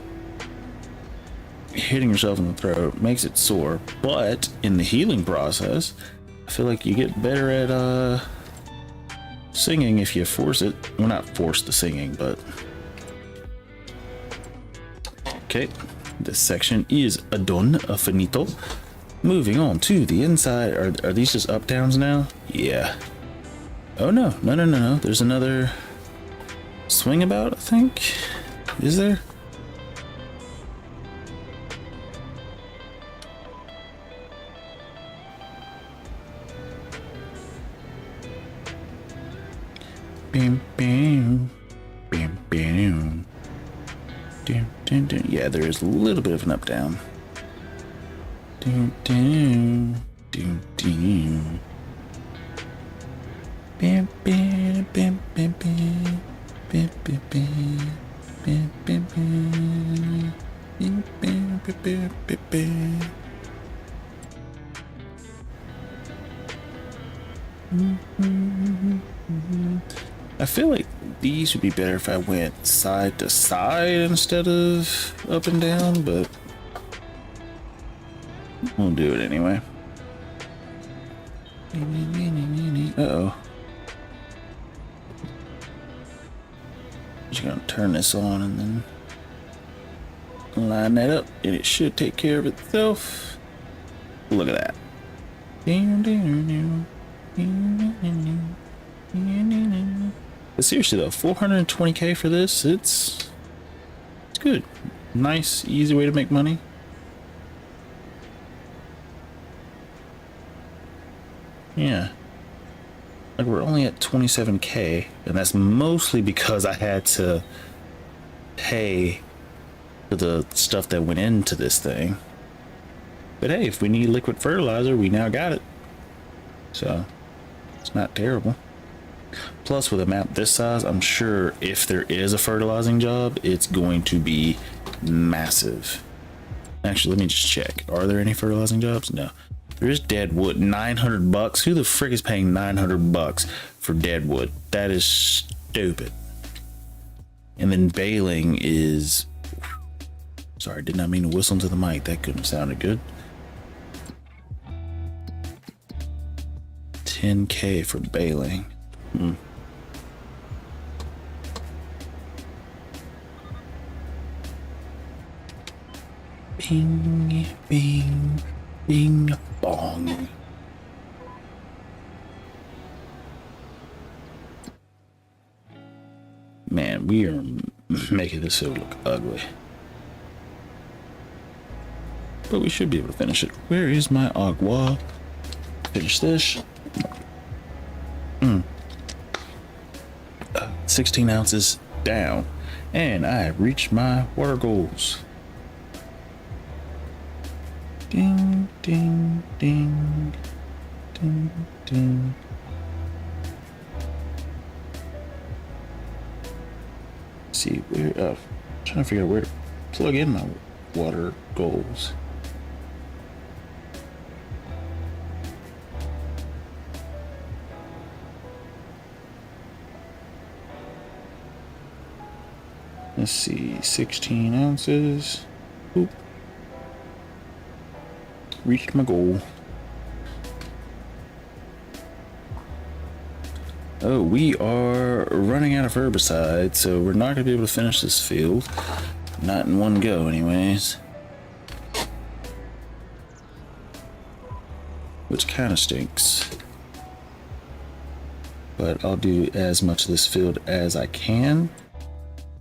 hitting yourself in the throat makes it sore, but in the healing process, I feel like you get better at singing if you force it. Well, not force the singing, but okay, this section is done, finito. Moving on to the inside. Are these just up downs now? Yeah. Oh no, no. There's another swing about, I think. Is there? Bam, bam, bam, bam. Dun, dun, dun. Yeah, there is a little bit of an up down. Dun, dun, dun, dun. Bam, bam, bam, bam, bam, bam, bam, bam, bam, bam, bam, bam, bam, bam, bam, bam. I feel like these would be better if I went side to side instead of up and down, but we'll do it anyway. Uh-oh. Just gonna turn this on and then line that up, and it should take care of itself. Look at that. But seriously though, 420k for this, it's good. Nice, easy way to make money. Yeah. Like we're only at 27k, and that's mostly because I had to pay for the stuff that went into this thing. But hey, if we need liquid fertilizer, we now got it. So it's not terrible. Plus, with a map this size, I'm sure if there is a fertilizing job, it's going to be massive. Actually, let me just check. Are there any fertilizing jobs? No. There's dead wood. 900 bucks. Who the frick is paying 900 bucks for dead wood? That is stupid. And then baling is... Sorry, did not mean to whistle into the mic. That couldn't have sounded good. 10k for baling. Bing, bing, bing, bong. Man, we are making this field look ugly. But we should be able to finish it. Where is my agua? Finish this. 16 ounces down, and I have reached my water goals. Ding, ding, ding, ding, ding. Let's see where. Trying to figure out where to plug in my water goals. Let's see, 16 ounces. Oop. Reached my goal. Oh, we are running out of herbicide, so we're not going to be able to finish this field. Not in one go, anyways. Which kind of stinks. But I'll do as much of this field as I can.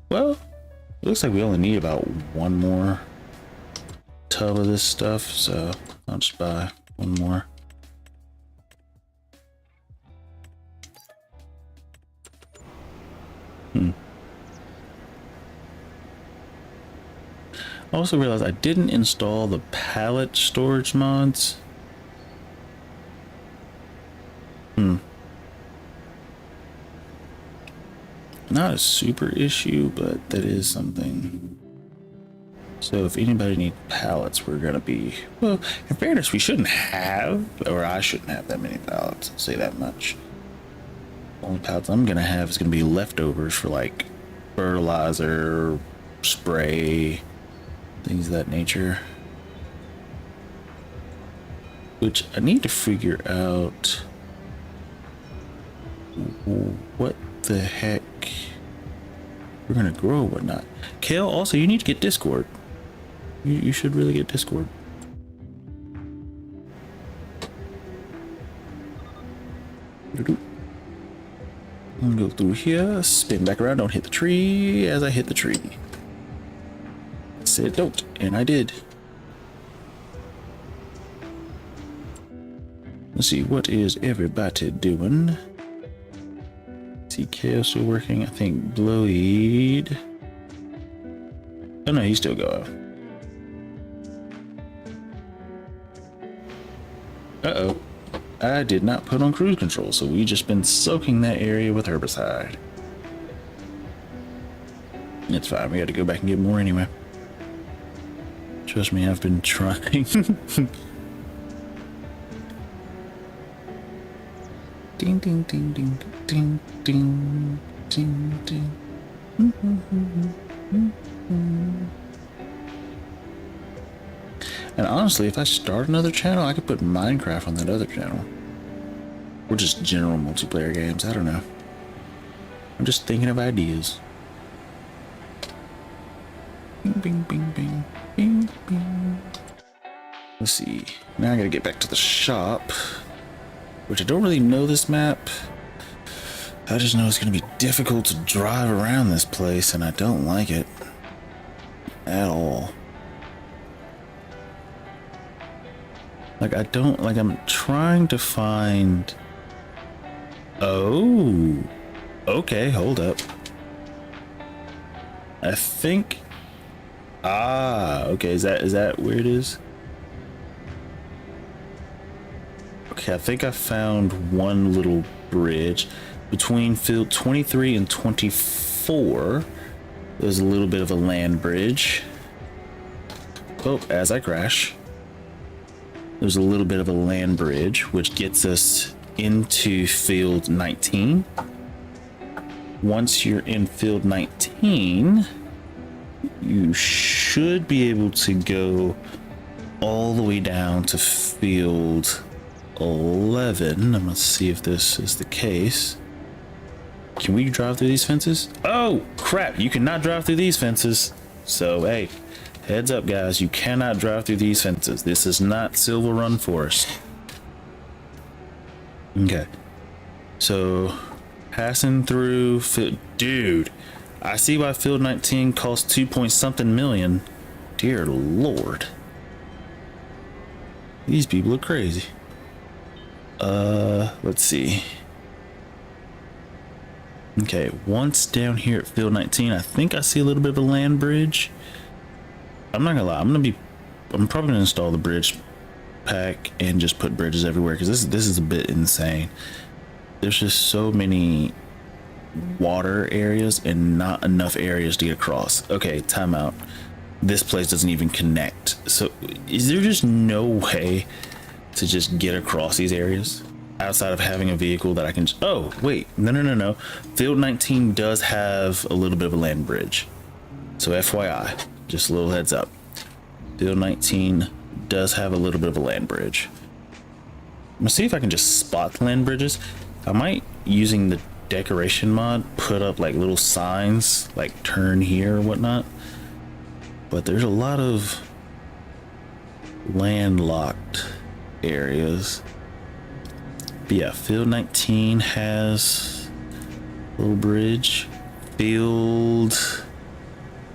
Well, it looks like we only need about one more tub of this stuff, so I'll just buy one more. I also realized I didn't install the pallet storage mods. Not a super issue, but that is something. So if anybody needs pallets, we're gonna be, well, in fairness, we shouldn't have, or I shouldn't have that many pallets, I'll say that much. Only pallets I'm gonna have is gonna be leftovers for like fertilizer, spray, things of that nature. Which I need to figure out what the heck we're gonna grow or whatnot. Kale, also you need to get Discord. You should really get Discord. I'm gonna go through here, spin back around, don't hit the tree as I hit the tree. Said don't, and I did. Let's see, what is everybody doing? See, Kale still working. I think Bloweed. Oh no, he's still going. Uh-oh. I did not put on cruise control, so we just been soaking that area with herbicide. It's fine, we had to go back and get more anyway. Trust me, I've been trying. Ding ding ding ding ding ding ding ding. And honestly, if I start another channel, I could put Minecraft on that other channel. Or just general multiplayer games, I don't know. I'm just thinking of ideas. Bing bing bing bing bing bing. Let's see. Now I gotta get back to the shop. Which I don't really know this map. I just know it's going to be difficult to drive around this place, and I don't like it at all. Like, I don't, like, I'm trying to find... Oh, okay, hold up. I think... okay, is that where it is? Okay, I think I found one little bridge between field 23 and 24. There's a little bit of a land bridge. Oh, as I crash. There's a little bit of a land bridge, which gets us into field 19. Once you're in field 19, you should be able to go all the way down to field 11. I'm gonna see if this is the case. Can we drive through these fences? Oh crap, you cannot drive through these fences. So hey, heads up guys, you cannot drive through these fences. This is not Silver Run Forest. Okay, so passing through field, dude, I see why field 19 costs 2 point something million. Dear lord, these people are crazy. Let's see. Okay, once down here at field 19, I think I see a little bit of a land bridge. I'm not gonna lie, I'm probably gonna install the bridge pack and just put bridges everywhere, because this is a bit insane. There's just so many water areas and not enough areas to get across. Okay, timeout. This place doesn't even connect. So is there just no way to just get across these areas outside of having a vehicle that I can oh wait, no, field 19 does have a little bit of a land bridge. So FYI, just a little heads up. Field 19 does have a little bit of a land bridge. I'm gonna see if I can just spot the land bridges. I might, using the decoration mod, put up like little signs like turn here or whatnot. But there's a lot of landlocked areas. But yeah, field 19 has a little bridge. Field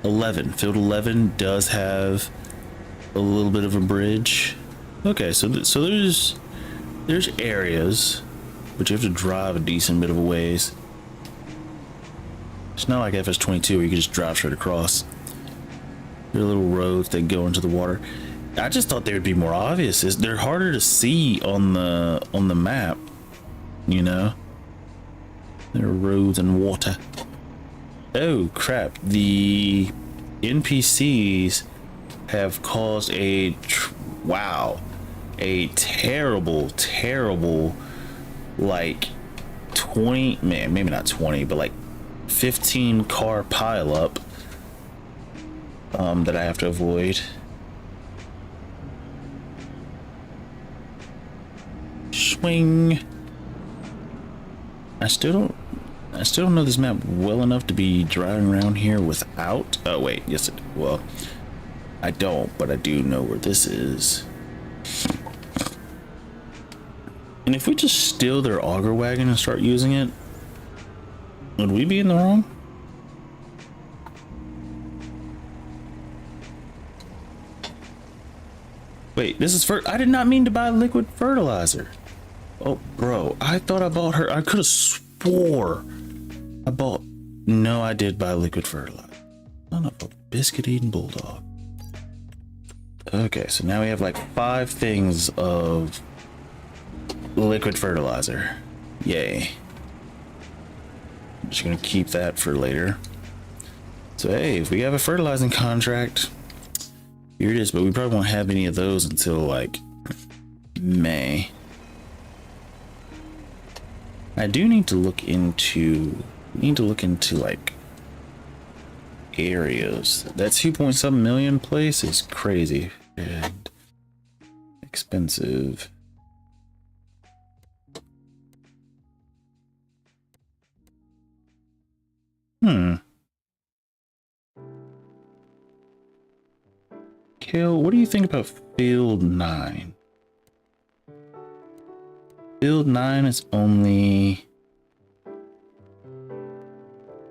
11 does have a little bit of a bridge. Okay, so there's areas, but you have to drive a decent bit of a ways. It's not like FS22 where you can just drive straight across. There are little roads that go into the water. I just thought they would be more obvious. They're harder to see on the map, you know. There are roads and water. Oh crap! The NPCs have caused a terrible like 20, man, maybe not 20, but like 15 car pileup that I have to avoid. Swing. I still don't know this map well enough to be driving around here without. Oh wait, yes well, I don't, but I do know where this is. And if we just steal their auger wagon and start using it, would we be in the wrong? Wait, this is I did not mean to buy liquid fertilizer. Oh, bro, I thought I bought her. I could have swore I bought. No, I did buy liquid fertilizer. Son of a biscuit eating bulldog. Okay, so now we have like 5 things of liquid fertilizer. Yay. I'm just gonna keep that for later. So hey, if we have a fertilizing contract, here it is, but we probably won't have any of those until like May. I do need to look into like areas. That 2.7 million place is crazy and expensive. Kill, what do you think about field 9? Field 9 is only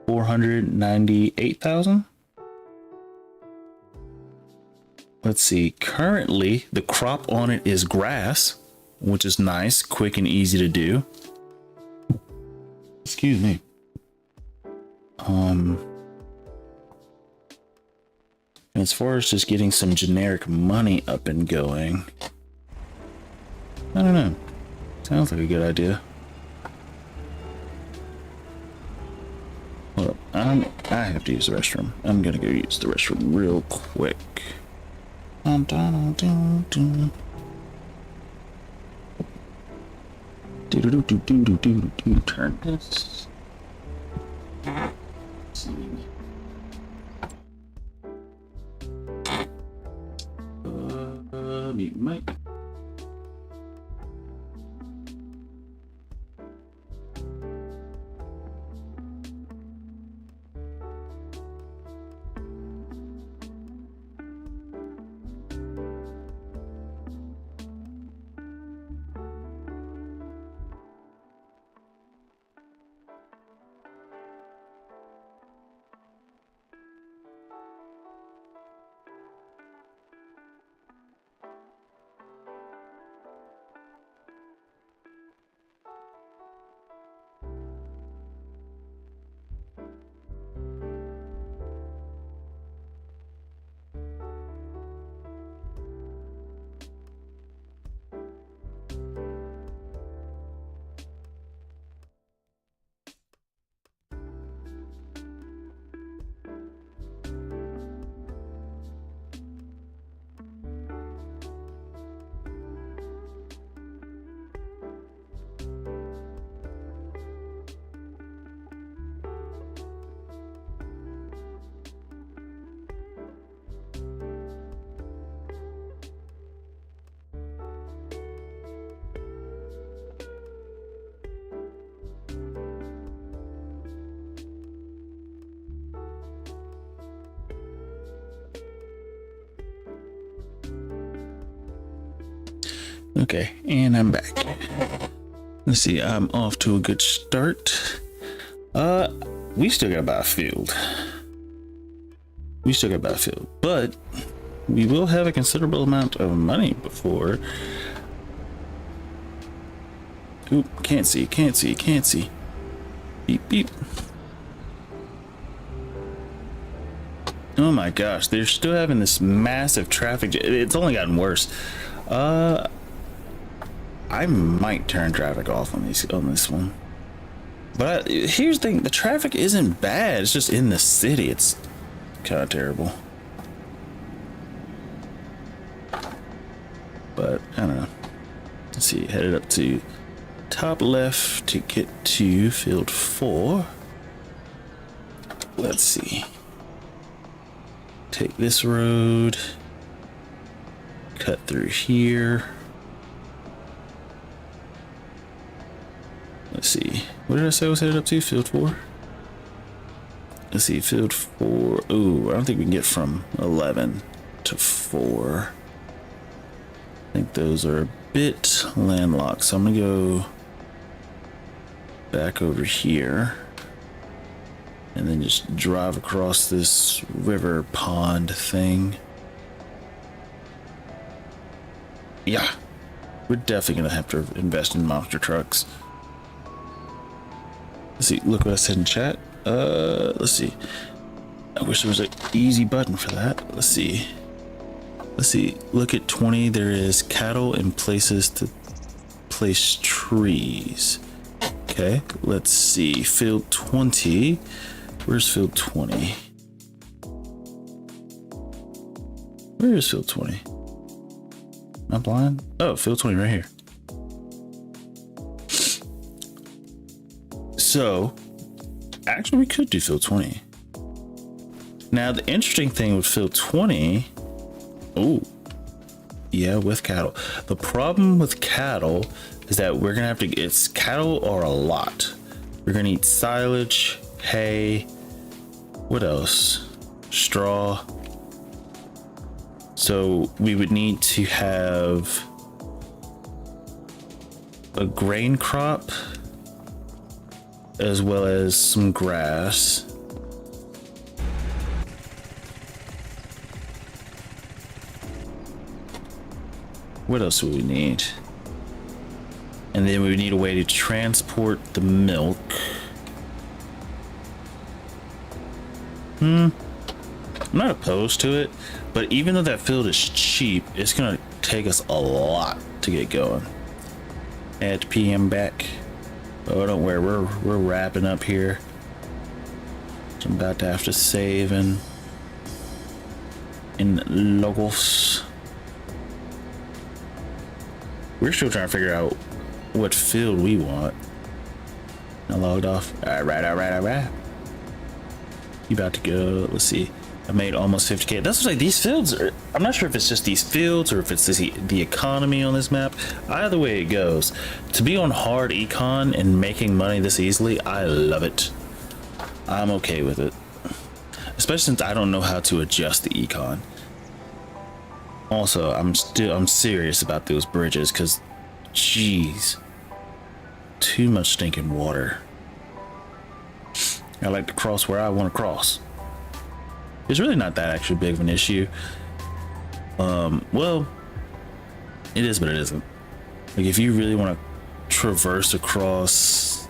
498,000. Let's see. Currently, the crop on it is grass, which is nice, quick and easy to do. Excuse me. As far as just getting some generic money up and going, I don't know. Sounds like a good idea. Hold up. I have to use the restroom. I'm gonna go use the restroom real quick. Dun, dun, dun, dun. Turn this. Let's see. Mute mic. Okay, and I'm back. Let's see, I'm off to a good start. We still got about a field. But we will have a considerable amount of money before. Oop, can't see. Beep, beep. Oh my gosh, they're still having this massive traffic. It's only gotten worse. I might turn traffic off on this one. But here's the thing, the traffic isn't bad. It's just in the city. It's kind of terrible. But I don't know. Let's see, headed up to top left to get to field 4. Let's see. Take this road. Cut through here. Let's see. What did I say I was headed up to? Field 4? Let's see, field 4. Ooh, I don't think we can get from 11 to 4. I think those are a bit landlocked, so I'm gonna go back over here and then just drive across this river pond thing. Yeah, we're definitely gonna have to invest in monster trucks. Let's see, look what I said in chat. Let's see. I wish there was an easy button for that. Let's see. Look at 20. There is cattle and places to place trees. Okay, let's see. Field 20. Where's field 20? Where is field 20? Am I blind? Oh, field 20 right here. So, actually, we could do field 20. Now, the interesting thing with field 20, oh, yeah, with cattle. The problem with cattle is that we're gonna have to. It's cattle are a lot. We're gonna need silage, hay. What else? Straw. So we would need to have a grain crop, as well as some grass. What else do we need? And then we would need a way to transport the milk. I'm not opposed to it, but even though that field is cheap, it's gonna take us a lot to get going. Add PM back. Oh, don't worry, we're wrapping up here. So I'm about to have to save in locals. We're still trying to figure out what field we want. I logged off. All right. You about to go? Let's see. I made almost 50K. That's like these fields are. I'm not sure if it's just these fields or if it's the economy on this map. Either way it goes, to be on hard econ and making money this easily, I love it. I'm okay with it, especially since I don't know how to adjust the econ. Also, I'm serious about those bridges because, jeez, too much stinking water. I like to cross where I want to cross. It's really not that actually big of an issue. Well, it is, but it isn't. Like if you really want to traverse across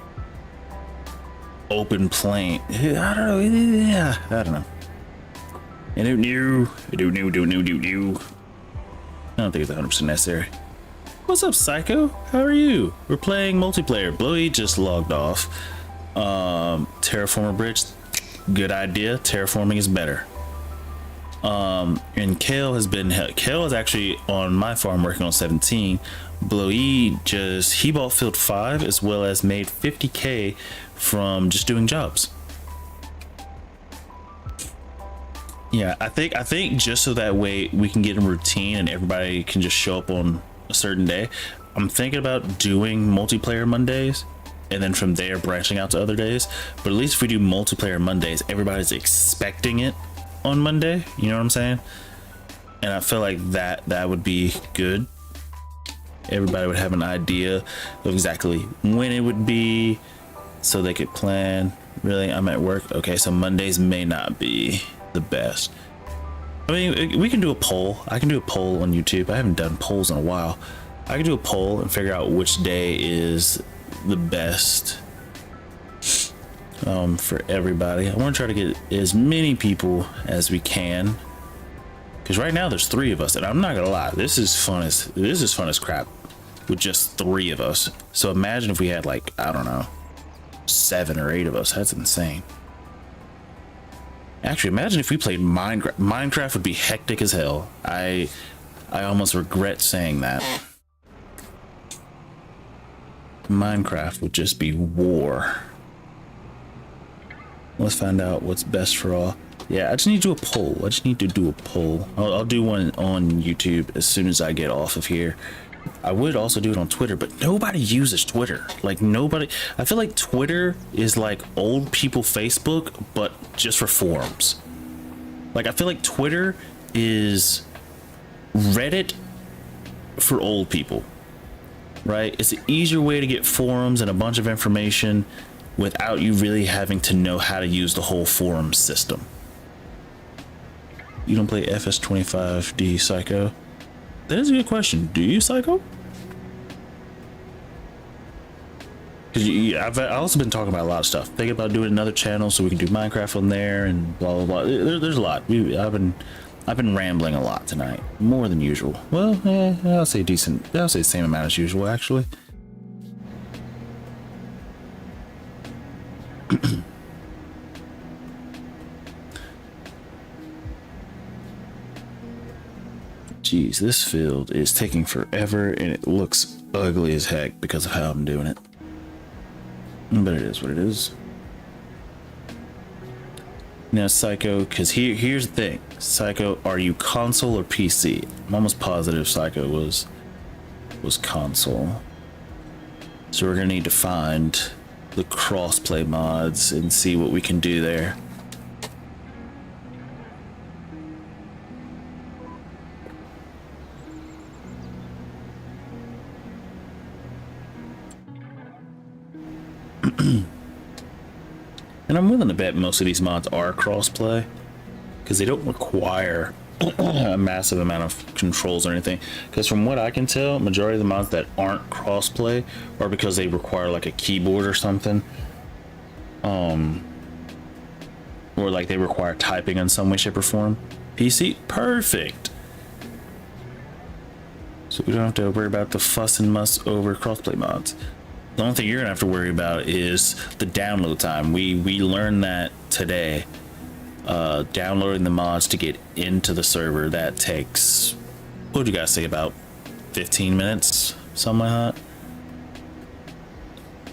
open plain, I don't know. Yeah, I don't know. I don't think it's 100% necessary. What's up, Psycho? How are you? We're playing multiplayer. Blowy just logged off. Terraformer bridge, good idea. Terraforming is better. And Kale is actually on my farm working on 17. Blowy he bought field 5 as well as made 50K from just doing jobs. Yeah, I think just so that way we can get in routine and everybody can just show up on a certain day. I'm thinking about doing multiplayer Mondays and then from there branching out to other days. But at least if we do multiplayer Mondays, everybody's expecting it on Monday. You know what I'm saying? And I feel like that would be good. everybody would have an idea of exactly when it would be, so they could plan. Really, I'm at work. Okay, so Mondays may not be the best. I mean, we can do a poll. I can do a poll on YouTube. I haven't done polls in a while. I can do a poll and figure out which day is the best for everybody. I want to try to get as many people as we can, because right now there's 3 of us, and I'm not gonna lie, this is fun as crap with just 3 of us. So imagine if we had, like, I don't know, 7 or 8 of us. That's insane. Actually, imagine if we played Minecraft. Minecraft would be hectic as hell. I almost regret saying that. Minecraft would just be war. Let's find out what's best for all. Yeah, I just need to do a poll. I'll do one on YouTube as soon as I get off of here. I would also do it on Twitter, but nobody uses Twitter. Like, nobody. I feel like Twitter is like old people Facebook, but just for forums. Like, I feel like Twitter is Reddit for old people, right? It's an easier way to get forums and a bunch of information without you really having to know how to use the whole forum system. You don't play FS25D, Psycho? That is a good question. Do you, Psycho? Because I've also been talking about a lot of stuff. Thinking about doing another channel so we can do Minecraft on there and blah blah blah. There's a lot. I've been rambling a lot tonight, more than usual. Well, I'll say decent. I'll say the same amount as usual, actually. Jeez, this field is taking forever and it looks ugly as heck because of how I'm doing it. But it is what it is. Now, Psycho, because here's the thing. Psycho, are you console or PC? I'm almost positive Psycho was console. So we're gonna need to find the crossplay mods and see what we can do there. And I'm willing to bet most of these mods are crossplay because they don't require a massive amount of controls or anything. Because from what I can tell, majority of the mods that aren't crossplay are because they require like a keyboard or something, or like they require typing in some way, shape, or form. PC, perfect. So we don't have to worry about the fuss and muss over crossplay mods. The only thing you're gonna have to worry about is the download time. We learned that today. Downloading the mods to get into the server, that takes, what do you guys say, about 15 minutes, something like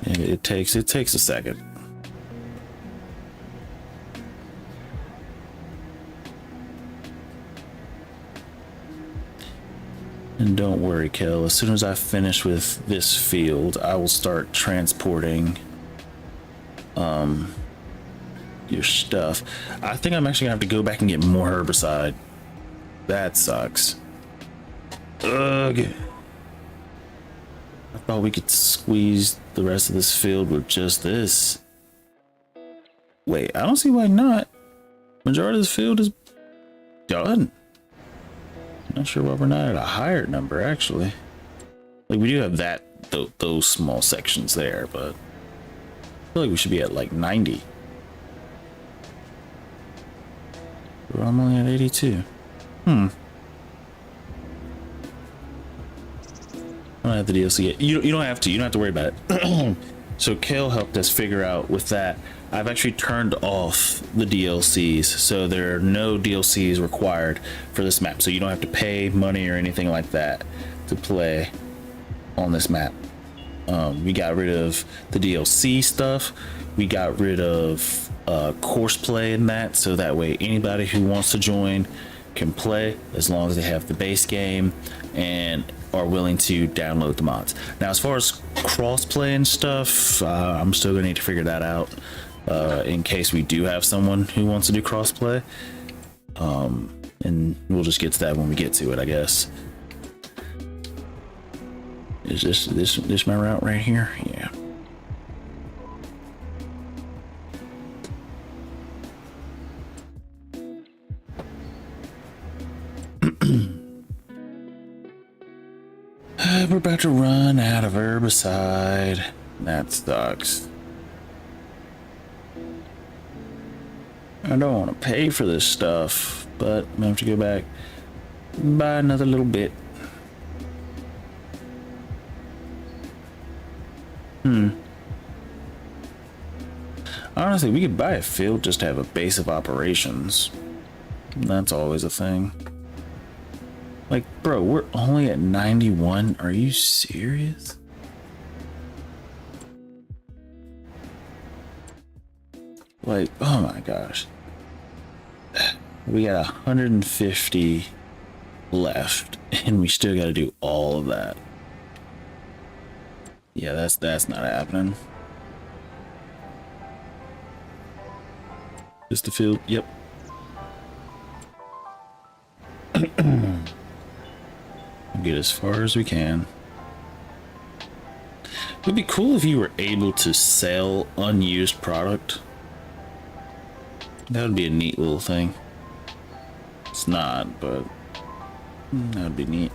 that? It takes a second. And don't worry, Kel, as soon as I finish with this field, I will start transporting your stuff. I think I'm actually gonna have to go back and get more herbicide. That sucks. Ugh. I thought we could squeeze the rest of this field with just this. Wait, I don't see why not. Majority of this field is done. Not sure why we're not at a higher number, actually. Like, we do have those small sections there, but I feel like we should be at like 90. I'm only at 82. I don't have the DLC yet. You don't have to. You don't have to worry about it. So Kale helped us figure out with that. I've actually turned off the DLCs, so there are no DLCs required for this map. So you don't have to pay money or anything like that to play on this map. We got rid of the DLC stuff. We got rid of course play in that, so that way anybody who wants to join can play as long as they have the base game and are willing to download the mods. Now, as far as cross-play and stuff, I'm still gonna need to figure that out in case we do have someone who wants to do cross-play, and we'll just get to that when we get to it, I guess. Is this my route right here? Yeah. We're about to run out of herbicide. That sucks. I don't want to pay for this stuff, but I'm gonna have to go back, buy another little bit. Honestly, we could buy a field just to have a base of operations. That's always a thing. Like, bro, we're only at 91. Are you serious? Like, oh my gosh. We got 150 left, and we still got to do all of that. Yeah, that's not happening. Just the field. Yep. Get as far as we can. It would be cool if you were able to sell unused product. That would be a neat little thing. It's not, but that would be neat.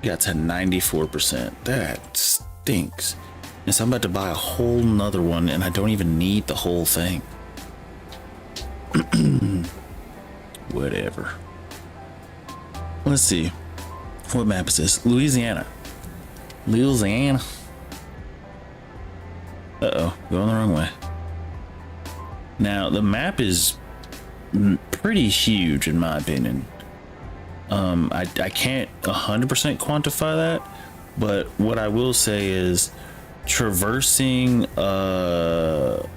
Got to 94%. That stinks. And so I'm about to buy a whole nother one, and I don't even need the whole thing. Whatever. Let's see. What map is this? Louisiana. Louisiana. Uh-oh, going the wrong way. Now, the map is pretty huge in my opinion. I can't 100% quantify that, but what I will say is traversing the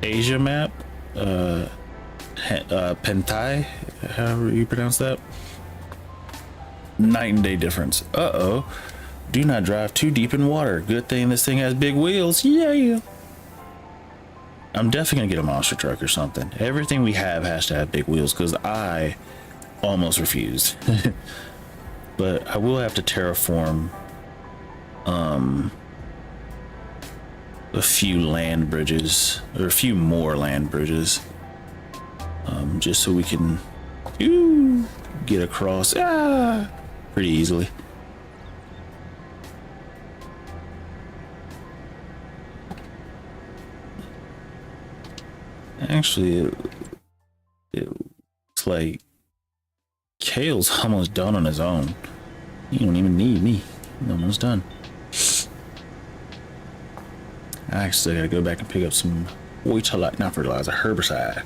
Asia map, Pentai, however you pronounce that, night and day difference. Uh-oh, do not drive too deep in water. Good thing this thing has big wheels. Yeah. I'm definitely gonna get a monster truck or something. Everything we have has to have big wheels, because I almost refused. But I will have to terraform a few land bridges, or a few more land bridges, just so we can get across pretty easily. Actually, it looks like Kale's almost done on his own. You don't even need me. I'm almost done. I actually gotta go back and pick up some not fertilizer, herbicide.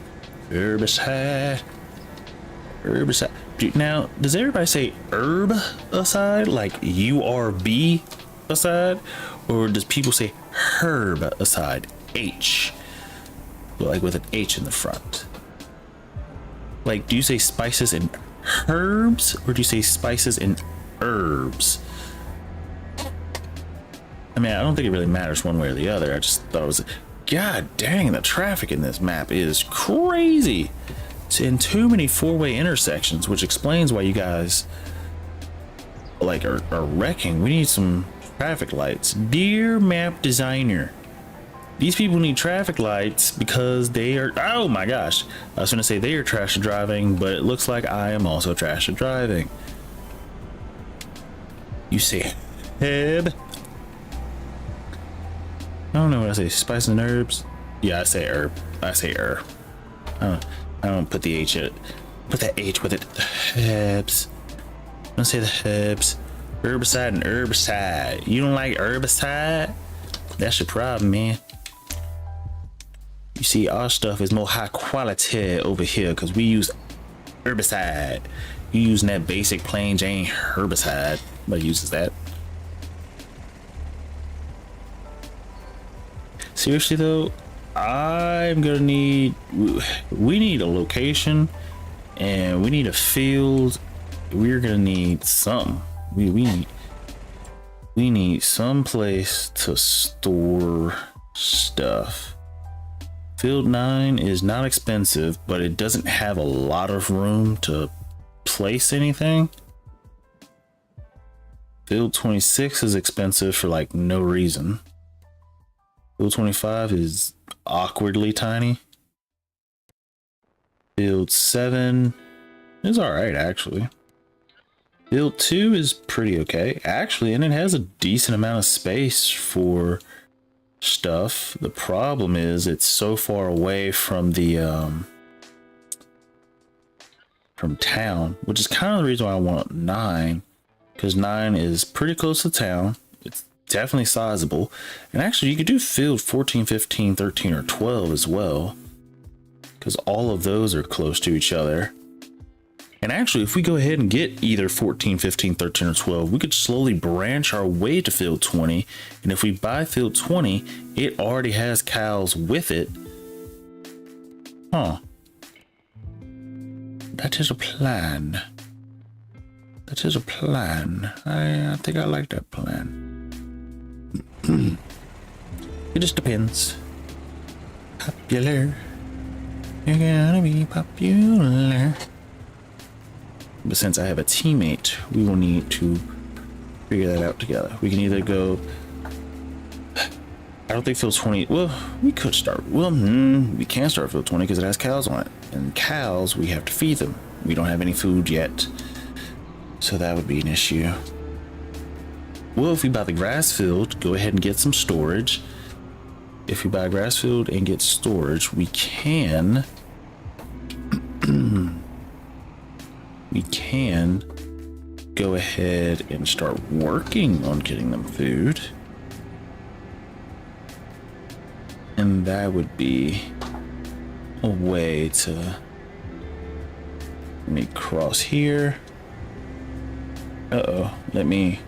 Dude, now, does everybody say herb aside, like URB aside, or does people say herb aside, H, like with an H in the front? Like, do you say spices and herbs, or do you say spices and herbs? I mean, I don't think it really matters one way or the other. I just thought it was, god dang, the traffic in this map is crazy. It's in too many four-way intersections, which explains why you guys like are wrecking. We need some traffic lights. Dear map designer, these people need traffic lights because they are, oh my gosh, I was gonna say they are trash at driving, but it looks like I am also trash at driving. You say head? I don't know what I say, spices and herbs? Yeah, I say herb. I say herb. I don't put the H in it. Put that H with it. The herbs. I don't say the herbs. Herbicide and herbicide. You don't like herbicide? That's your problem, man. You see, our stuff is more high quality over here because we use herbicide. You using that basic plain Jane herbicide. Nobody uses that. Seriously though, I'm gonna need, we need a location and we need a field. We're gonna need something. We need some place to store stuff. Field 9 is not expensive, but it doesn't have a lot of room to place anything. Field 26 is expensive for like no reason. Field 25 is awkwardly tiny. Field 7 is alright, actually. Field 2 is pretty okay, actually, and it has a decent amount of space for stuff. The problem is it's so far away from the from town, which is kind of the reason why I want 9, because 9 is pretty close to town. It's definitely sizable, and actually you could do field 14, 15, 13, or 12 as well, because all of those are close to each other. And actually, if we go ahead and get either 14, 15, 13, or 12, we could slowly branch our way to field 20. And if we buy field 20, it already has cows with it. Huh. That is a plan. That is a plan. I think I like that plan. It just depends. Popular. You're gonna be popular. But since I have a teammate, we will need to figure that out together. We can either go... I don't think field 20... Well, we could start... Well, we can start field 20 because it has cows on it. And cows, we have to feed them. We don't have any food yet. So that would be an issue. Well, if we buy the grass field, go ahead and get some storage. If we buy a grass field and get storage, we can... we can go ahead and start working on getting them food. And that would be a way to... Let me cross here. Uh-oh. Let me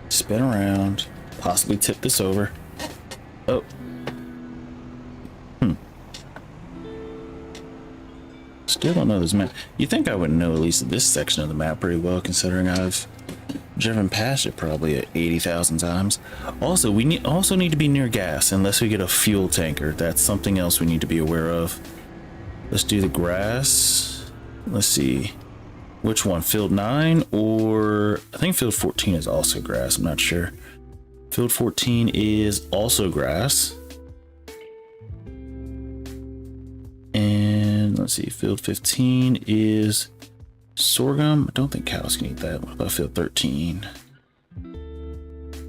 spin around. Possibly tip this over. Oh. Still don't know this map. You think I would know at least this section of the map pretty well, considering I've driven past it probably 80,000 times. Also, we also need to be near gas unless we get a fuel tanker. That's something else we need to be aware of. Let's do the grass. Let's see. Which one? Field 9 or... I think field 14 is also grass. I'm not sure. Field 14 is also grass. And let's see, field 15 is sorghum. I don't think cows can eat that. What about field 13?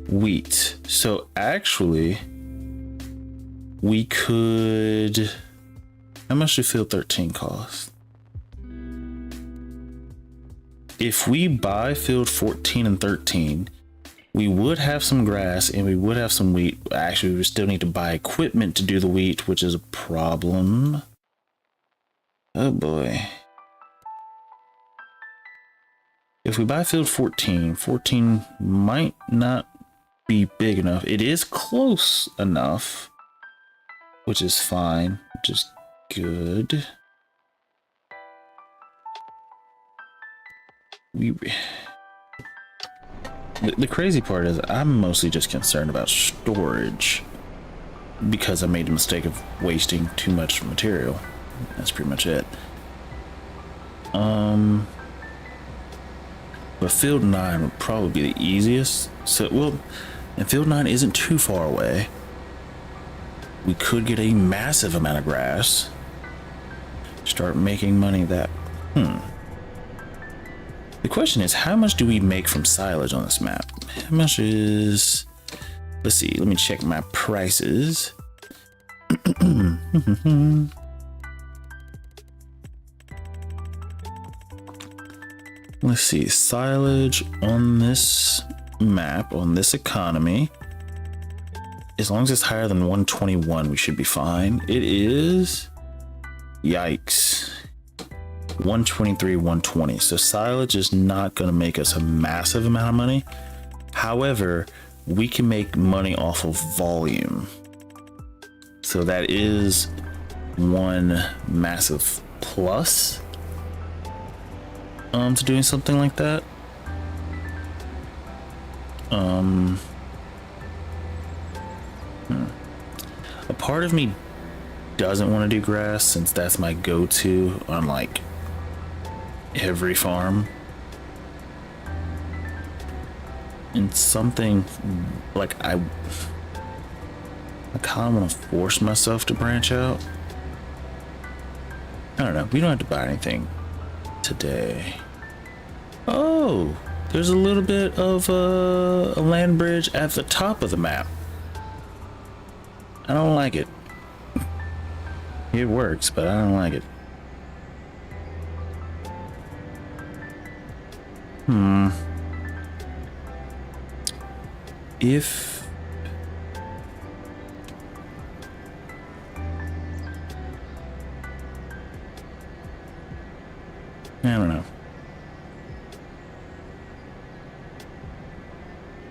Wheat. So actually, we could... How much do field 13 cost? If we buy field 14 and 13, we would have some grass and we would have some wheat. Actually, we still need to buy equipment to do the wheat, which is a problem. Oh boy. If we buy field 14, 14 might not be big enough. It is close enough, which is fine, which is good. The crazy part is I'm mostly just concerned about storage because I made the mistake of wasting too much material. That's pretty much it. But field 9 would probably be the easiest. So, well, and field 9 isn't too far away. We could get a massive amount of grass. Start making money that... The question is, how much do we make from silage on this map? How much is... Let's see, let me check my prices. Let's see, silage on this map, on this economy, as long as it's higher than 121, we should be fine. It is, yikes, 123, 120. So silage is not going to make us a massive amount of money. However, we can make money off of volume. So that is one massive plus to doing something like that. A part of me doesn't want to do grass since that's my go-to on like every farm. in something like I kind of want to force myself to branch out. I don't know. We don't have to buy anything today. Oh, there's a little bit of a land bridge at the top of the map. I don't like it. It works, but I don't like it. If I don't know.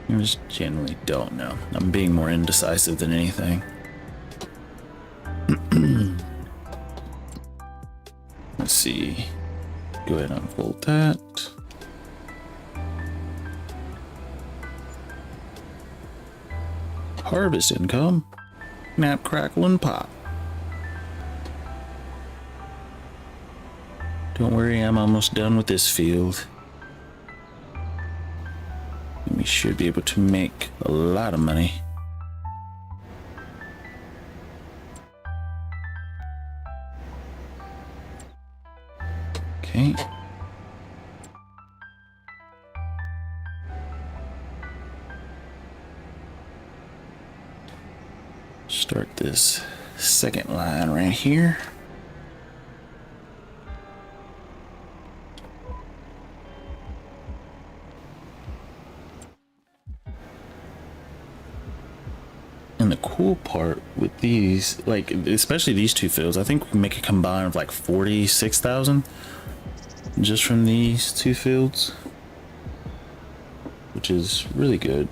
I just genuinely don't know. I'm being more indecisive than anything. Let's see. Go ahead and unfold that. Harvest income. Snap, crackle, and pop. Don't worry, I'm almost done with this field. We should be able to make a lot of money. Okay. Start this second line right here. And the cool part with these, like especially these two fields, I think we can make a combine of like 46,000 just from these two fields, which is really good.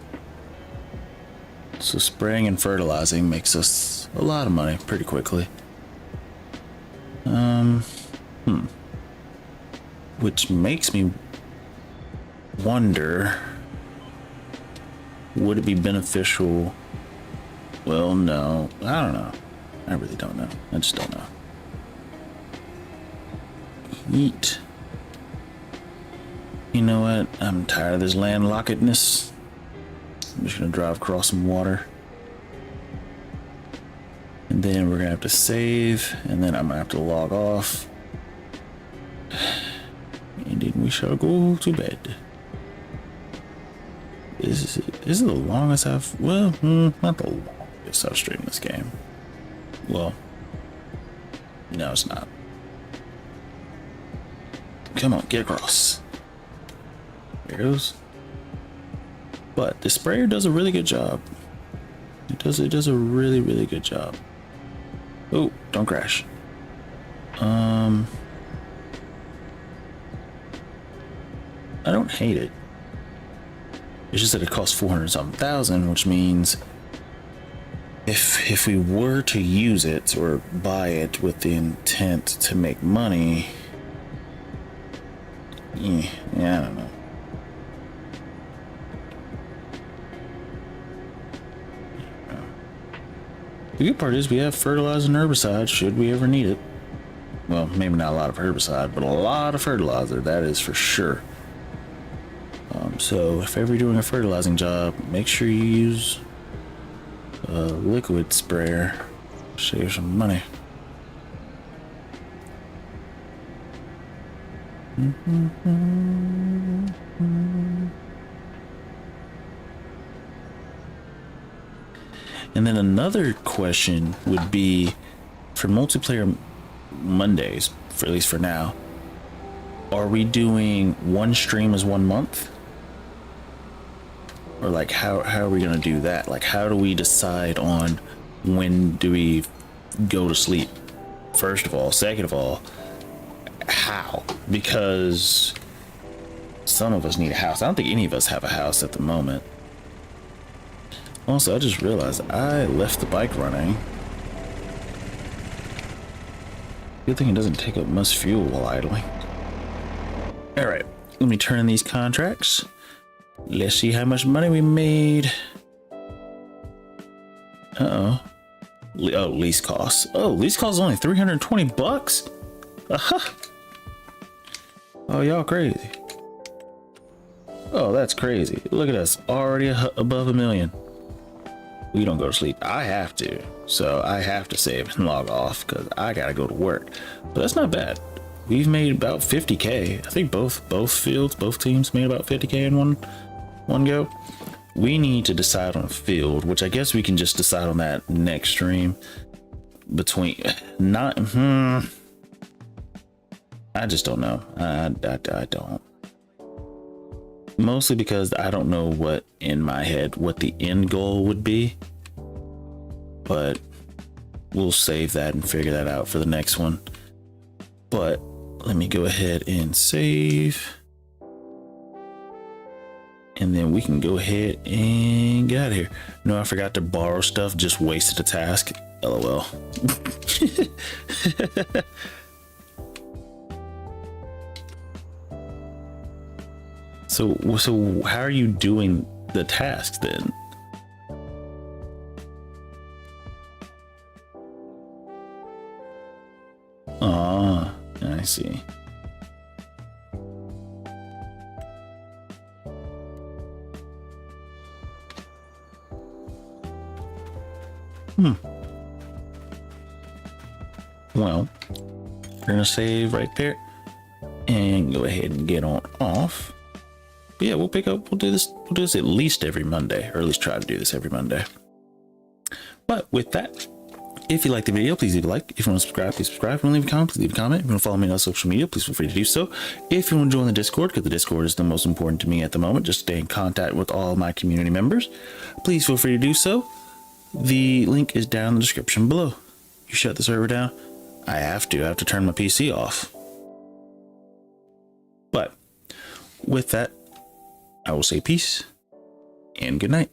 So spraying and fertilizing makes us a lot of money pretty quickly. Which makes me wonder, would it be beneficial? Well, no, I don't know. I really don't know. I just don't know. Eat. You know what? I'm tired of this landlockedness. I'm just gonna drive across some water. And then we're gonna have to save, and then I'm gonna have to log off. And then we shall go to bed. This is the longest I've, well, not the longest I've streamed this game. Well, no, it's not. Come on, get across. There it goes. But the sprayer does a really good job. It does a really, really good job. Oh, don't crash. I don't hate it. It's just that it costs 400-something thousand, which means if we were to use it or buy it with the intent to make money, yeah, I don't know. The good part is we have fertilizer and herbicide should we ever need it. Well, maybe not a lot of herbicide, but a lot of fertilizer, that is for sure. So if ever you're doing a fertilizing job, make sure you use a liquid sprayer. Save some money. And then another question would be, for multiplayer Mondays, for at least for now, are we doing one stream as 1 month? Or like how are we gonna do that? Like how do we decide on when do we go to sleep? First of all, second of all, how? Because some of us need a house. I don't think any of us have a house at the moment. Also, I just realized I left the bike running. Good thing it doesn't take up much fuel while idling. All right, let me turn in these contracts. Let's see how much money we made. Uh-oh. Oh, lease costs. Oh, lease costs only 320 bucks? Uh-huh. Oh, y'all crazy. Oh, that's crazy. Look at us, already above 1 million. We don't go to sleep. I have to. So I have to save and log off because I gotta go to work. But that's not bad. We've made about 50k. I think both fields, both teams made about 50k in one go. We need to decide on a field, which I guess we can just decide on that next stream. Between not I just don't know. I don't. Mostly because I don't know what in my head what the end goal would be. But we'll save that and figure that out for the next one. But let me go ahead and save. And then we can go ahead and get out of here. No, I forgot to borrow stuff, just wasted a task. LOL. So how are you doing the tasks then? Ah, I see. Well, we're gonna save right there and go ahead and get on off. But yeah, we'll do this at least every Monday, or at least try to do this every Monday. But with that, if you like the video, please leave a like. If you want to subscribe, please subscribe. If you want to leave a comment, please leave a comment. If you want to follow me on social media, please feel free to do so. If you want to join the Discord, because the Discord is the most important to me at the moment, just stay in contact with all of my community members, please feel free to do so. The link is down in the description below. You shut the server down? I have to turn my PC off. But with that, I will say peace and good night.